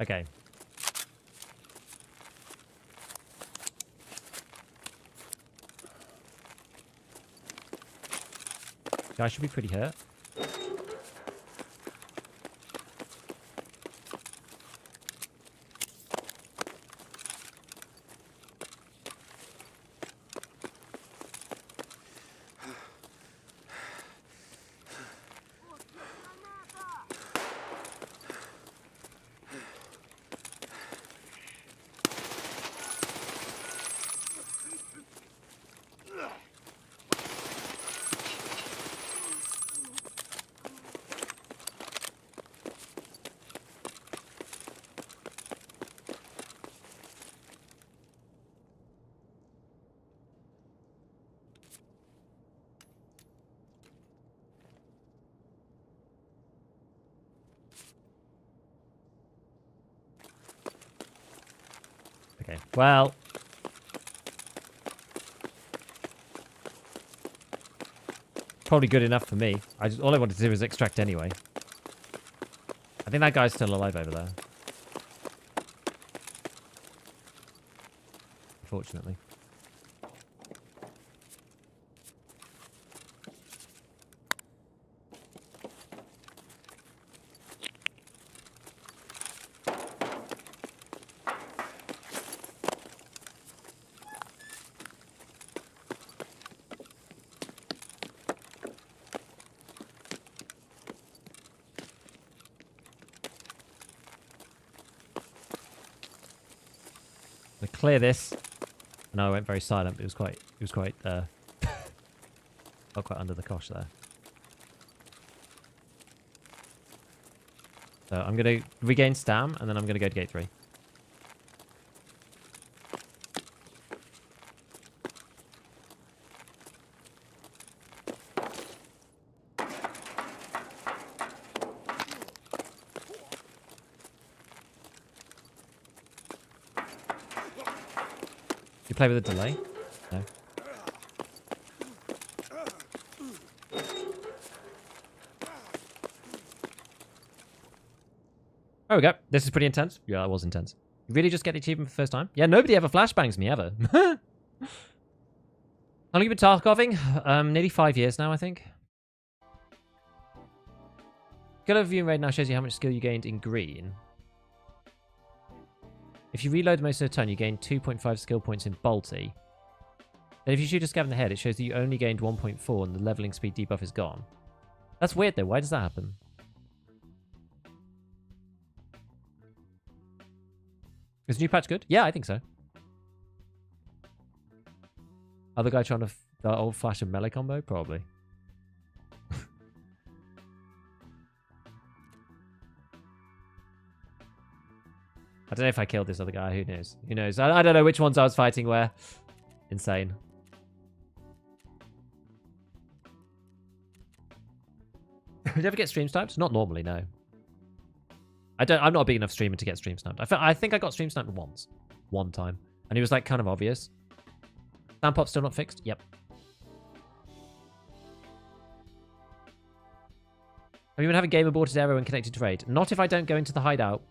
Okay. Guy should be pretty hurt. Okay, well... Probably good enough for me. All I wanted to do was extract anyway. I think that guy's still alive over there. Unfortunately. To clear this. No, I went very silent, but it was quite got quite under the cosh there. So I'm gonna regain stam and then I'm gonna go to gate 3. You play with a delay? No. There we go. This is pretty intense. Yeah, that was intense. You really just get the achievement for the first time? Yeah, nobody ever flashbangs me, ever. How long have you been Tarkoving? Nearly 5 years now, I think. Skill overview in raid now shows you how much skill you gained in green. If you reload most of the turn, you gain 2.5 skill points in Bolty. Then if you shoot a scav in the head, it shows that you only gained 1.4 and the leveling speed debuff is gone. That's weird though. Why does that happen? Is the new patch good? Yeah, I think so. Other guy trying to the old-fashioned melee combo? Probably. I don't know if I killed this other guy. Who knows? Who knows? I don't know which ones I was fighting where. Insane. Did you ever get stream sniped? Not normally, no. I'm not a big enough streamer to get stream sniped. I think I got stream sniped once. One time. And he was like kind of obvious. Sound pop still not fixed? Yep. Have you been having game aborted error when connected to raid? Not if I don't go into the hideout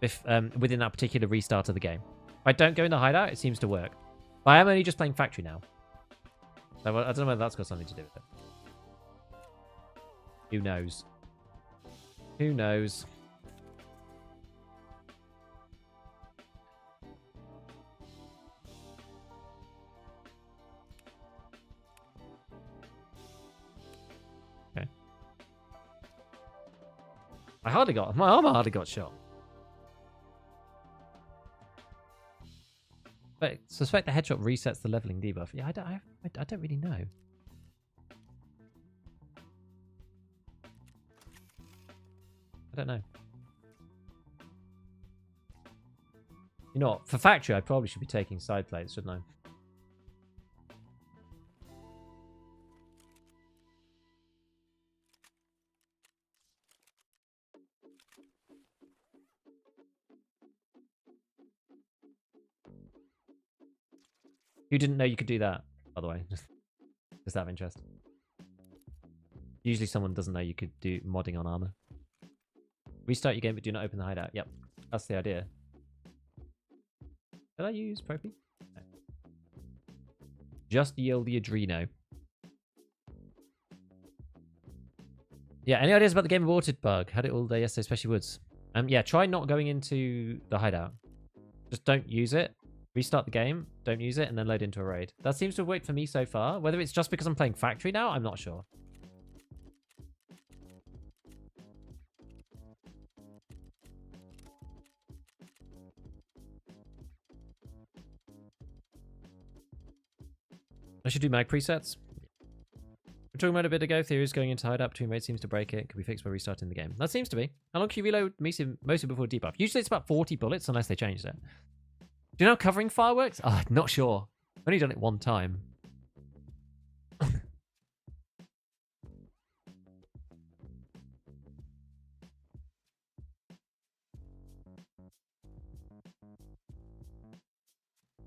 if within that particular restart of the game. If I don't go in the hideout, it seems to work. But I am only just playing factory now. So I don't know whether that's got something to do with it. Who knows? Who knows? Okay. My armor hardly got shot. But suspect the headshot resets the leveling debuff. Yeah, I don't really know. I don't know. You know what? For factory, I probably should be taking side plates, shouldn't I? Who didn't know you could do that, by the way? Just out of interest. Usually someone doesn't know you could do modding on armor. Restart your game, but do not open the hideout. Yep, that's the idea. Did I use Propy? No. Just yield the Adreno. Yeah, any ideas about the game aborted bug? Had it all day yesterday, especially Woods. Yeah, try not going into the hideout. Just don't use it. Restart the game, don't use it, and then load into a raid. That seems to have worked for me so far. Whether it's just because I'm playing factory now, I'm not sure. I should do mag presets. We're talking about a bit ago. Theories going into hideout between raids seems to break it. Could be fixed by restarting the game. That seems to be. How long can you reload mostly before debuff? Usually it's about 40 bullets unless they changed it. Do you know how covering fire works? I'm not sure. I've only done it one time.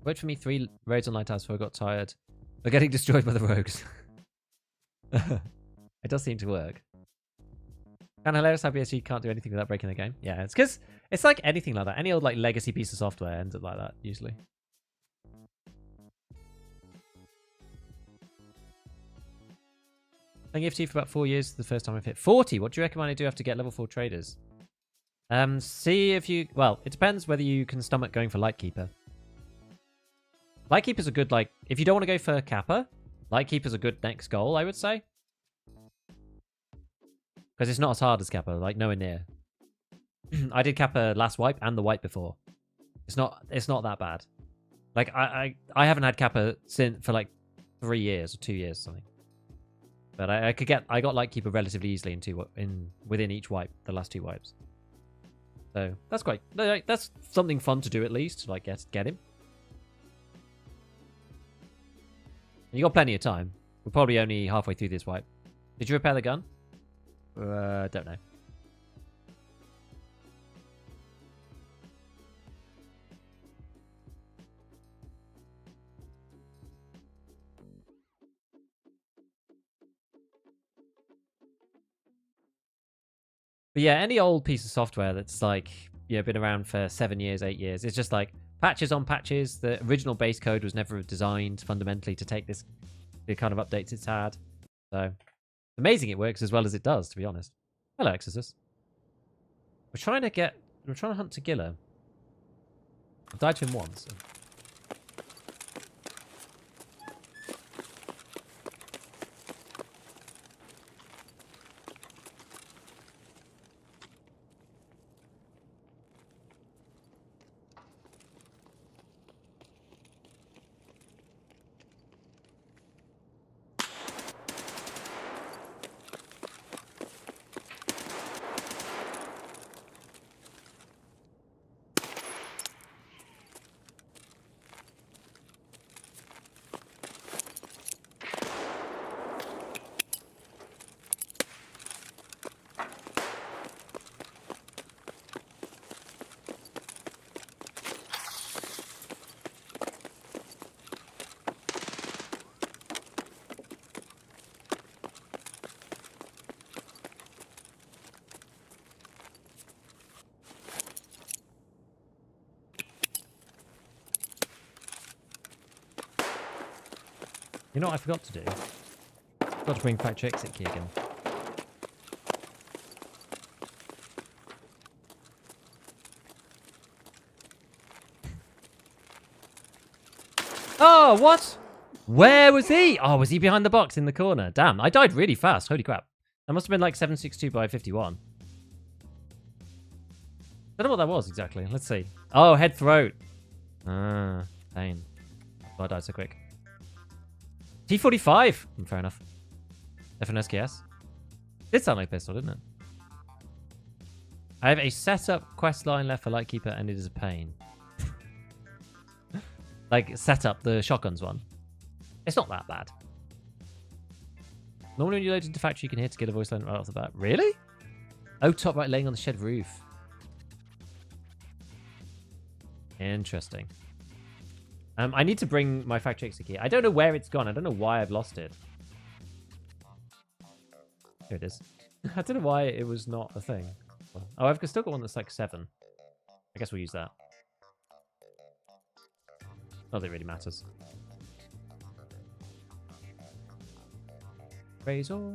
Wait for me 3 raids on Lighthouse before I got tired. We're getting destroyed by the rogues. It does seem to work. Kind of hilarious how BSG can't do anything without breaking the game. Yeah, it's because it's like anything like that. Any old like legacy piece of software ends up like that, usually. Playing EFT for about 4 years. The first time I've hit 40. What do you recommend I do have to get level 4 traders? See if you... Well, it depends whether you can stomach going for Lightkeeper. Lightkeeper's a good, like... If you don't want to go for Kappa, Lightkeeper's a good next goal, I would say. Because it's not as hard as Kappa, like nowhere near. I did Kappa last wipe and the wipe before. It's not that bad. Like I haven't had Kappa for like 3 years or 2 years or something. But I got Lightkeeper relatively easily within each wipe, the last 2 wipes. So that's great. That's something fun to do at least, to like get him. You got plenty of time. We're probably only halfway through this wipe. Did you repair the gun? Don't know. But yeah, any old piece of software that's like, been around for 7 years, 8 years, it's just like patches on patches. The original base code was never designed fundamentally to take the kind of updates it's had. So amazing it works as well as it does, to be honest. Hello, Exorcist. We're trying to hunt to Killa. I've died to him once. So. You know what I forgot to do? Forgot to bring factory exit key again. Oh, what? Where was he? Oh, was he behind the box in the corner? Damn, I died really fast. Holy crap. That must have been like 762 by 51. I don't know what that was exactly. Let's see. Oh, head throat. Ah, pain. Oh, I died so quick. T45. Fair enough. FNSKS. Did sound like pistol, didn't it? I have a setup quest line left for Lightkeeper, and it is a pain. Like, setup, the shotguns one. It's not that bad. Normally when you load into factory, you can hear to get a voice line right off the bat. Really? Oh, top right, laying on the shed roof. Interesting. I need to bring my factory exit key. I don't know where it's gone. I don't know why I've lost it. Here it is. I don't know why it was not a thing. Oh, I've still got one that's like 7. I guess we'll use that. Not that it really matters. Razor.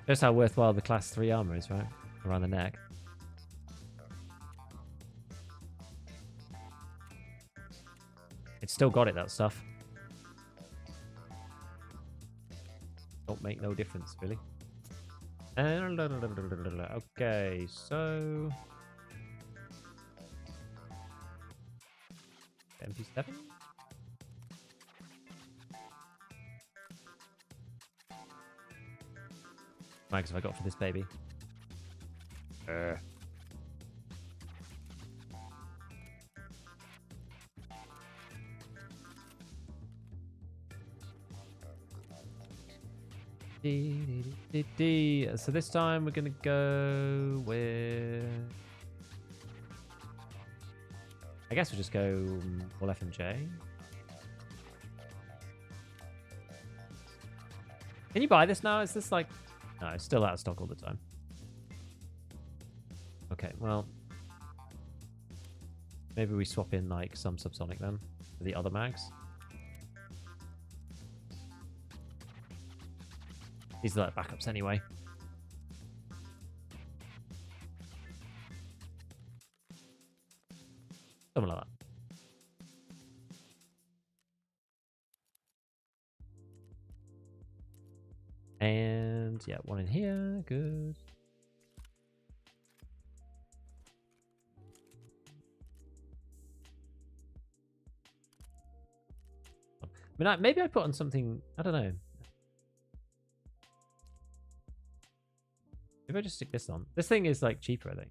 Shows how worthwhile the class 3 armor is, right? Around the neck. It's still got it, that stuff. Don't make no difference, really. Okay, so... MP7? Mags have I got for this baby? So this time we're gonna go with... I guess we'll just go all FMJ. Can you buy this now? Is this like... No, it's still out of stock all the time. Okay, well... Maybe we swap in like some subsonic then for the other mags. These are like backups anyway. Something like that. And yeah, one in here. Good. I mean, maybe I put on something. I don't know. Maybe I just stick this on. This thing is like cheaper, I think.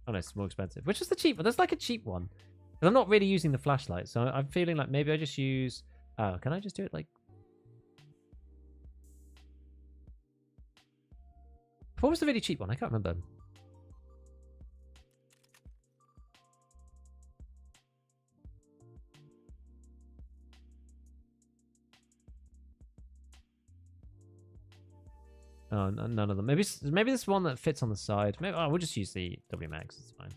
Oh no, it's more expensive. Which is the cheap one? There's like a cheap one. Because I'm not really using the flashlight, so I'm feeling like maybe I just use... Oh, can I just do it like... What was the really cheap one? I can't remember. Oh, none of them. Maybe this one that fits on the side. Maybe we'll just use the WMAX. It's fine.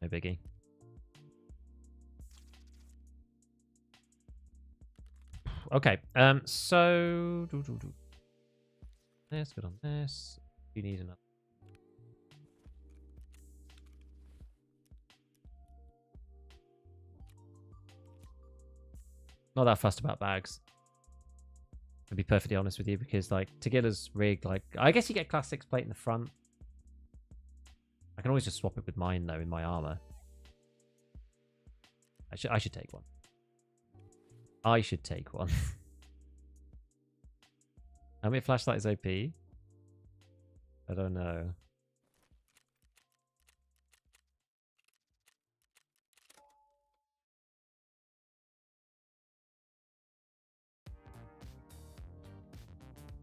No biggie. Okay. So this good on this. You need another. Not that fussed about bags. To be perfectly honest with you, because like Tagilla's rig, like I guess you get class 6 plate in the front. I can always just swap it with mine though in my armor. I should take one. I should take one. How many flashlight is OP? I don't know.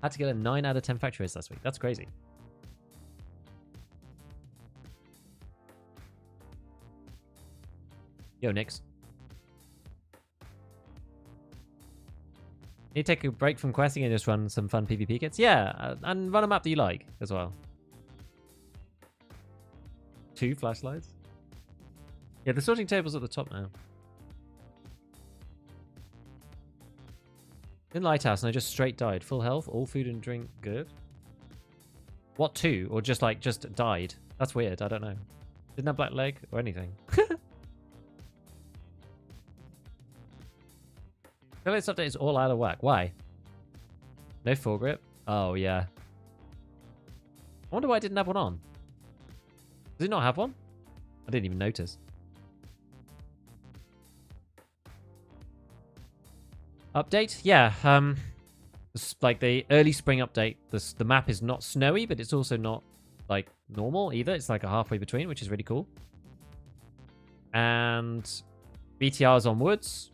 Had to get a 9 out of 10 factory race last week. That's crazy. Yo, Nix. Need to take a break from questing and just run some fun PvP kits? Yeah, and run a map that you like as well. 2 flashlights? Yeah, the sorting table's at the top now. In Lighthouse, and I just straight died. Full health, all food and drink good. What, 2? Or just like, just died? That's weird, I don't know. Didn't have black leg or anything. The latest update is all out of whack. Why? No foregrip? Oh, yeah. I wonder why I didn't have one on. Does it not have one? I didn't even notice. Update? Yeah, it's like the early spring update. The map is not snowy, but it's also not like normal either. It's like a halfway between, which is really cool. And BTR is on woods.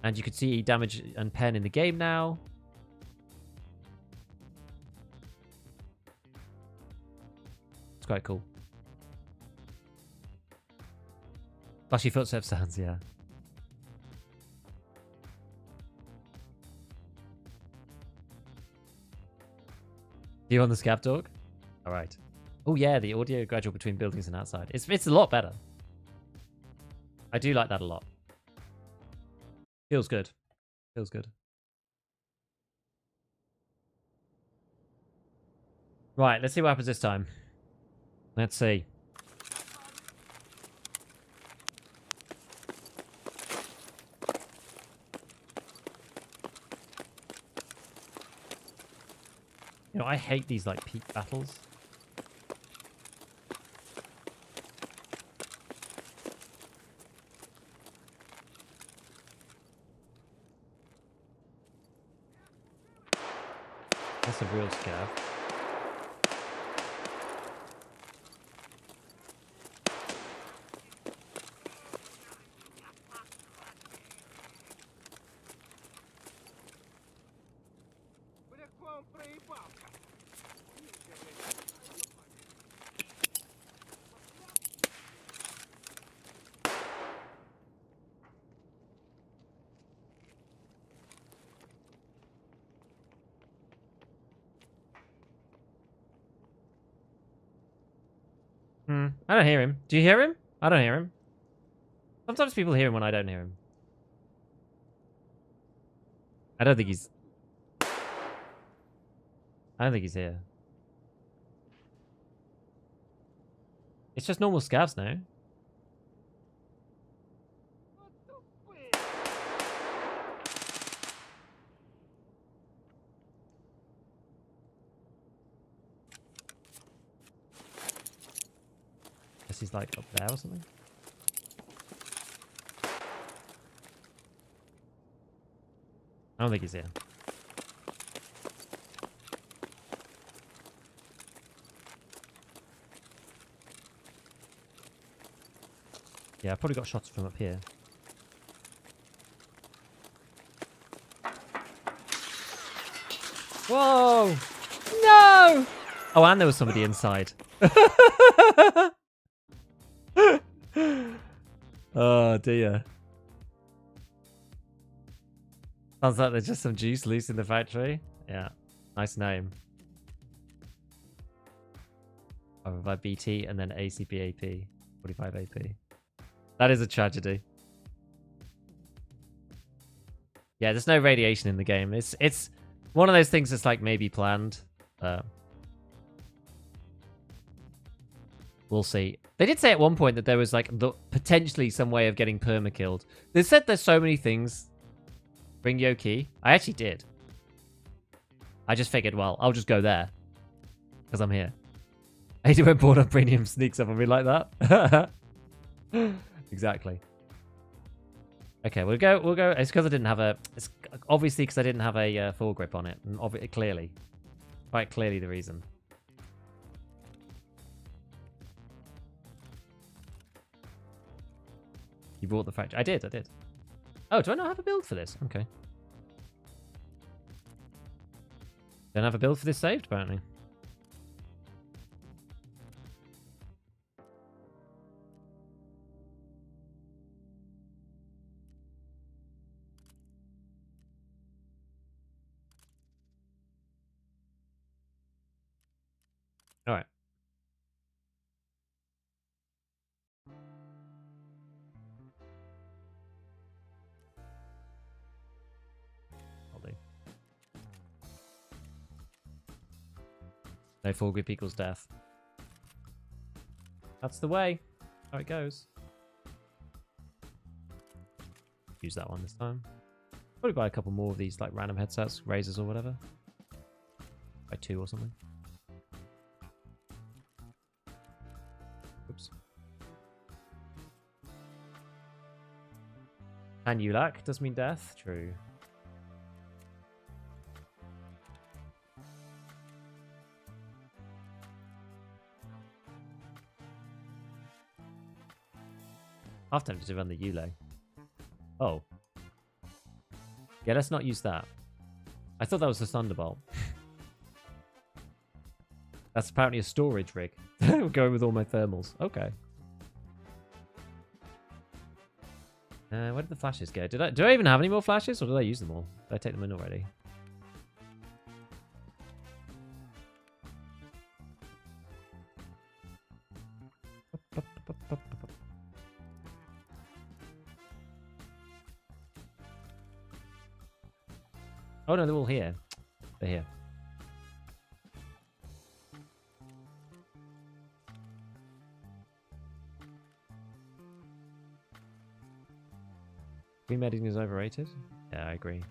And you can see damage and pen in the game now. It's quite cool. Flashy footstep sounds, yeah. Do you want the ScavTalk? All right. Oh yeah, the audio gradual between buildings and outside. It's a lot better. I do like that a lot. Feels good. Feels good. Right, let's see what happens this time. Let's see. You know, I hate these like peak battles. That's a real scav. I don't hear him. Do you hear him? I don't hear him. Sometimes people hear him when I don't hear him. I don't think he's here. It's just normal scavs now. Guess he's like up there or something. I don't think he's here. Yeah, I probably got shots from up here. Whoa! No! Oh, and there was somebody inside. Oh, dear. Sounds like there's just some juice loose in the factory. Yeah, nice name. I revive BT and then ACP AP. 45 AP. That is a tragedy. Yeah, there's no radiation in the game. It's one of those things that's like maybe planned. We'll see. They did say at one point that there was like potentially some way of getting perma-killed. They said there's so many things. Bring Yo Key. I actually did. I just figured, well, I'll just go there. Because I'm here. I hate it when Board Up Premium sneaks up on me like that. Exactly. Okay, we'll go. It's because I didn't have a... It's obviously because I didn't have a full grip on it. And clearly. Quite clearly the reason. You bought the factory. I did. Oh, do I not have a build for this? Okay. Don't have a build for this saved, apparently. All right. I'll do. No full grip equals death. That's the way. How it goes. Use that one this time. Probably buy a couple more of these like random headsets, razors or whatever. Buy 2 or something. Oops. And Yulak does mean death. True. Half tempted to run the Yule. Oh. Yeah, let's not use that. I thought that was the Thunderbolt. That's apparently a storage rig. We're going with all my thermals. Okay. Where did the flashes go? Do I even have any more flashes, or did I use them all? Did I take them in already? Oh no, they're all here. They're here. Pre-medding is overrated? Yeah, I agree.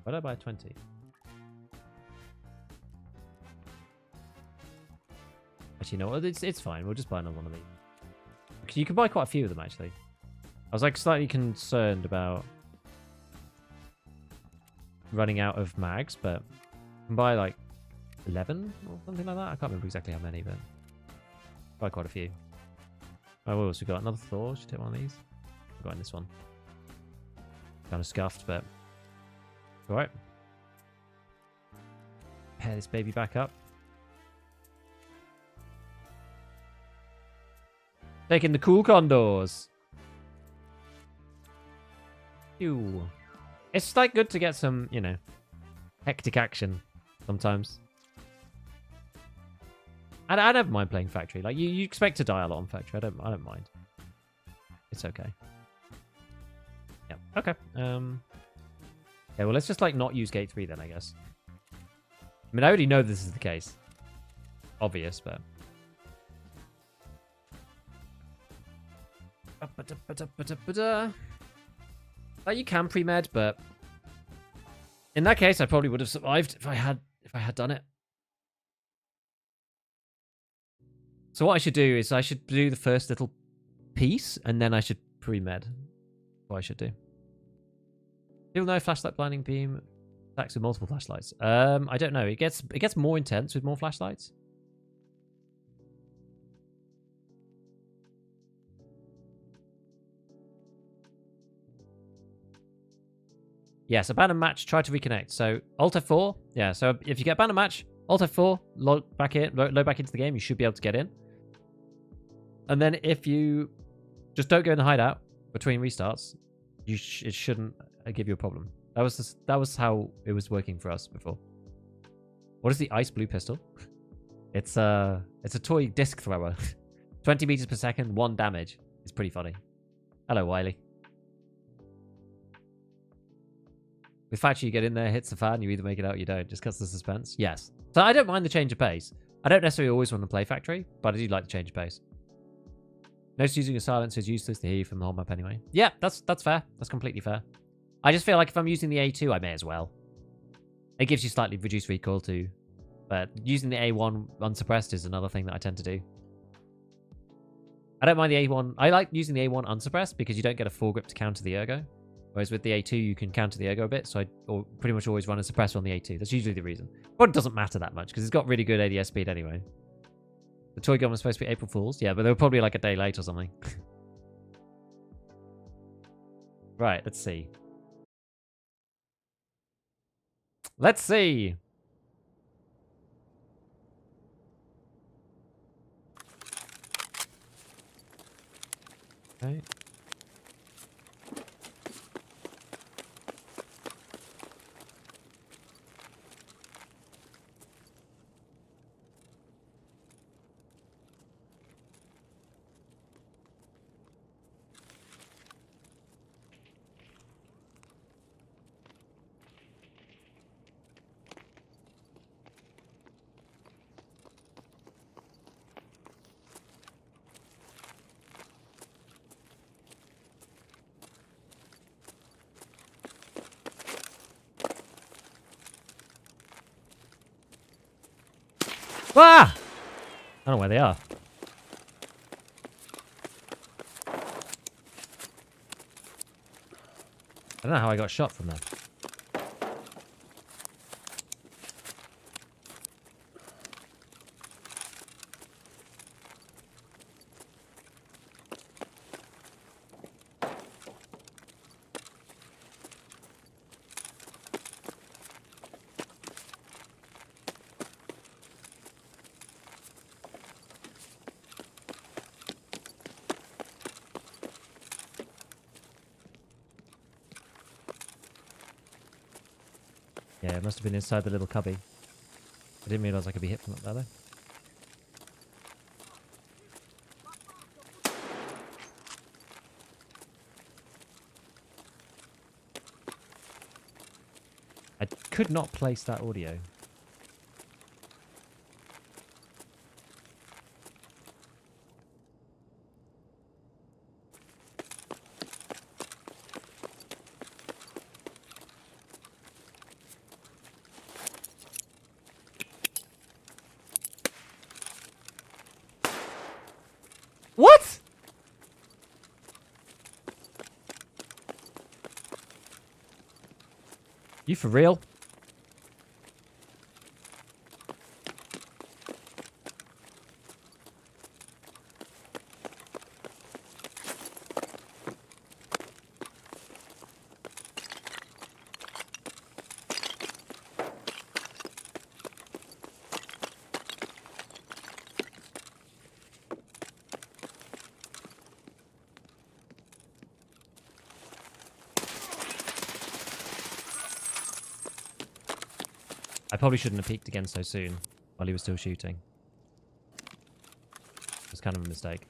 Why did I buy 20? Actually, no, it's fine. We'll just buy another one of these. You can buy quite a few of them, actually. I was like slightly concerned about running out of mags, but you can buy like 11 or something like that. I can't remember exactly how many, but buy quite a few. Oh, what else we got? Another Thor. Should take one of these. We've got in this one. Kind of scuffed, but all right. Pair this baby back up. Taking the cool condors. Ew. It's like good to get some, you know, hectic action sometimes. I don't mind playing factory. Like you expect to die a lot on factory. I don't mind. It's okay. Yeah. Okay. Yeah. Well, let's just like not use gate 3 then, I guess. I mean, I already know this is the case. Obvious, but. You can pre-med, but in that case, I probably would have survived if I had done it. So what I should do is I should do the first little piece, and then I should pre-med. What I should do. You'll know flashlight blinding beam attacks with multiple flashlights. I don't know. It gets more intense with more flashlights. Yes, abandon match, try to reconnect. So Alt F4, yeah, so if you get abandon match, Alt F4, load back into the game, you should be able to get in. And then if you just don't go in the hideout between restarts, it shouldn't give you a problem. That was how it was working for us before. What is the ice blue pistol? It's a toy disc thrower. 20 meters per second, 1 damage. It's pretty funny. Hello, Wiley. With factory, you get in there, hits the fan, you either make it out or you don't. Just cuts the suspense. Yes. So I don't mind the change of pace. I don't necessarily always want to play factory, but I do like the change of pace. Notice using a silencer is useless to hear you from the whole map anyway. Yeah, that's fair. That's completely fair. I just feel like if I'm using the A2, I may as well. It gives you slightly reduced recoil too. But using the A1 unsuppressed is another thing that I tend to do. I don't mind the A1. I like using the A1 unsuppressed because you don't get a full grip to counter the ergo. Whereas with the A2, you can counter the ergo a bit, so I pretty much always run a suppressor on the A2. That's usually the reason. But it doesn't matter that much, because it's got really good ADS speed anyway. The toy gun was supposed to be April Fool's. Yeah, but they were probably like a day late or something. Right, let's see. Let's see! Okay. Ah! I don't know where they are. I don't know how I got shot from there. Yeah, it must have been inside the little cubby. I didn't realise I could be hit from up there, though. I could not place that audio. What? You for real? I probably shouldn't have peeked again so soon while he was still shooting. It was kind of a mistake.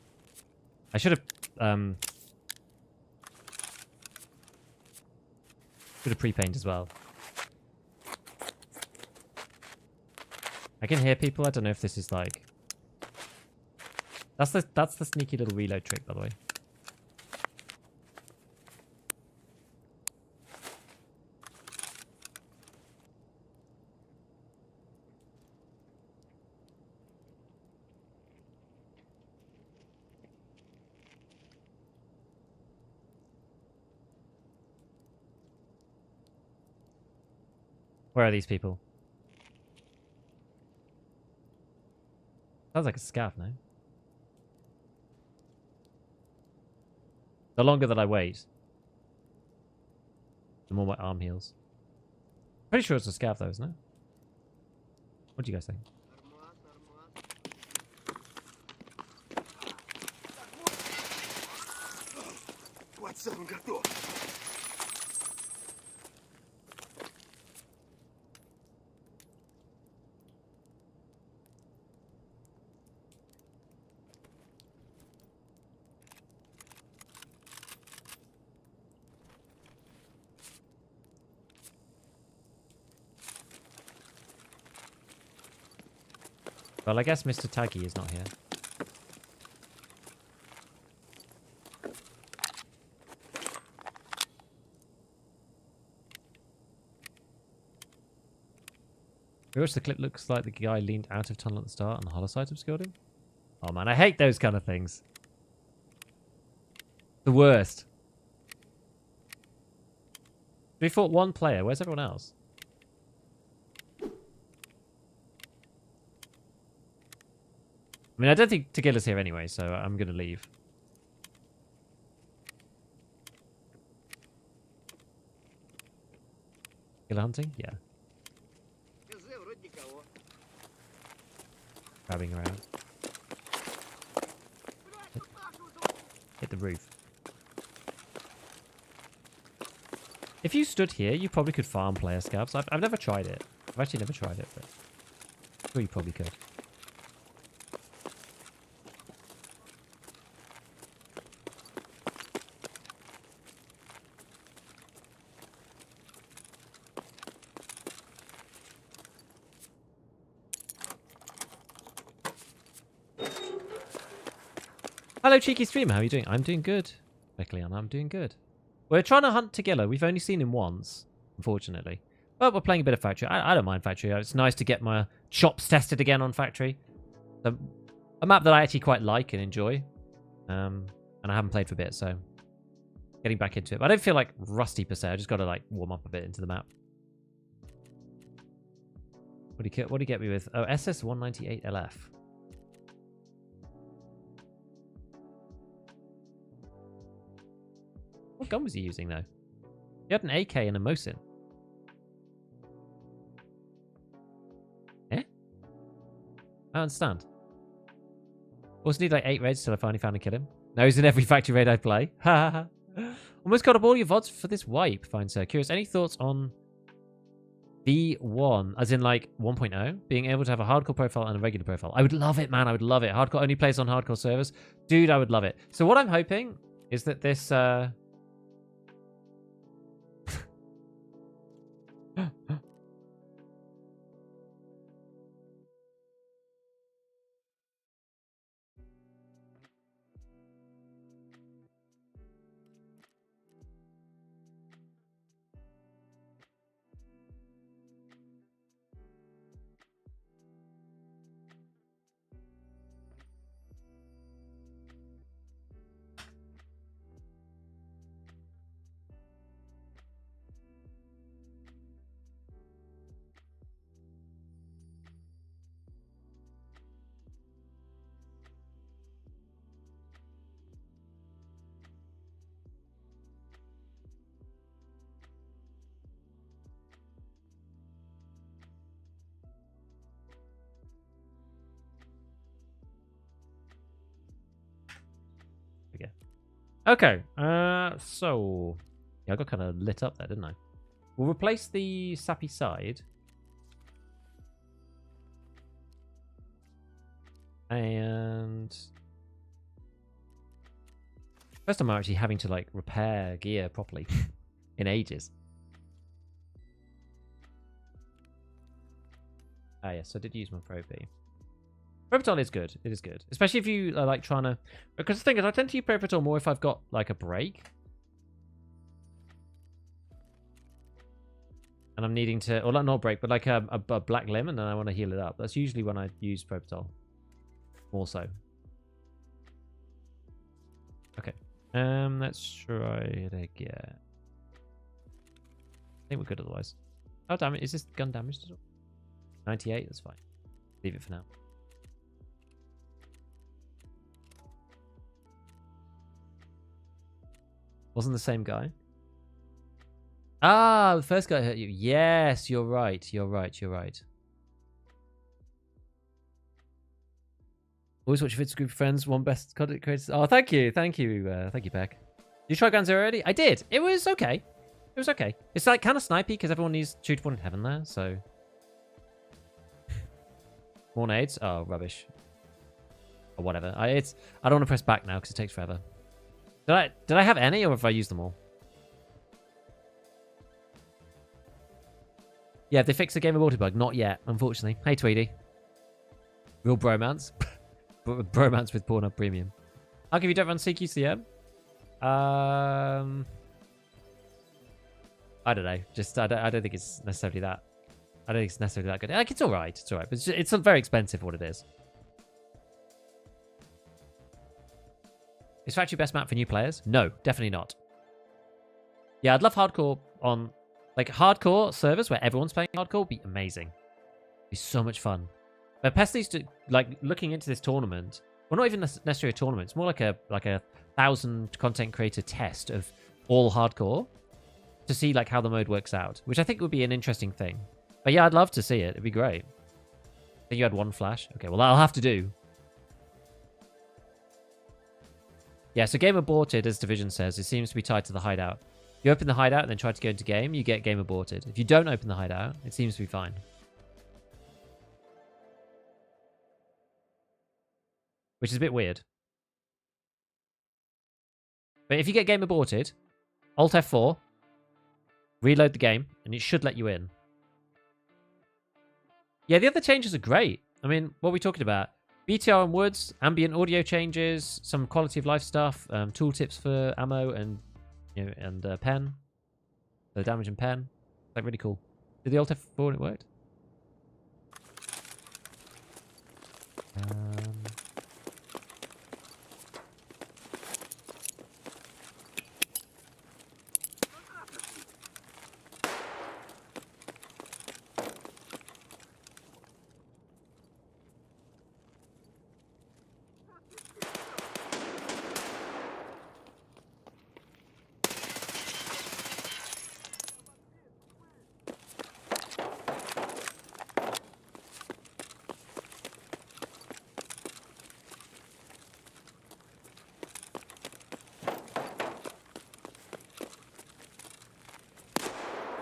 I should have pre-painted as well. I can hear people. I don't know if this is like... That's the sneaky little reload trick, by the way. Where are these people? Sounds like a scav, no? The longer that I wait, the more my arm heals. Pretty sure it's a scav though, isn't it? What do you guys think? Well, I guess Mr. Taggy is not here. I wish the clip looks like the guy leaned out of tunnel at the start and the hollow sight obscured him. Oh man, I hate those kind of things. The worst. We fought one player. Where's everyone else? I mean, I don't think Killa's here anyway, so I'm going to leave. Killa hunting? Yeah. Grabbing around. Hit the roof. If you stood here, you probably could farm player scavs. I've never tried it. I've actually never tried it, but I'm sure you probably could. Hello, cheeky streamer. How are you doing? I'm doing good. Leon, I'm doing good. We're trying to hunt Killa. We've only seen him once, unfortunately. But we're playing a bit of Factory. I don't mind Factory. It's nice to get my shops tested again on factory. So, a map that I actually quite like and enjoy. And I haven't played for a bit, so getting back into it. But I don't feel like rusty per se. I just got to like warm up a bit into the map. What do you get me with? Oh, SS-198LF. What gun was he using, though? He had an AK and a Mosin. Eh? I don't understand. Also need like 8 raids till I finally found and kill him. No, he's in every factory raid I play. Ha Almost got up all your VODs for this wipe, fine sir. Curious, any thoughts on V1, as in like 1.0, being able to have a hardcore profile and a regular profile? I would love it, man. I would love it. Hardcore only plays on hardcore servers. Dude, I would love it. So what I'm hoping is that this... Okay, so... Yeah, I got kind of lit up there, didn't I? We'll replace the sappy side. And... First time I'm actually having to, like, repair gear properly in ages. Ah, yes, I did use my Pro B. Propital is good. It is good. Especially if you are like trying to... Because the thing is, I tend to use Propital more if I've got like a break. And I'm needing to... Or not a break, but like a black limb and then I want to heal it up. That's usually when I use Propital. More so. Okay. Let's try it again. I think we're good otherwise. Oh, damn it. Is this gun damaged at all? 98? That's fine. Leave it for now. Wasn't the same guy? Ah, the first guy hurt you. Yes, you're right. You're right. You're right. Always watch Fitz group of friends. One best content creators. Oh, thank you. Thank you. Thank you, Beck. You tried Ground Zero already? I did. It was okay. It was okay. It's like kind of snipey because everyone needs shootable in heaven there, so... More nades? Oh, rubbish. Or whatever. I don't want to press back now because it takes forever. Did I have any, or have I used them all? Yeah, they fixed the game of auto bug. Not yet, unfortunately. Hey, Tweedy. Real bromance. Bromance with Pornhub Premium. I'll give you don't run CQCM. I don't know. Just I don't think it's necessarily that. I don't think it's necessarily that good. Like, it's all right. It's all right, but it's very expensive for what it is. Is Factory best map for new players? No, definitely not. Yeah, I'd love hardcore on... Like, hardcore servers where everyone's playing hardcore would be amazing. It'd be so much fun. But Pesley's like looking into this tournament. Well, not even necessarily a tournament. It's more like a 1,000 content creator test of all hardcore to see like how the mode works out, which I think would be an interesting thing. But yeah, I'd love to see it. It'd be great. I think you had one flash. Okay, well, that'll have to do. Yeah, so game aborted, as Division says. It seems to be tied to the hideout. If you open the hideout and then try to go into game, you get game aborted. If you don't open the hideout, it seems to be fine. Which is a bit weird. But if you get game aborted, Alt F4, reload the game, and it should let you in. Yeah, the other changes are great. I mean, what are we talking about? BTR and woods, ambient audio changes, some quality of life stuff, tooltips for ammo and pen, the damage and pen. Like really cool. Did the Alt F4 and it worked? Um,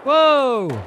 Whoa!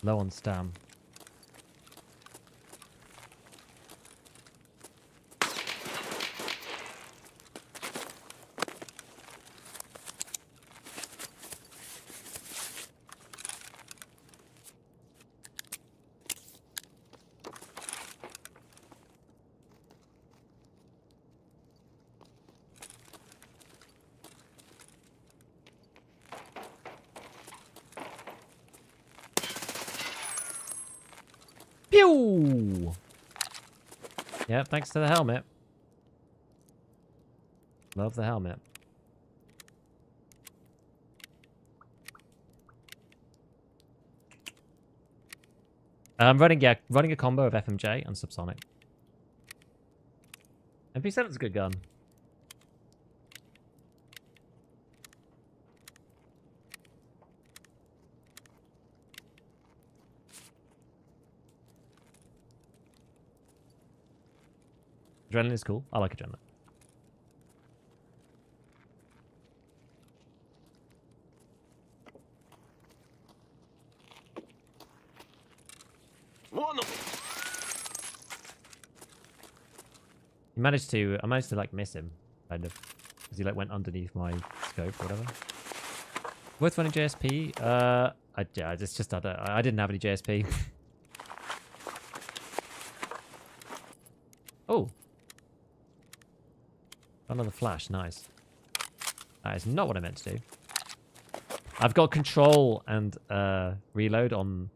Low on stam. Pew! Yeah, thanks to the helmet. Love the helmet. I'm running a combo of FMJ and subsonic. MP7's a good gun. Adrenaline is cool. I like adrenaline. I managed to like miss him, kind of, because he like went underneath my scope or whatever. Worth running JSP? I didn't have any JSP. Oh, another flash, nice. That is not what I meant to do. I've got control and reload on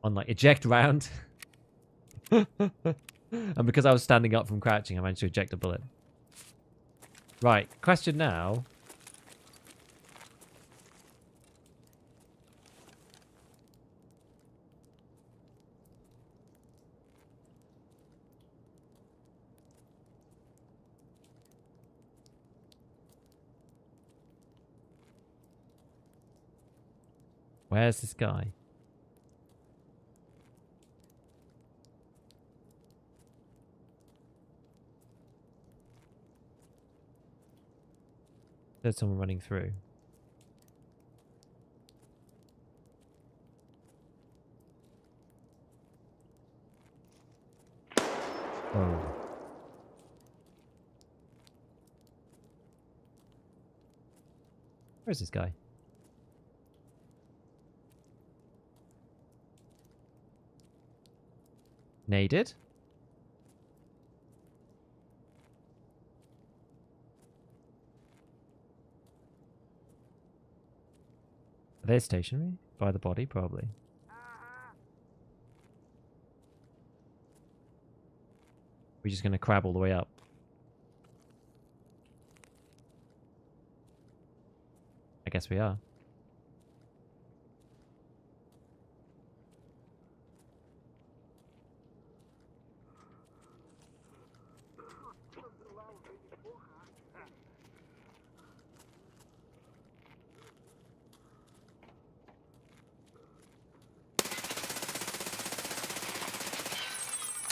like eject round. And because I was standing up from crouching, I managed to eject a bullet. Right, question now. Where's this guy? There's someone running through. Oh. Where's this guy? Naded? Are they stationary? By the body, probably. We're just going to crab all the way up. I guess we are.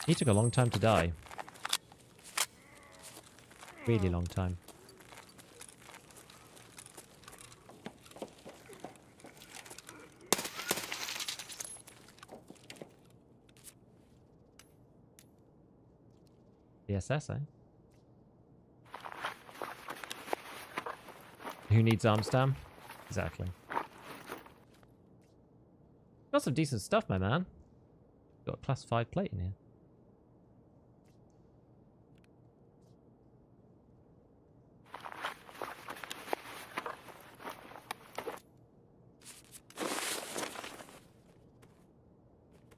He took a long time to die. Really long time. The SS, eh? Who needs Armstam? Exactly. Got some decent stuff, my man. Got a +5 plate in here.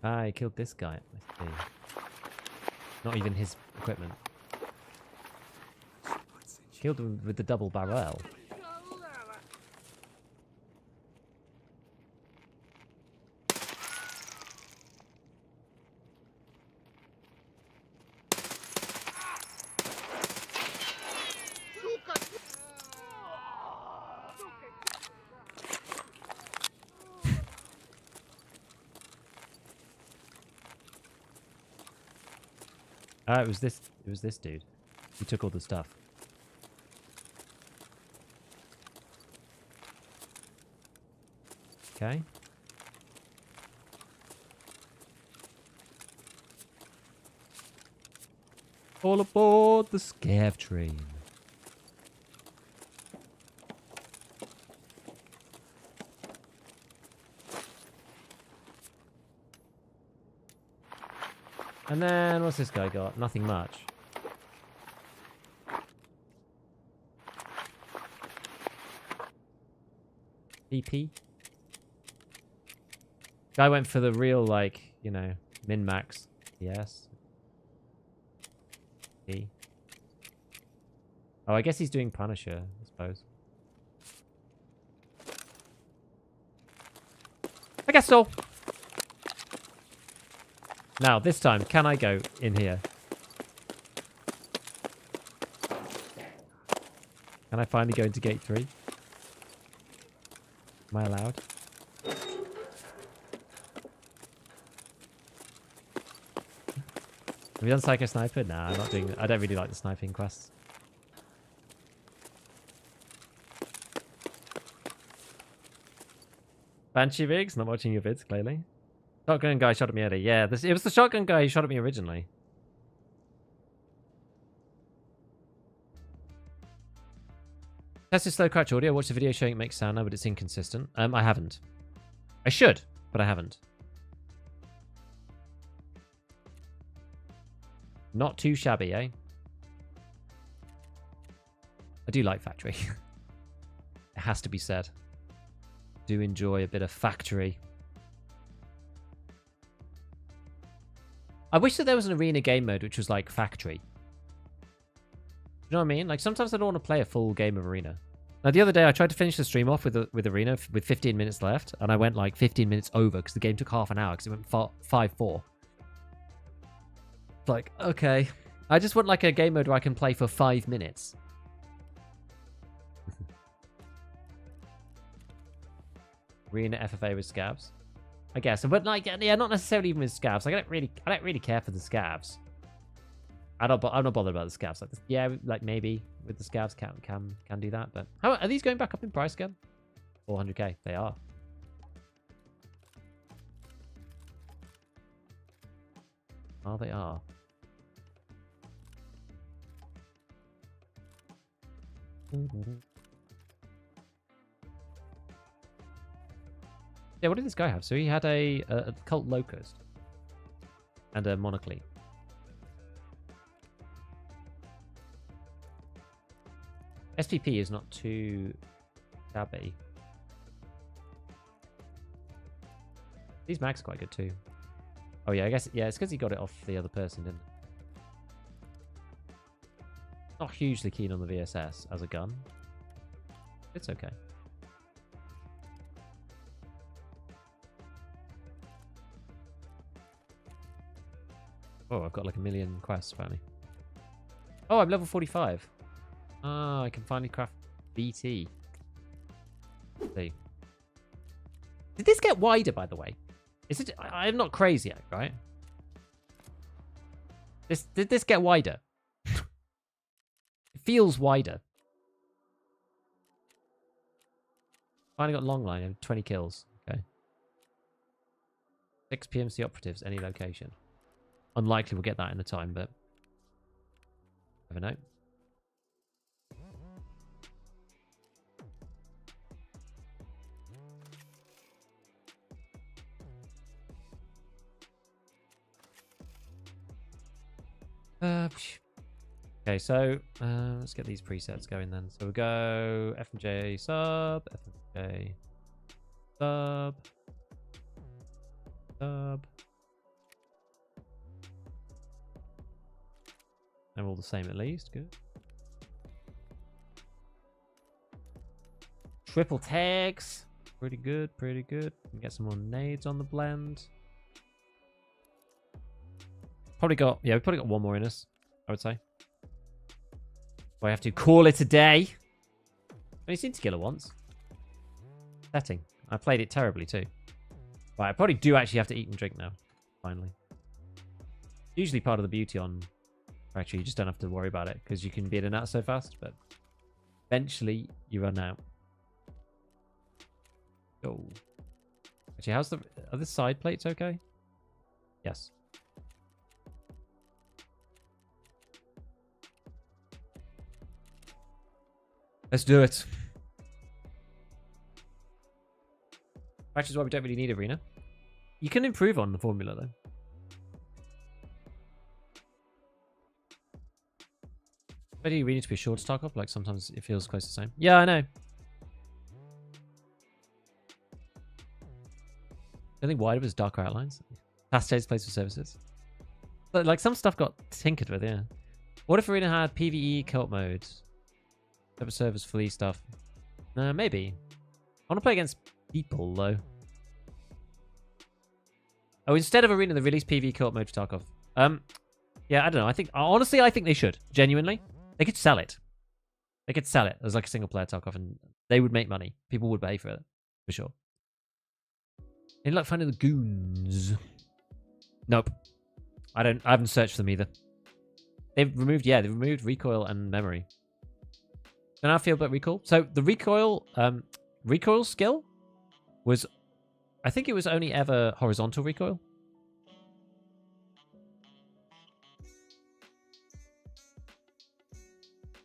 Ah, he killed this guy. I see. Not even his equipment. Killed him with the double barrel. It was this dude. He took all the stuff. Okay. All aboard the scav train. And then, what's this guy got? Nothing much. EP? Guy went for the real, like, you know, min-max. Yes. E. Oh, I guess he's doing Punisher, I suppose. I guess so. Now, this time, can I go in here? Can I finally go into gate 3? Am I allowed? Have you done Psycho Sniper? Nah, I'm not doing... I don't really like the sniping quests. Banshee Riggs? Not watching your vids, clearly. Shotgun guy shot at me earlier. Yeah, it was the shotgun guy who shot at me originally. Tested slow crouch audio. Watched the video showing it makes sound now, but it's inconsistent. I haven't. I should, but I haven't. Not too shabby, eh? I do like Factory. It has to be said. Do enjoy a bit of Factory. I wish that there was an arena game mode which was like Factory. You know what I mean? Like, sometimes I don't want to play a full game of Arena. Now, the other day, I tried to finish the stream off with Arena with 15 minutes left, and I went like 15 minutes over because the game took half an hour because it went 5-4. Like, okay. I just want like a game mode where I can play for 5 minutes. Arena FFA with scavs, I guess. But like, yeah, not necessarily even with scavs. Like, I don't really care for the scavs. I'm not bothered about the scavs. Like, yeah, like maybe with the scavs can do that. But how are these going back up in price again? 400k. They are. Oh, they are. Yeah, what did this guy have? So he had a Cult Locust and a Monoclete. SPP is not too shabby. These mags are quite good too. Oh yeah, I guess, yeah, it's because he got it off the other person, didn't it? Not hugely keen on the VSS as a gun. It's okay. Oh, I've got like 1 million quests apparently. Oh, I'm level 45. Ah, I can finally craft BT. Let's see. Did this get wider, by the way? Is it? I'm not crazy yet, right? Did this get wider? It feels wider. Finally got long line, 20 kills. Okay. 6 PMC operatives, any location. Unlikely we'll get that in the time, but never know. Okay, so let's get these presets going then. So we'll go F&J sub, F&J sub, sub. They're all the same at least. Good. Triple tags. Pretty good, pretty good. Can get some more nades on the blend. Probably got, yeah, we've probably got one more in us, I would say. Do I have to call it a day? I've only seen Killa once. Setting. I played it terribly too. Right, I probably do actually have to eat and drink now. Finally. Usually part of the beauty on... Actually, you just don't have to worry about it because you can be in and out so fast, but eventually you run out. Oh. Actually, how's the... Are the side plates okay? Yes. Let's do it. Which is why we don't really need Arena. You can improve on the formula, though. But do you really need to be short to Tarkov? Like, sometimes it feels close to the same. Yeah, I know. I think wider was darker outlines. Past days, place for services. But, like, some stuff got tinkered with, yeah. What if Arena had PvE co-op modes? Separate servers, free stuff. Maybe. I want to play against people, though. Oh, instead of Arena, they released PvE co-op mode for Tarkov. Yeah, I don't know. I think, honestly, I think they should. Genuinely. They could sell it. They could sell it as like a single player Tarkov and they would make money. People would pay for it. For sure. Any luck finding the goons? Nope. I haven't searched for them either. They've removed recoil and memory. Don't know how I feel about recoil. So the recoil skill was, I think it was only ever horizontal recoil.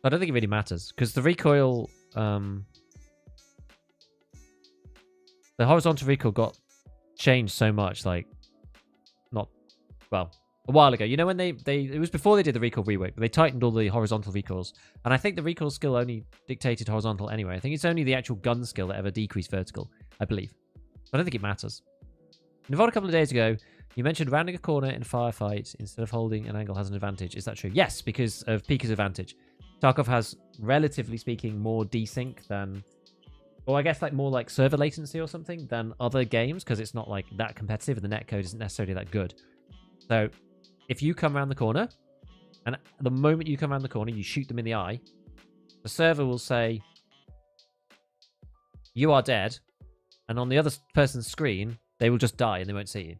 I don't think it really matters because the recoil, the horizontal recoil got changed so much, like, not, well, a while ago. You know when it was before they did the recoil rework, but they tightened all the horizontal recoils. And I think the recoil skill only dictated horizontal anyway. I think it's only the actual gun skill that ever decreased vertical, I believe. But I don't think it matters. Nivod, a couple of days ago, you mentioned rounding a corner in firefights instead of holding an angle has an advantage. Is that true? Yes, because of Pika's advantage. Tarkov has, relatively speaking, more desync than... Well, I guess like more like server latency or something than other games because it's not like that competitive and the netcode isn't necessarily that good. So if you come around the corner and the moment you come around the corner, you shoot them in the eye, the server will say, you are dead. And on the other person's screen, they will just die and they won't see you.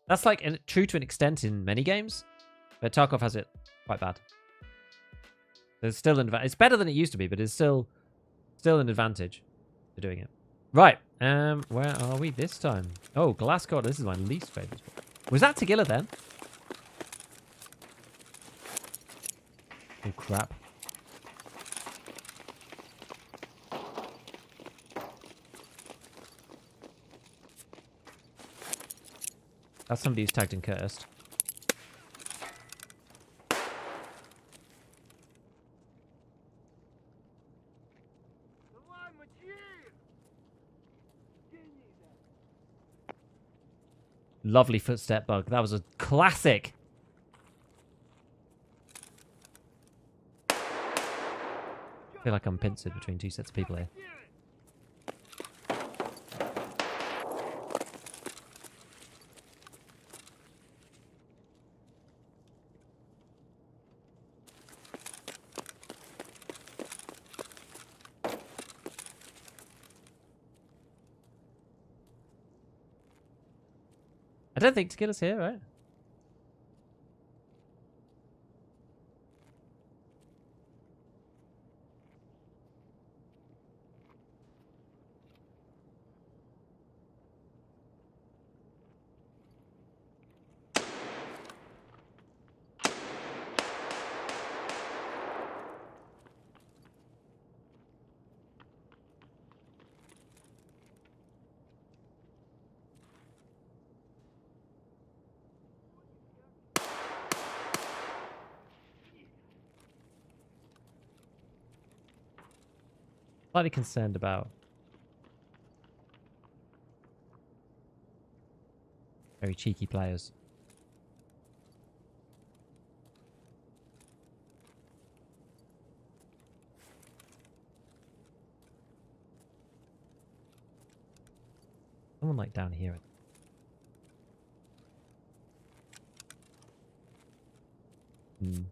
That's like true to an extent in many games, but Tarkov has it quite bad. There's still an advantage. It's better than it used to be, but it's still an advantage for doing it. Right. Where are we this time? Oh, Glass God. This is my least favorite. Was that Killa then? Oh, crap. That's somebody who's tagged and cursed. Lovely footstep bug. That was a classic. I feel like I'm pincered between two sets of people here. I don't think Killa's here, right? Slightly concerned about very cheeky players. Someone like down here. Hmm.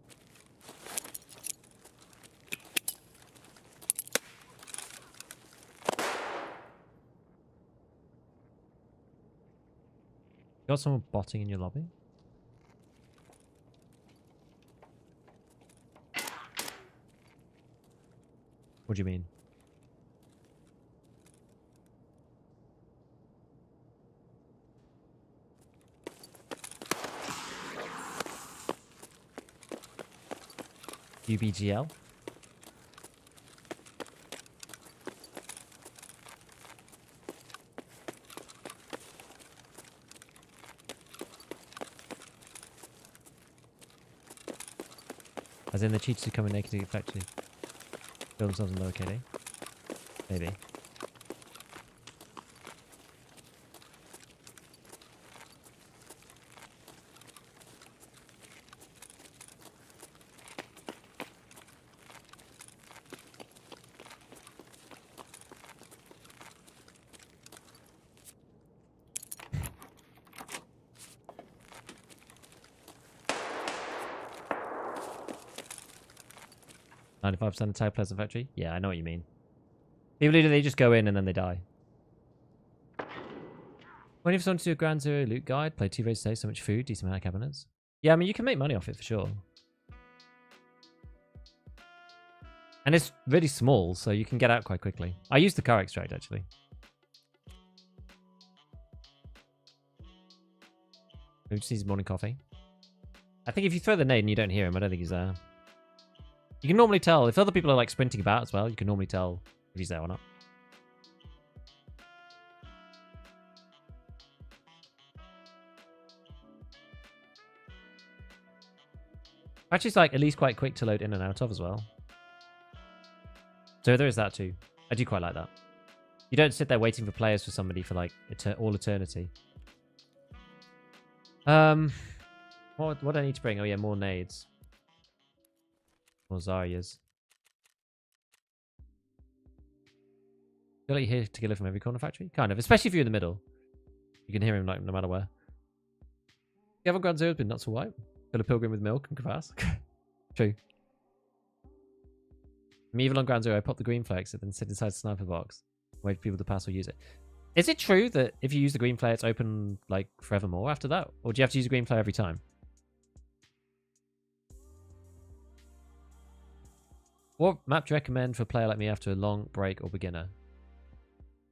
Got someone botting in your lobby? What do you mean? UBGL? As in the cheaters who come in naked to effectively build themselves in lower KD? Maybe. $95% of tag players in factory? Yeah, I know what you mean. People who they just go in and then they die. When you've to do a Ground Zero loot guide, play 2 raids a day, so much food, decent amount of cabinets. Yeah, I mean, you can make money off it for sure. And it's really small, so you can get out quite quickly. I use the car extract, actually. Who just needs morning coffee? I think if you throw the nade and you don't hear him, I don't think he's there. You can normally tell. If other people are like sprinting about as well, you can normally tell if he's there or not. Actually, it's like at least quite quick to load in and out of as well. So there is that too. I do quite like that. You don't sit there waiting for players for somebody for like all eternity. What do I need to bring? Oh yeah, more nades. More Zaryas. Feel like you hear Killa from every corner factory? Kind of. Especially if you're in the middle. You can hear him like no matter where. Gavin Grand Zero has been not so white. Fill a pilgrim with milk and kvass. True. I'm evil on Ground Zero. I pop the green flex and then sit inside the sniper box. Wait for people to pass or use it. Is it true that if you use the green flare, it's open like forevermore after that? Or do you have to use the green flare every time? What map do you recommend for a player like me after a long break or beginner?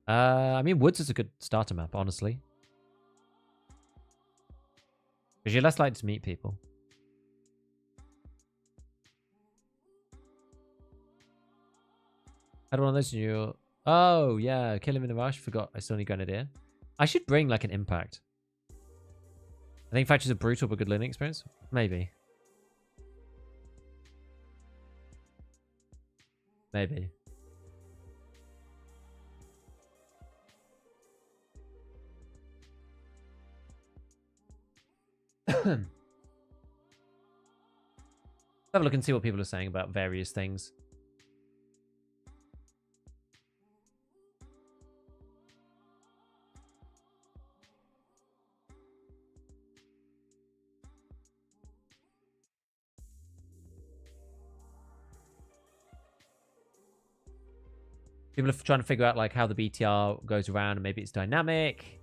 I mean, Woods is a good starter map, honestly. Because you're less likely to meet people. I had one of those in your... Oh, yeah. Kill him in a rush. Forgot I still need Grenadier. I should bring, like, an impact. I think factories are brutal but good learning experience. Maybe. Maybe. Have a look and see what people are saying about various things. People are trying to figure out like how the BTR goes around and maybe it's dynamic.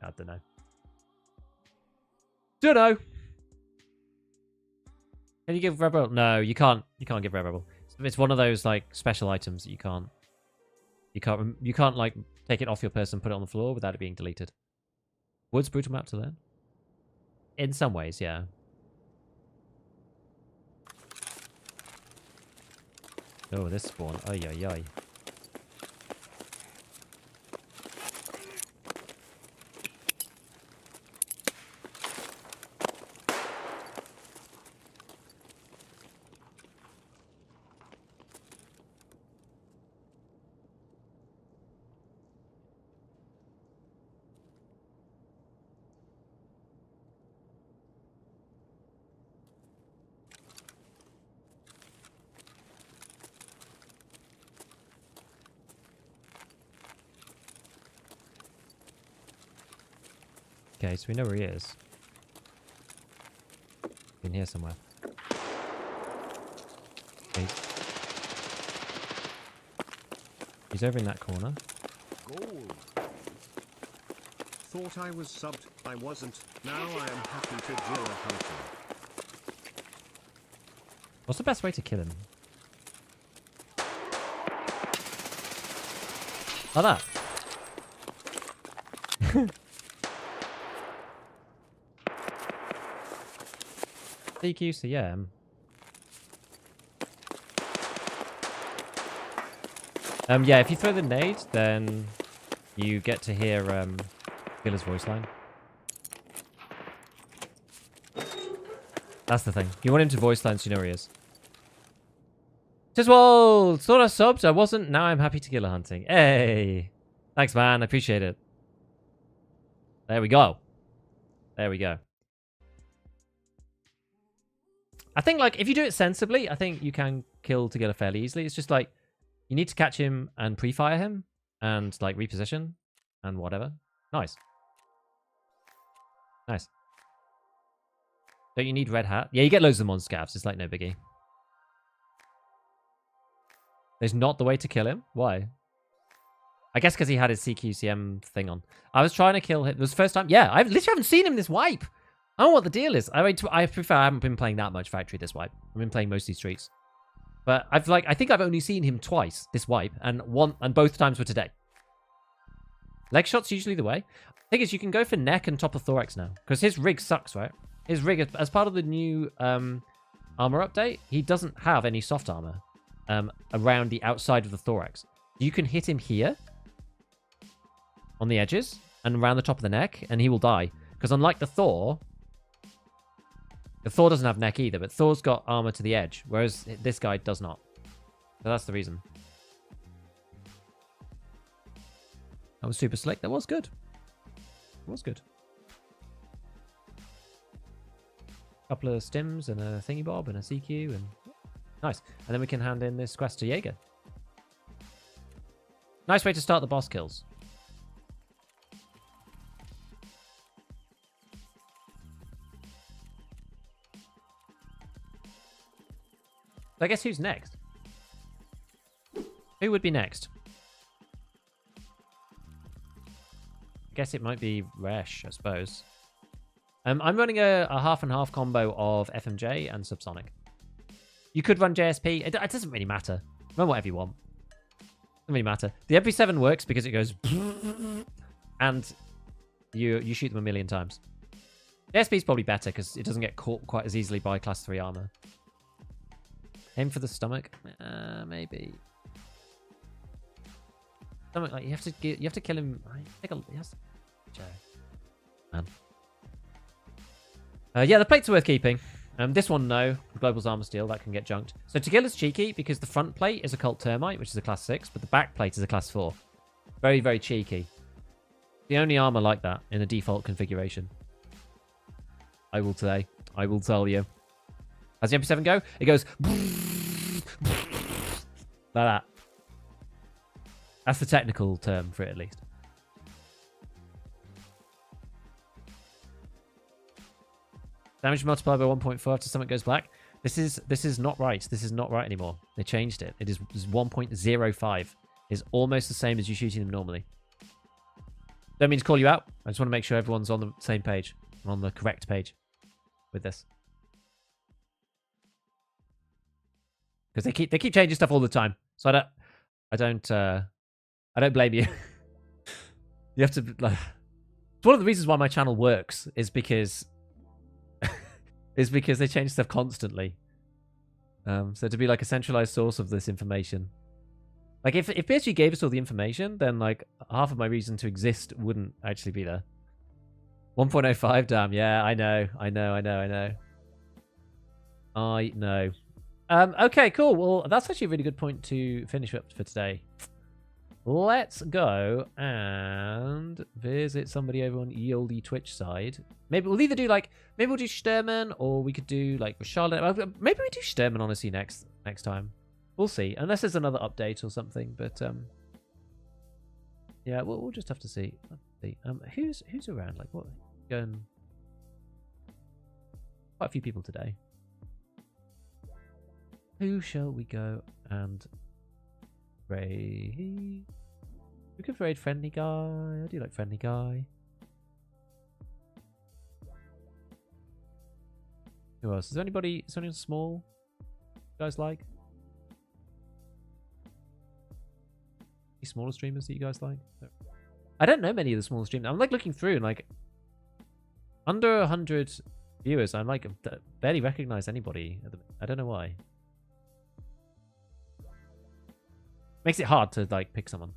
I don't know. Don't know. Can you give Rebel? No, you can't. You can't give Rebel. It's one of those like special items that you can't. You can't like take it off your person, put it on the floor without it being deleted. Woods brutal map to learn. In some ways, yeah. Oh, this spawn. Ay, ay, ay. Okay, so we know where he is. In here somewhere. Okay. He's over in that corner. Gold. Thought I was subbed. I wasn't. Now I am happy to Killa hunting. What's the best way to kill him? Like that. CQCM. Yeah, if you throw the nade, then you get to hear Killa's voice line. That's the thing. You want him to voice line so you know where he is. Says, well, thought I subbed. I wasn't. Now I'm happy to Killa hunting. Hey. Thanks, man. I appreciate it. There we go. There we go. I think, like, if you do it sensibly, I think you can kill Killa fairly easily. It's just, like, you need to catch him and pre-fire him and, like, reposition and whatever. Nice. Nice. Don't you need red hat? Yeah, you get loads of them on scavs. It's, like, no biggie. There's not the way to kill him? Why? I guess because he had his CQCM thing on. I was trying to kill him. It was the first time. Yeah, I literally haven't seen him this wipe. I don't know what the deal is. I prefer I haven't been playing that much Factory this wipe. I've been playing mostly Streets. But I think I've only seen him twice this wipe, and both times were today. Leg shot's usually the way. Thing is, you can go for neck and top of thorax now, because his rig sucks, right? His rig, as part of the new armor update, he doesn't have any soft armor around the outside of the thorax. You can hit him here on the edges and around the top of the neck, and he will die. Because unlike the Thor doesn't have neck either, but Thor's got armor to the edge, whereas this guy does not. So that's the reason. That was super slick. That was good. It was good. Couple of stims and a thingy bob and a CQ and nice. And then we can hand in this quest to Jaeger. Nice way to start the boss kills. So I guess who's next? Who would be next? I guess it might be Resh, I suppose. I'm running a half and half combo of FMJ and Subsonic. You could run JSP. It doesn't really matter. Run whatever you want. Doesn't really matter. The MP7 works because it goes and you shoot them a million times. JSP is probably better because it doesn't get caught quite as easily by class 3 armor. Aim for the stomach, maybe. Stomach, like you have to kill him. Yes, man. Yeah, the plates are worth keeping. This one, no. Global's armor steel, that can get junked. So Tagilla's cheeky because the front plate is a Cult Termite, which is a class 6, but the back plate is a class 4. Very, very cheeky. The only armor like that in a default configuration. I will tell you. How's the MP7 go? It goes like that. That's the technical term for it, at least. Damage multiplied by 1.4 after something goes black. This is not right. This is not right anymore. They changed it. It is 1.05. It's almost the same as you shooting them normally. Don't mean to call you out. I just want to make sure everyone's on the same page. On the correct page with this. Because they keep changing stuff all the time. So I don't blame you. You have to like. It's one of the reasons why my channel works is because they change stuff constantly. So to be like a centralized source of this information. Like if PSG gave us all the information, then like half of my reason to exist wouldn't actually be there. 1.05, damn. Yeah, I know. Okay, cool. Well, that's actually a really good point to finish up for today. Let's go and visit somebody over on the oldie Twitch side. Maybe we'll either do like, maybe we'll do Sturman, or we could do like Charlotte. Maybe we do Sturman honestly next time. We'll see, unless there's another update or something. But yeah, we'll just have to see. Who's around? Like what? Going quite a few people today. Who shall we go and raid? We could raid Friendly Guy. I do like Friendly Guy. Who else? Is there anyone small you guys like? Any smaller streamers that you guys like? I don't know many of the smaller streamers. I'm like looking through and like under 100 viewers. I'm like barely recognize anybody. I don't know why. Makes it hard to like pick someone.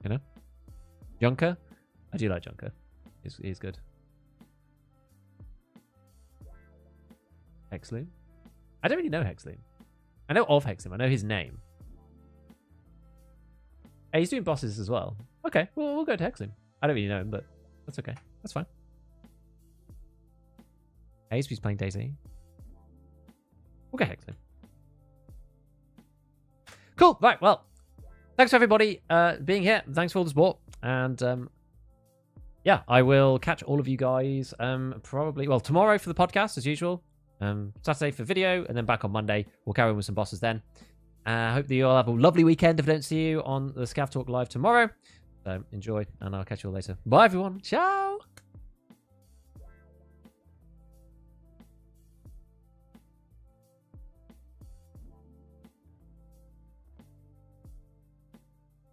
You know? Junker? I do like Junker. He's good. Hexloom? I don't really know Hexloom. I know of Hexloom. I know his name. Hey, he's doing bosses as well. Okay, well, we'll go to Hexloom. I don't really know him, but that's okay. That's fine. Hayesby's playing DayZ. We'll go Hexloom. Cool. Right, well, thanks for everybody being here. Thanks for all the support. And yeah, I will catch all of you guys probably, well, tomorrow for the podcast as usual. Saturday for video, and then back on Monday. We'll carry on with some bosses then. I hope that you all have a lovely weekend if I don't see you on the ScavTalk live tomorrow. So enjoy, and I'll catch you all later. Bye, everyone. Ciao.